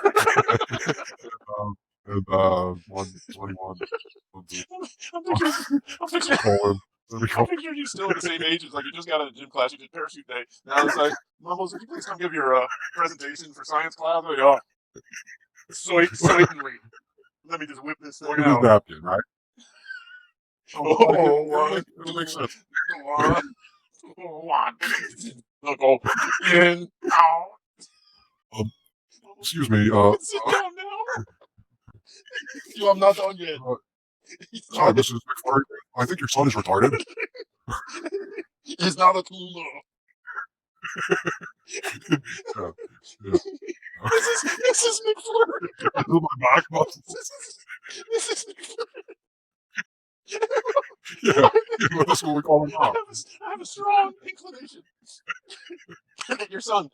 and 1:21.
I'm picturing you still at the same age as like you just got out of gym class, you did parachute day. Now it's like, Mumbles, would you please come give your presentation for science class? Like, oh, certainly. Let me just whip this thing
Look at
out.
this napkin, right?
It
makes sense.
Go in, out.
Excuse me.
Sit down now. I'm not done yet.
Sorry, Mrs. McFlurry. I think your son is retarded.
He's not a tumor.
Yeah.
Mrs. McFlurry.
My back muscles.
Mrs. McFlurry.
Yeah, that's what we call him now.
I have a strong inclination that your son,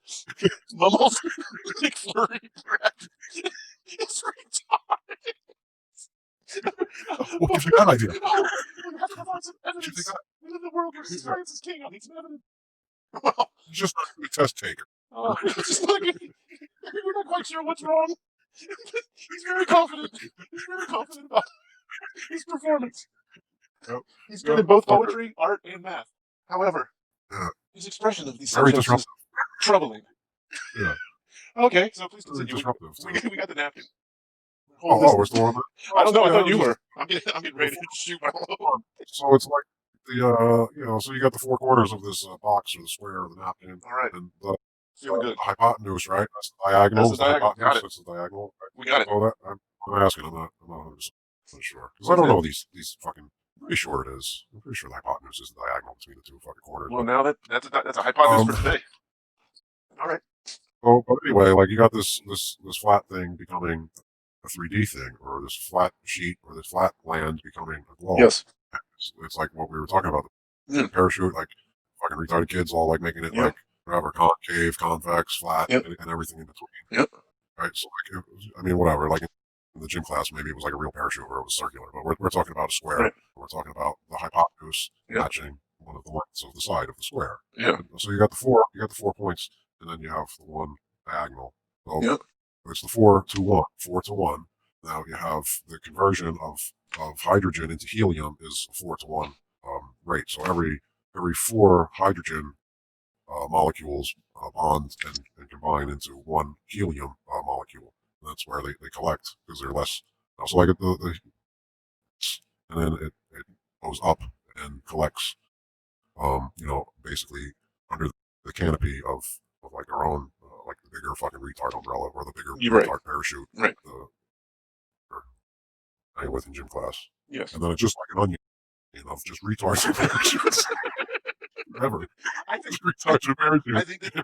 Mumbles McFlurry, is retarded.
What gives you that idea?
We have to provide some evidence. We live in a world where science is king. I need some evidence. Well,
He's just not a good test taker.
We're not quite sure what's wrong. He's very confident. About his performance.
Yep.
He's good at both poetry, art, and math. However, his expression of these
Very
subjects is troubling.
Yeah.
Okay, so please
Very
continue.
disruptive.
We got the napkin.
We're still on that?
I don't know. I thought you were. I'm getting ready to shoot my load.
So it's like the so you got the four corners of this box or the square or the napkin.
All right.
And the
Feeling good.
hypotenuse, right? That's the diagonal.
That's the diagonal. Got it.
That's the diagonal. Right?
We got it.
Oh, I'm asking. I'm not 100% sure because I don't know these fucking. I'm pretty sure it is. I'm pretty sure the hypotenuse is the diagonal between the two fucking corners.
Well, now that's a hypothesis for today. All right.
Oh, but anyway, like you got this flat thing becoming a 3D thing, or this flat sheet, or this flat land becoming a globe.
Yes.
It's like what we were talking about. The parachute, like fucking retarded kids all like making it like whatever, concave, convex, flat, and everything in between.
Yep.
Right. So like, whatever. Like in the gym class, maybe it was like a real parachute or it was circular, but we're talking about a square.
Right.
We're talking about the hypotenuse matching one of the lengths of the side of the square.
Yeah.
And so you got the 4 points, and then you have the one diagonal. So it's the 4:1, 4:1. Now you have the conversion of hydrogen into helium is a 4:1 rate. So every 4 hydrogen molecules bond and combine into one helium molecule. And that's where they collect because they're less. So like and then it goes up and collects, basically under the canopy of like our own, like the bigger fucking retard umbrella or the bigger retard parachute.
Right.
I with in gym class.
Yes.
And then it's just like an onion of just retards and parachutes. Whatever.
I think
retards and parachutes.
I think that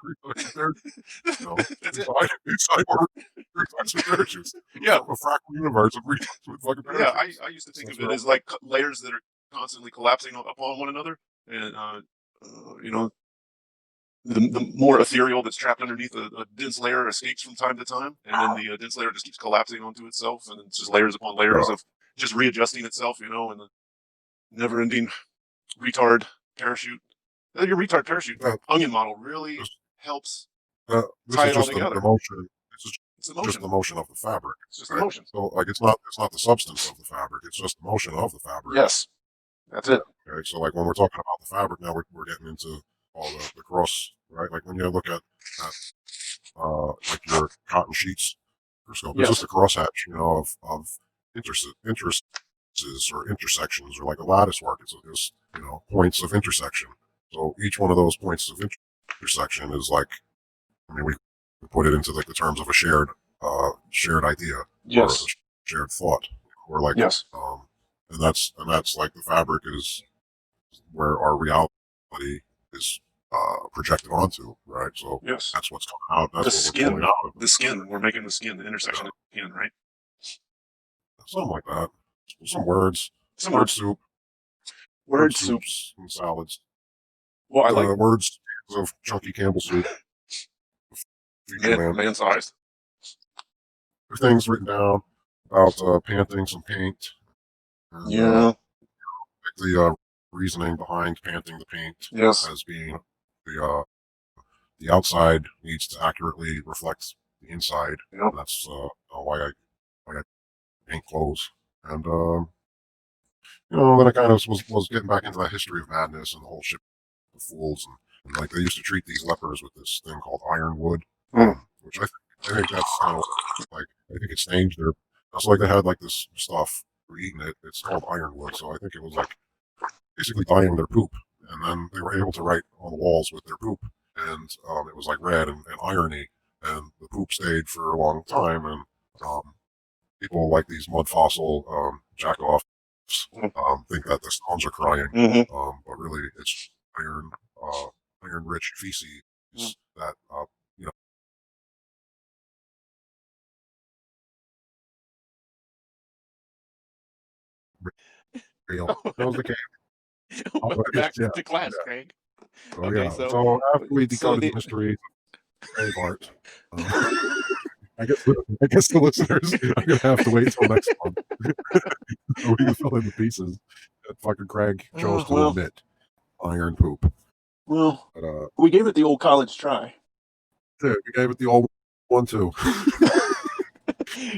that's inside work, retards and parachutes.
Yeah.
A fractal universe of retards with fucking parachutes.
Yeah, I used to think of it as like layers that are constantly collapsing upon one another, and the more ethereal that's trapped underneath a dense layer escapes from time to time, and then the dense layer just keeps collapsing onto itself, and it's just layers upon layers of just readjusting itself, and the never-ending retard parachute. Your retard parachute onion model really helps tie it all together.
The motion.
It's the
Just
motion.
the motion of the fabric.
It's just the motion.
So like it's not the substance of the fabric. It's just the motion of the fabric.
Yes, that's it.
Okay, so like when we're talking about the fabric, now we're getting into all the cross, right? Like when you look at like your cotton sheets microscope, it's just a crosshatch, of interests or intersections, or like a lattice work. It's just points of intersection. So each one of those points of intersection is like, I mean, we put it into like the terms of a shared idea, or a shared thought, or like and that's like the fabric is where our reality is projected onto, right? So that's what's coming out. That's
the
what
skin.
we're pulling out of it.
The skin. We're making the skin, the intersection of the skin, right?
Something like that. Some words.
Some
word soup.
Word
soups and salads.
Well, I like
words of chunky Campbell soup.
Man-sized.
Things written down about panting some paint. And, the reasoning behind panting the paint as being the outside needs to accurately reflect the inside. And that's why I paint clothes. And then I kind of was getting back into that history of madness and the whole shit of fools, and like they used to treat these lepers with this thing called ironwood, which I think that's kind of like, I think it stains their. It's like they had like this stuff for eating it. It's called ironwood, so I think it was like basically dyeing their poop, and then they were able to write on the walls with their poop, and it was like red and irony, and the poop stayed for a long time, and people like these mud fossil jack-offs think that the stones are crying, but really it's iron-rich feces that real. That was the case.
Back to class, Craig.
Oh, okay, so after we decoded the mystery of grave art, I guess the listeners are gonna have to wait till next month so we can fill in the pieces that fucking Craig chose to admit. Iron poop.
Well, but, we gave it the old college try.
Yeah, we gave it the old one too.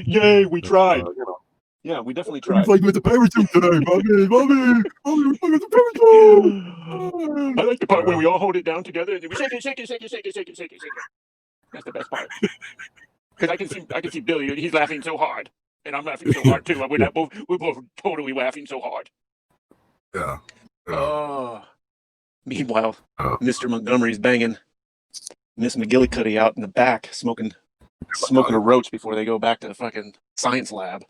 Yay, we tried. Yeah, we definitely tried.
We played with the parachute today, mommy, we played with the parachute.
I like the part where we all hold it down together and then we shake it. That's the best part. Because I can see Billy. He's laughing so hard, and I'm laughing so hard too. We're both totally laughing so hard.
Yeah.
Meanwhile, Mr. Montgomery's banging Miss McGillicuddy out in the back, smoking a roach before they go back to the fucking science lab.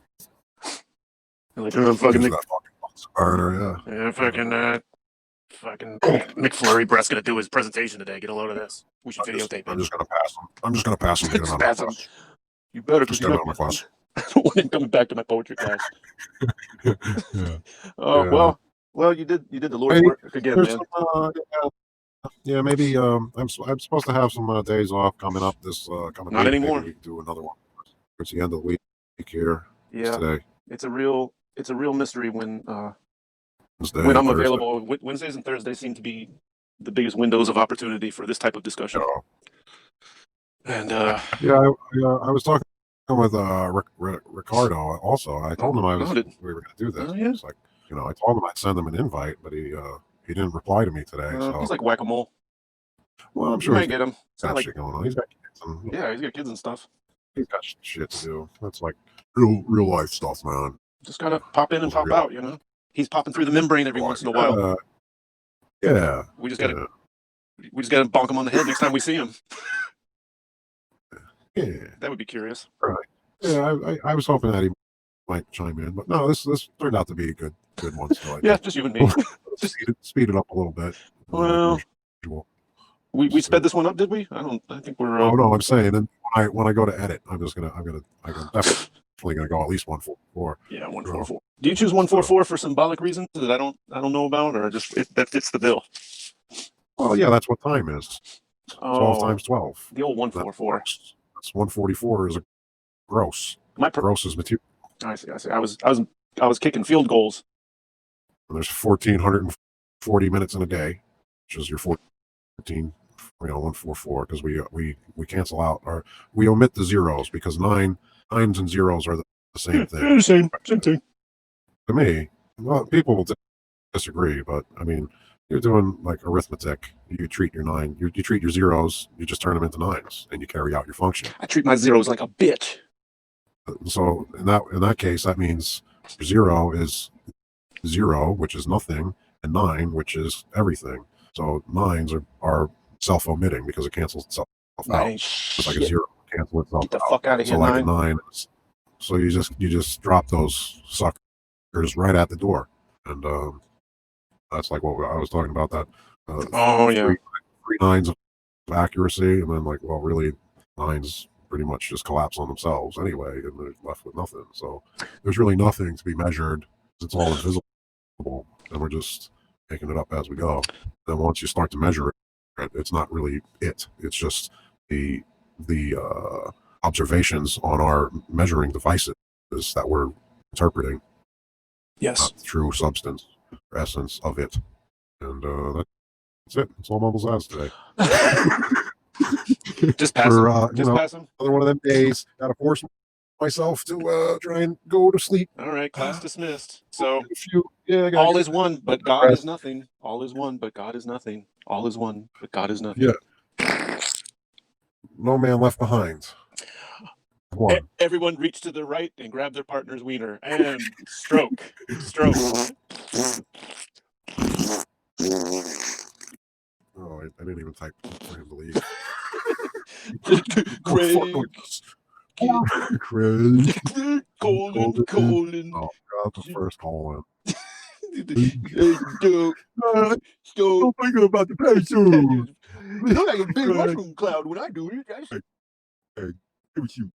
Like, fucking McFlurry Brett's gonna do his presentation today. Get a load of this. We should videotape it.
I'm just gonna pass him.
Just pass him. You better, because
get out of my class.
I don't want him coming back to my poetry class. Well, you did the Lord's work again, man.
Yeah, maybe I'm supposed to have some days off coming up this coming.
Not
week.
anymore.
Maybe we can do another one. It's the end of the week here.
Yeah,
today.
It's a real mystery when I'm
Thursday.
available. Wednesdays and Thursdays seem to be the biggest windows of opportunity for this type of discussion. And
I was talking with Ricardo also. I told him we were going to do this. It's like, I told him I'd send him an invite, but he didn't reply to me today. So
he's like whack-a-mole.
Well, I'm
You
sure
might get him.
He's got shit going on. He's got kids.
He's got kids and stuff.
He's got shit to do. That's like real life stuff, man.
Just gotta pop in and pop out, He's popping through the membrane every once in a while.
Yeah.
We just gotta bonk him on the head next time we see him.
Yeah.
That would be curious.
Right. Yeah, I was hoping that he might chime in, but no, this turned out to be a good one. So
just you and me.
Just speed it up a little bit.
Well, we sped this one up, did we? I think we're.
Oh no, I'm saying, and when I go to edit, I'm definitely gonna go at least 144.
Yeah, 144. Do you choose 144 for symbolic reasons that I don't know about, or just that fits the bill?
Well, yeah, that's what time is. 12
Oh,
times 12.
the old
That
144.
works. That's 144 is a gross. Gross is material.
I see. I was kicking field goals.
And there's 1,440 minutes in a day, which is your 144, because we cancel out, or we omit the zeros, because nines and zeros are the same thing.
Same thing.
To me, well, people will disagree, but I mean, you're doing like arithmetic. You treat your you treat your zeros, you just turn them into nines, and you carry out your function.
I treat my zeros like a bitch.
So in that case, that means 0 is 0, which is nothing, and 9, which is everything. So nines are self-omitting because it cancels itself out. It's like a 0 cancel itself
Get the
out.
fuck out of
So
here,
like
9.
a 9. So you just drop those suckers right at the door, and that's like what I was talking about. That three nines of accuracy, and then like, well, really, nines pretty much just collapse on themselves anyway, and they're left with nothing. So there's really nothing to be measured. It's all invisible, and we're just making it up as we go. Then once you start to measure it, it's not really it. It's just the observations on our measuring devices that we're interpreting.
Yes.
Not the true substance or essence of it. And that's it. That's all Mumbles has today.
Just pass him. Just pass him.
Another one of them days. Gotta force myself to try and go to sleep.
All right, class dismissed. So
all
is one, but God is nothing. All is one, but God is nothing. All is one, but God is nothing.
Yeah. No man left behind. One.
Everyone reach to the right and grab their partner's wiener and stroke.
Oh, I didn't even type for him to leave.
Craig. Colin.
Oh, God, the first colon.
Still
thinking about the patient.
Look like a big mushroom cloud when I do it.
Hey, it was you.